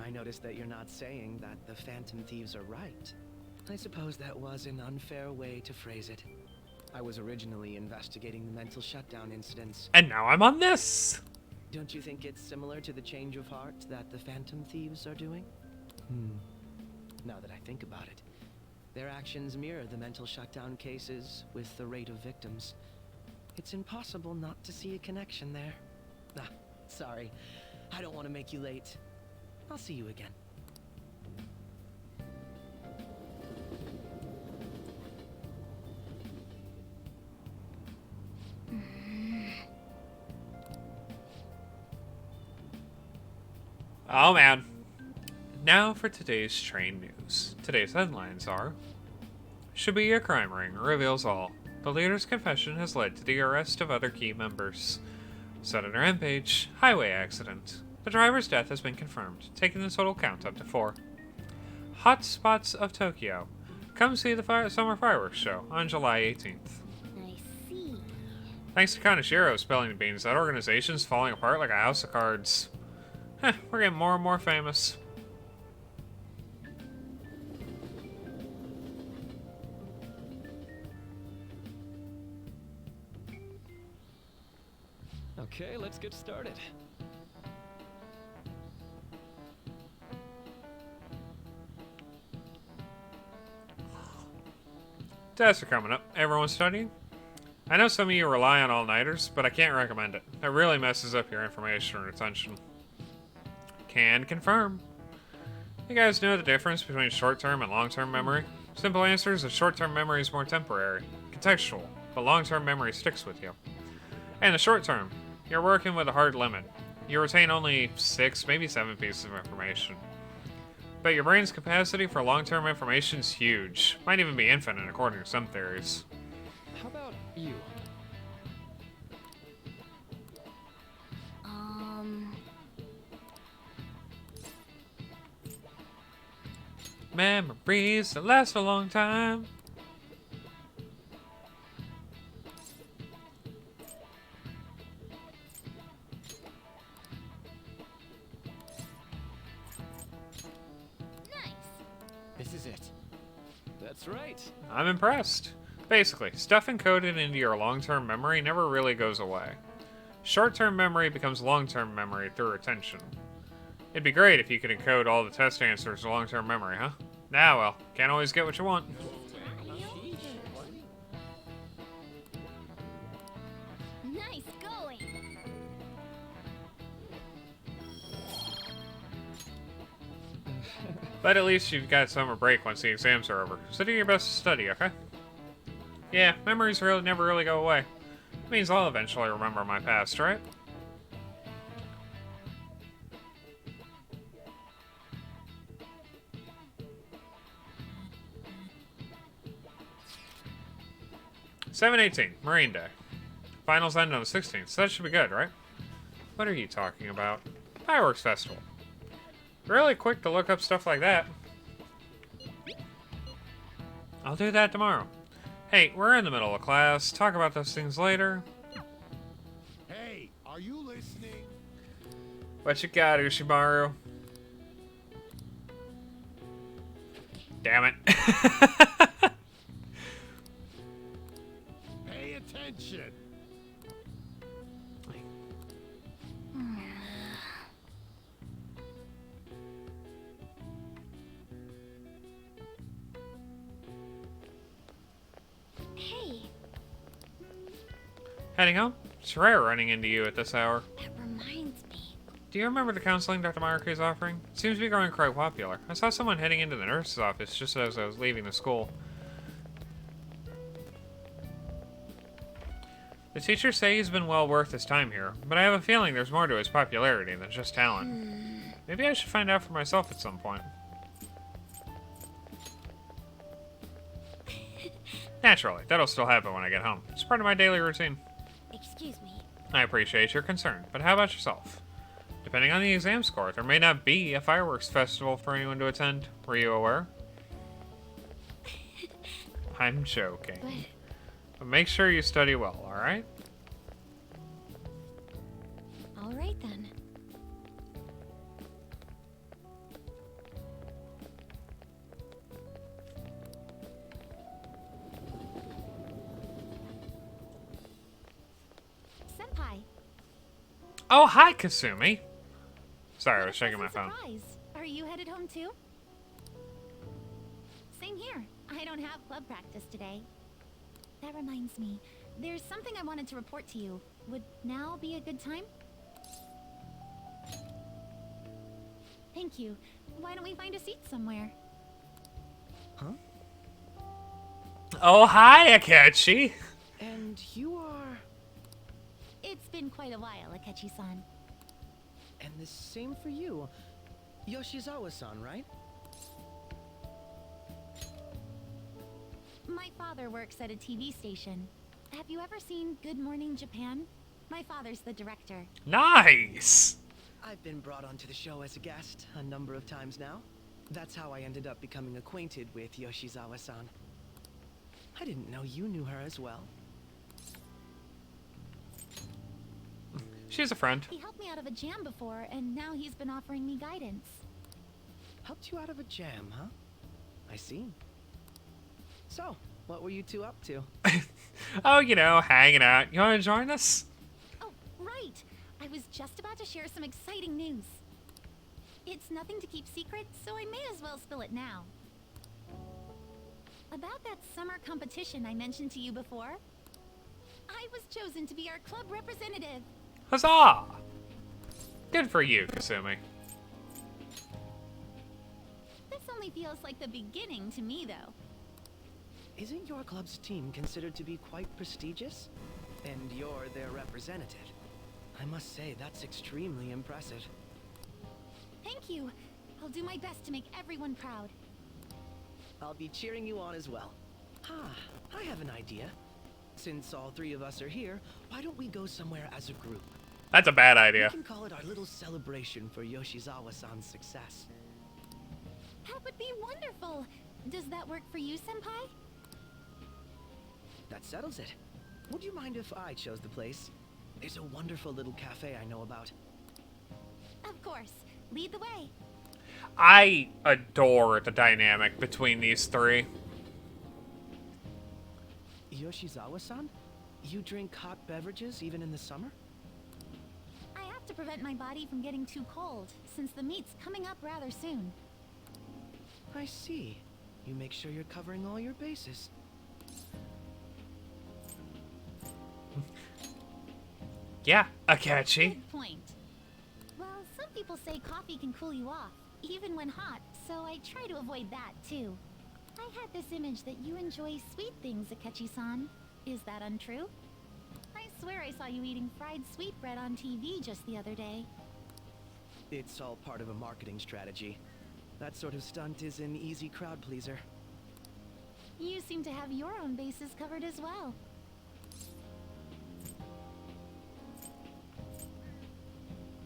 I noticed that you're not saying that the Phantom Thieves are right. I suppose that was an unfair way to phrase it. I was originally investigating the mental shutdown incidents. And now I'm on this! Don't you think it's similar to the change of heart that the Phantom Thieves are doing? Now that I think about it, their actions mirror the mental shutdown cases with the rate of victims. It's impossible not to see a connection there. Ah, sorry. I don't want to make you late. I'll see you again. Oh man. Now for today's train news. Today's headlines are: Shibuya crime ring reveals all. The leader's confession has led to the arrest of other key members. Senator Rampage, highway accident. The driver's death has been confirmed, taking the total count up to 4. Hot spots of Tokyo. Come see the summer fireworks show on July 18th. I see. Thanks to Kaneshiro spilling the beans, that organization's falling apart like a house of cards. Heh, we're getting more and more famous. Okay, let's get started. Tests are coming up. Everyone studying? I know some of you rely on all-nighters, but I can't recommend it. It really messes up your information retention. Can confirm. You guys know the difference between short-term and long-term memory? Simple answer is that short-term memory is more temporary, contextual, but long-term memory sticks with you. In the short term, you're working with a hard limit. You retain only 6, maybe 7 pieces of information. But your brain's capacity for long-term information is huge. Might even be infinite, according to some theories. How about you? Memories that last a long time. This is it. That's right. I'm impressed. Basically, stuff encoded into your long-term memory never really goes away. Short-term memory becomes long-term memory through retention. It'd be great if you could encode all the test answers to long-term memory, huh? Nah, well, can't always get what you want. Nice going. But at least you've got summer break once the exams are over, so do your best to study, okay? Yeah, memories really never really go away. It means I'll eventually remember my past, right? (7/18) Marine Day. Finals end on the 16th, so that should be good, right? What are you talking about? Fireworks Festival. Really quick to look up stuff like that. I'll do that tomorrow. Hey, we're in the middle of class. Talk about those things later. Hey, are you listening? What you got, Ushimaru? Damn it. Pay attention. Hey, Heading home? It's rare running into you at this hour. that reminds me. Do you remember the counseling Dr. Maruku is offering? It seems to be growing quite popular. I saw someone heading into the nurse's office just as I was leaving the school. The teachers say he's been well worth his time here, but I have a feeling there's more to his popularity than just talent. Maybe I should find out for myself at some point. Naturally, that'll still happen when I get home. It's part of my daily routine. Excuse me. I appreciate your concern, but how about yourself? Depending on the exam score, there may not be a fireworks festival for anyone to attend. Were you aware? I'm joking. But make sure you study well, alright? All right then. Senpai. Oh, hi, Kasumi. Sorry, I was checking my phone. Surprise. Are you headed home too? Same here. I don't have club practice today. That reminds me. There's something I wanted to report to you. Would now be a good time? Thank you. Why don't we find a seat somewhere? Huh? Oh, hi, Akechi. And you are... It's been quite a while, Akechi-san. And the same for you. Yoshizawa-san, right? My father works at a TV station. Have you ever seen Good Morning Japan? My father's the director. Nice! I've been brought onto the show as a guest a number of times now. That's how I ended up becoming acquainted with Yoshizawa-san. I didn't know you knew her as well. She's a friend. He helped me out of a jam before, and now he's been offering me guidance. Helped you out of a jam, huh? I see. So, what were you two up to? Oh, you know, hanging out. You want to join us? Oh, right! I was just about to share some exciting news. It's nothing to keep secret, so I may as well spill it now. About that summer competition I mentioned to you before, I was chosen to be our club representative. Huzzah! Good for you, Kasumi. This only feels like the beginning to me, though. Isn't your club's team considered to be quite prestigious? And you're their representative. I must say, that's extremely impressive. Thank you. I'll do my best to make everyone proud. I'll be cheering you on as well. I have an idea. Since all three of us are here, why don't we go somewhere as a group? That's a bad idea. We can call it our little celebration for Yoshizawa-san's success. That would be wonderful. Does that work for you, Senpai? That settles it. Would you mind if I chose the place? There's a wonderful little cafe I know about. Of course. Lead the way. I adore the dynamic between these three. Yoshizawa-san? You drink hot beverages even in the summer? I have to prevent my body from getting too cold, since the meet's coming up rather soon. I see. You make sure you're covering all your bases. Yeah, Akachi. Good point. Well, some people say coffee can cool you off, even when hot, so I try to avoid that, too. I had this image that you enjoy sweet things, Akechi-san. Is that untrue? I swear I saw you eating fried sweetbread on TV just the other day. It's all part of a marketing strategy. That sort of stunt is an easy crowd pleaser. You seem to have your own bases covered as well.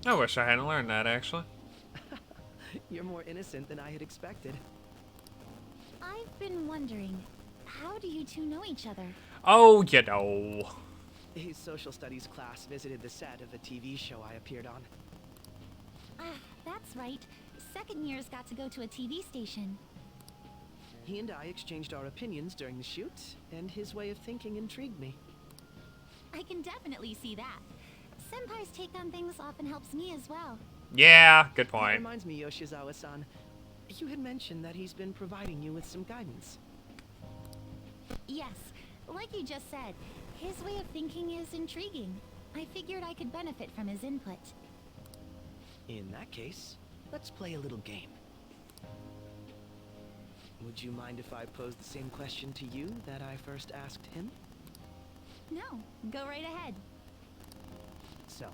I wish I hadn't learned that, actually. You're more innocent than I had expected. I've been wondering, how do you two know each other? Oh, you know. His social studies class visited the set of a TV show I appeared on. That's right. Second years got to go to a TV station. He and I exchanged our opinions during the shoot, and his way of thinking intrigued me. I can definitely see that. Senpai's take on things often helps me as well. Yeah, good That point. reminds me, Yoshizawa-san. You had mentioned that he's been providing you with some guidance. Yes, like you just said, his way of thinking is intriguing. I figured I could benefit from his input. In that case, let's play a little game. Would you mind if I posed the same question to you that I first asked him? No, go right ahead. So,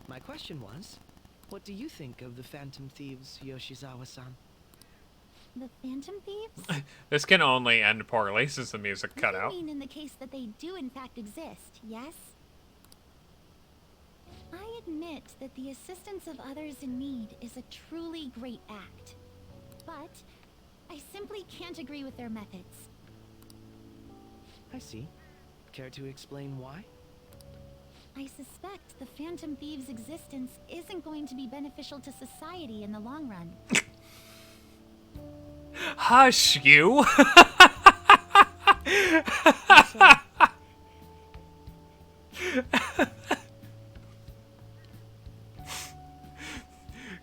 my question was, what do you think of the Phantom Thieves, Yoshizawa-san? The Phantom Thieves? This can only end poorly since the music cut out. You mean in the case that they do in fact exist, yes? I admit that the assistance of others in need is a truly great act. But I simply can't agree with their methods. I see. Care to explain why? I suspect the Phantom Thieves' existence isn't going to be beneficial to society in the long run. Hush, you!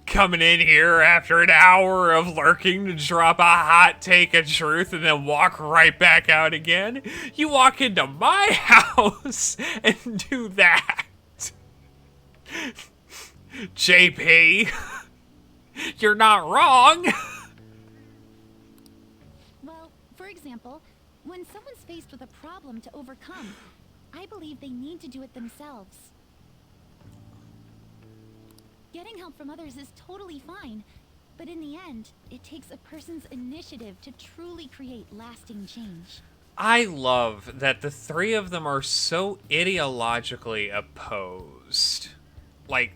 Coming in here after an hour of lurking to drop a hot take of truth and then walk right back out again? You walk into my house and do that. JP, you're not wrong. Well, for example, when someone's faced with a problem to overcome, I believe they need to do it themselves. Getting help from others is totally fine, but in the end, it takes a person's initiative to truly create lasting change. I love that the three of them are so ideologically opposed. Like,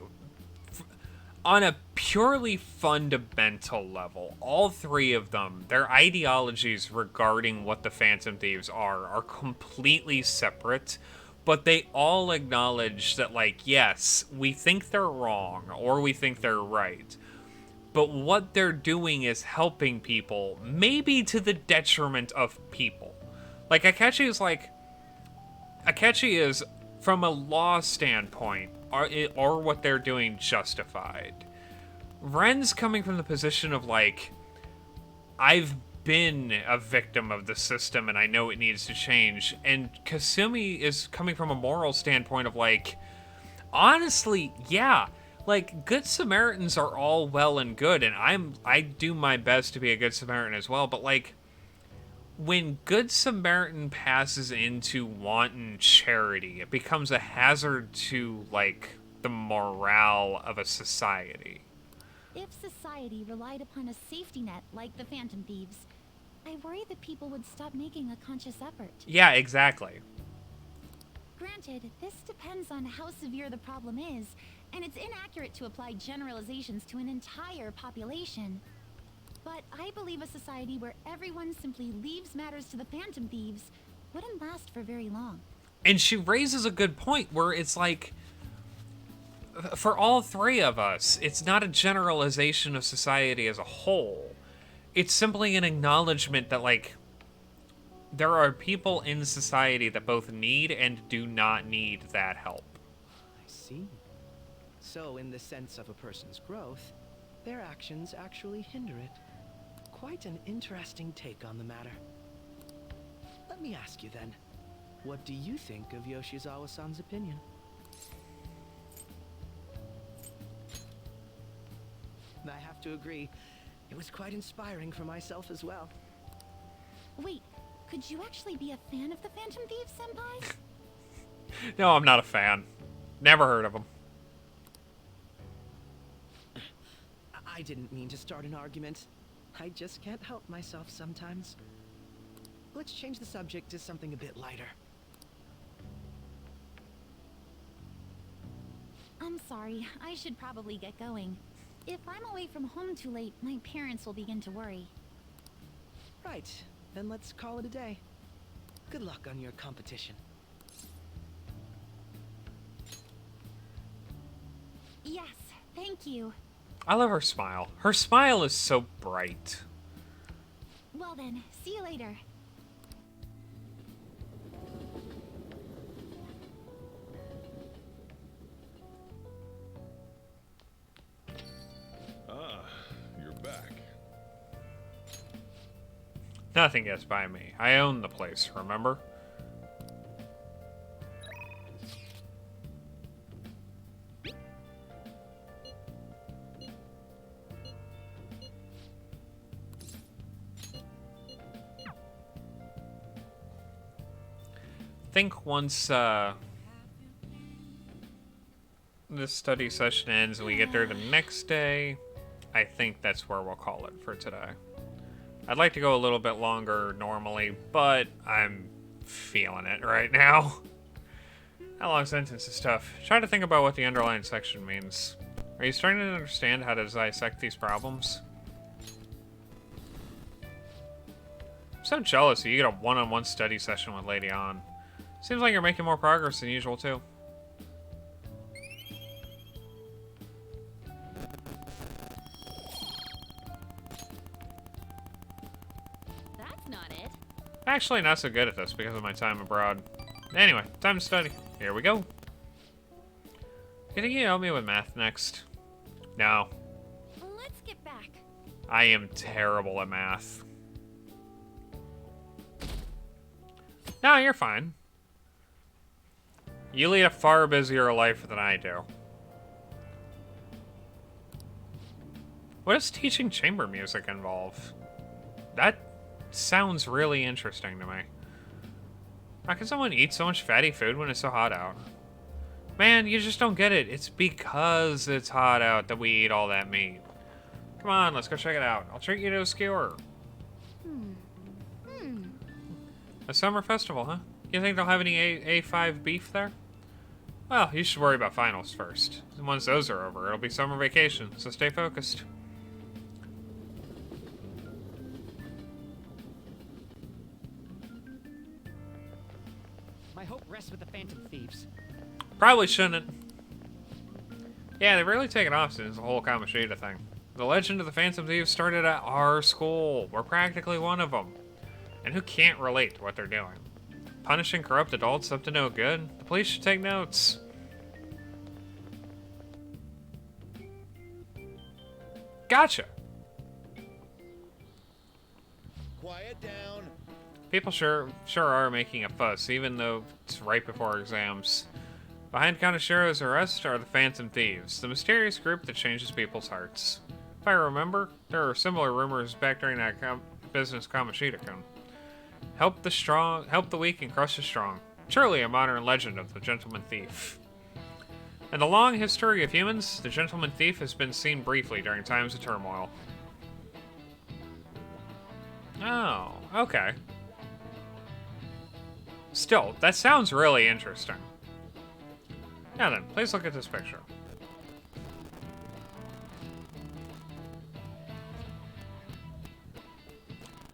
on a purely fundamental level, all three of them, their ideologies regarding what the Phantom Thieves are completely separate, but they all acknowledge that, like, yes, we think they're wrong, or we think they're right, but what they're doing is helping people, maybe to the detriment of people. Like, Akechi is, from a law standpoint, are what they're doing justified? Ren's coming from the position of, like, I've been a victim of the system and I know it needs to change. And Kasumi is coming from a moral standpoint of, like, honestly, yeah, like, Good Samaritans are all well and good, and I do my best to be a Good Samaritan as well, but, like, when Good Samaritan passes into wanton charity, it becomes a hazard to, like, the morale of a society. If society relied upon a safety net like the Phantom Thieves, I worry that people would stop making a conscious effort. Yeah, exactly. Granted, this depends on how severe the problem is, and it's inaccurate to apply generalizations to an entire population. But I believe a society where everyone simply leaves matters to the Phantom Thieves wouldn't last for very long. And she raises a good point where it's like, for all three of us, it's not a generalization of society as a whole. It's simply an acknowledgement that, like, there are people in society that both need and do not need that help. I see. So, in the sense of a person's growth, their actions actually hinder it. Quite an interesting take on the matter. Let me ask you then, what do you think of Yoshizawa-san's opinion? I have to agree, it was quite inspiring for myself as well. Wait, could you actually be a fan of the Phantom Thieves, Senpai? No, I'm not a fan. Never heard of them. I didn't mean to start an argument. I just can't help myself sometimes. Let's change the subject to something a bit lighter. I'm sorry, I should probably get going. If I'm away from home too late, my parents will begin to worry. Right, then let's call it a day. Good luck on your competition. Yes, thank you. I love her smile. Her smile is so bright. Well then, see you later. Ah, you're back. Nothing gets by me. I own the place, remember? I think once this study session ends and we get there the next day, I think that's where we'll call it for today. I'd like to go a little bit longer normally, but I'm feeling it right now. That long sentence is tough. Try to think about what the underlying section means. Are you starting to understand how to dissect these problems? I'm so jealous that you get a one-on-one study session with Lady On. Seems like you're making more progress than usual, too. That's not it. Actually, not so good at this because of my time abroad. Anyway, time to study. Here we go. You think you help me with math next? No. Let's get back. I am terrible at math. No, you're fine. You lead a far busier life than I do. What does teaching chamber music involve? That sounds really interesting to me. How can someone eat so much fatty food when it's so hot out? Man, you just don't get it. It's because it's hot out that we eat all that meat. Come on, let's go check it out. I'll treat you to a skewer. A summer festival, huh? You think they'll have any A5 beef there? Well, you should worry about finals first. And once those are over, it'll be summer vacation, so stay focused. My hope progress with the Phantom Thieves. Probably shouldn't. Yeah, they've really taken off since the whole Kamoshida thing. The legend of the Phantom Thieves started at our school. We're practically one of them. And who can't relate to what they're doing? Punishing corrupt adults up to no good? The police should take notes. Gotcha. Quiet down. People sure are making a fuss, even though it's right before exams. Behind Kanashiro's arrest are the Phantom Thieves, the mysterious group that changes people's hearts. If I remember, there were similar rumors back during that business Kamoshida-kun. Help the weak and crush the strong. Truly a modern legend of the Gentleman Thief. In the long history of humans, the Gentleman Thief has been seen briefly during times of turmoil. Oh, okay. Still, that sounds really interesting. Now then, please look at this picture.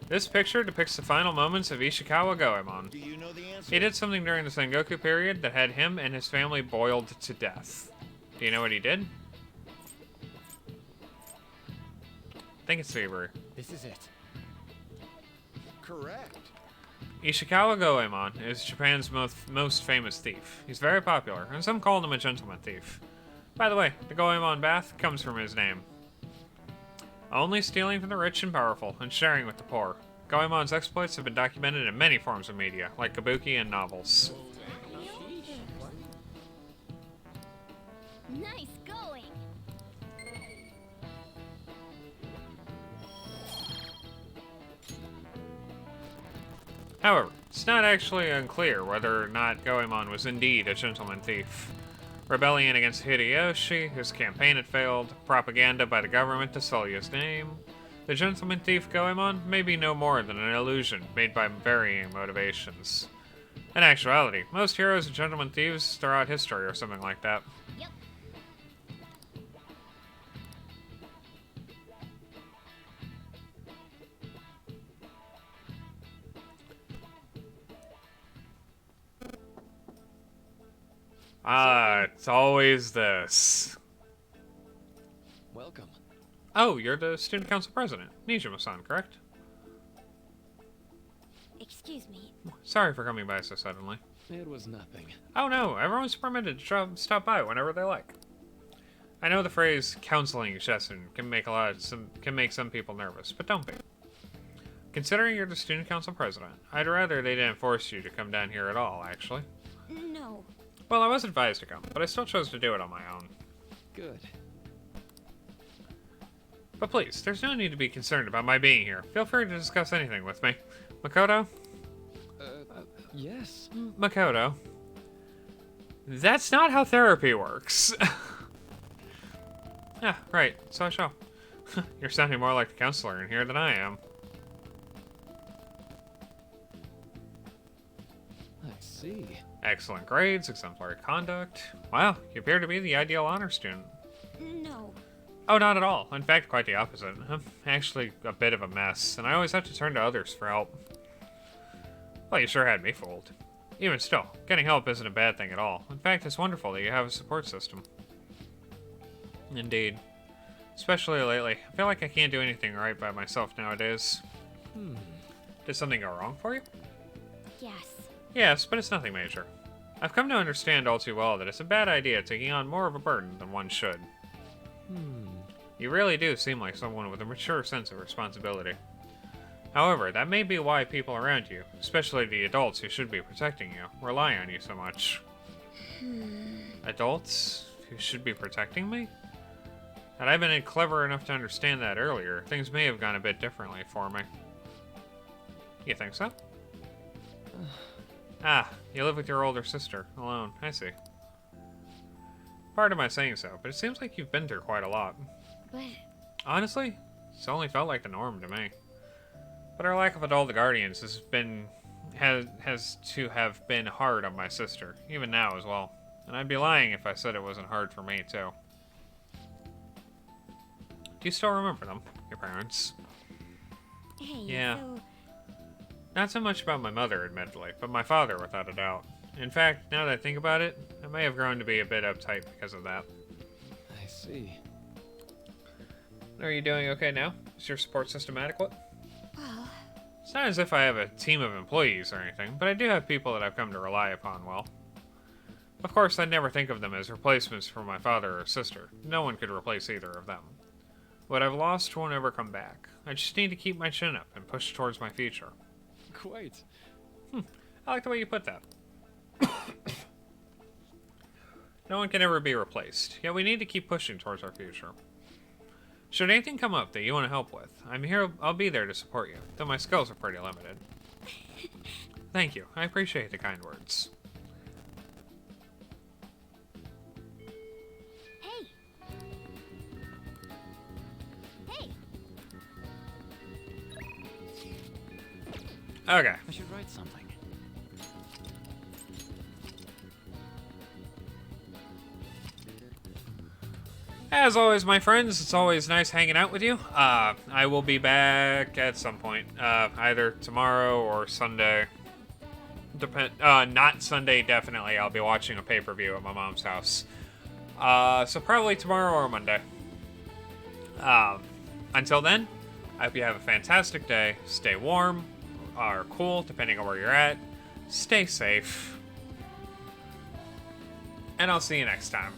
This picture depicts the final moments of Ishikawa Goemon. Do you know the answer? He did something during the Sengoku period that had him and his family boiled to death. Do you know what he did? I think it's Saber. This is it. Correct. Ishikawa Goemon is Japan's most famous thief. He's very popular, and some call him a gentleman thief. By the way, the Goemon bath comes from his name. Only stealing from the rich and powerful, and sharing with the poor. Goemon's exploits have been documented in many forms of media, like kabuki and novels. Nice going. However, it's not actually unclear whether or not Goemon was indeed a gentleman thief. Rebellion against Hideyoshi, his campaign had failed, propaganda by the government to sully his name. The gentleman thief Goemon may be no more than an illusion made by varying motivations. In actuality, most heroes are gentleman thieves throughout history or something like that. Yep. It's always this. Welcome. Oh, you're the student council president, Nijima-san, correct? Excuse me. Sorry for coming by so suddenly. It was nothing. Oh no, everyone's permitted to stop by whenever they like. I know the phrase "counseling session" can make some people nervous, but don't be. Considering you're the student council president, I'd rather they didn't force you to come down here at all, actually. No. Well, I was advised to come, but I still chose to do it on my own. Good. But please, there's no need to be concerned about my being here. Feel free to discuss anything with me. Makoto? Yes. Makoto. That's not how therapy works. Yeah, right. So I shall. You're sounding more like a counselor in here than I am. I see. Excellent grades, exemplary conduct. Wow, you appear to be the ideal honor student. No. Oh, not at all. In fact, quite the opposite. I'm actually a bit of a mess, and I always have to turn to others for help. Well, you sure had me fooled. Even still, getting help isn't a bad thing at all. In fact, it's wonderful that you have a support system. Indeed. Especially lately. I feel like I can't do anything right by myself nowadays. Did something go wrong for you? Yes. Yes, but it's nothing major. I've come to understand all too well that it's a bad idea taking on more of a burden than one should. You really do seem like someone with a mature sense of responsibility. However, that may be why people around you, especially the adults who should be protecting you, rely on you so much. Adults who should be protecting me? Had I been clever enough to understand that earlier, things may have gone a bit differently for me. You think so? Ah, you live with your older sister, alone. I see. Pardon my saying so, but it seems like you've been through quite a lot. But... Honestly, it's only felt like the norm to me. But our lack of adult guardians has to have been hard on my sister, even now as well. And I'd be lying if I said it wasn't hard for me, too. Do you still remember them, your parents? Hey, Yeah. so... Not so much about my mother, admittedly, but my father, without a doubt. In fact, now that I think about it, I may have grown to be a bit uptight because of that. I see. Are you doing okay now? Is your support system adequate? Well, It's not as if I have a team of employees or anything, but I do have people that I've come to rely upon well. Of course, I'd never think of them as replacements for my father or sister. No one could replace either of them. What I've lost won't ever come back. I just need to keep my chin up and push towards my future. Quite. I like the way you put that. No one can ever be replaced, yet we need to keep pushing towards our future. Should anything come up that you want to help with, I'm here. I'll be there to support you, though my skills are pretty limited. Thank you. I appreciate the kind words. hey. Hey. Okay. I should write something. As always, my friends, it's always nice hanging out with you. I will be back at some point, either tomorrow or Sunday. Not Sunday, definitely. I'll be watching a pay-per-view at my mom's house. So probably tomorrow or Monday. Until then, I hope you have a fantastic day. Stay warm or cool, depending on where you're at. Stay safe. And I'll see you next time.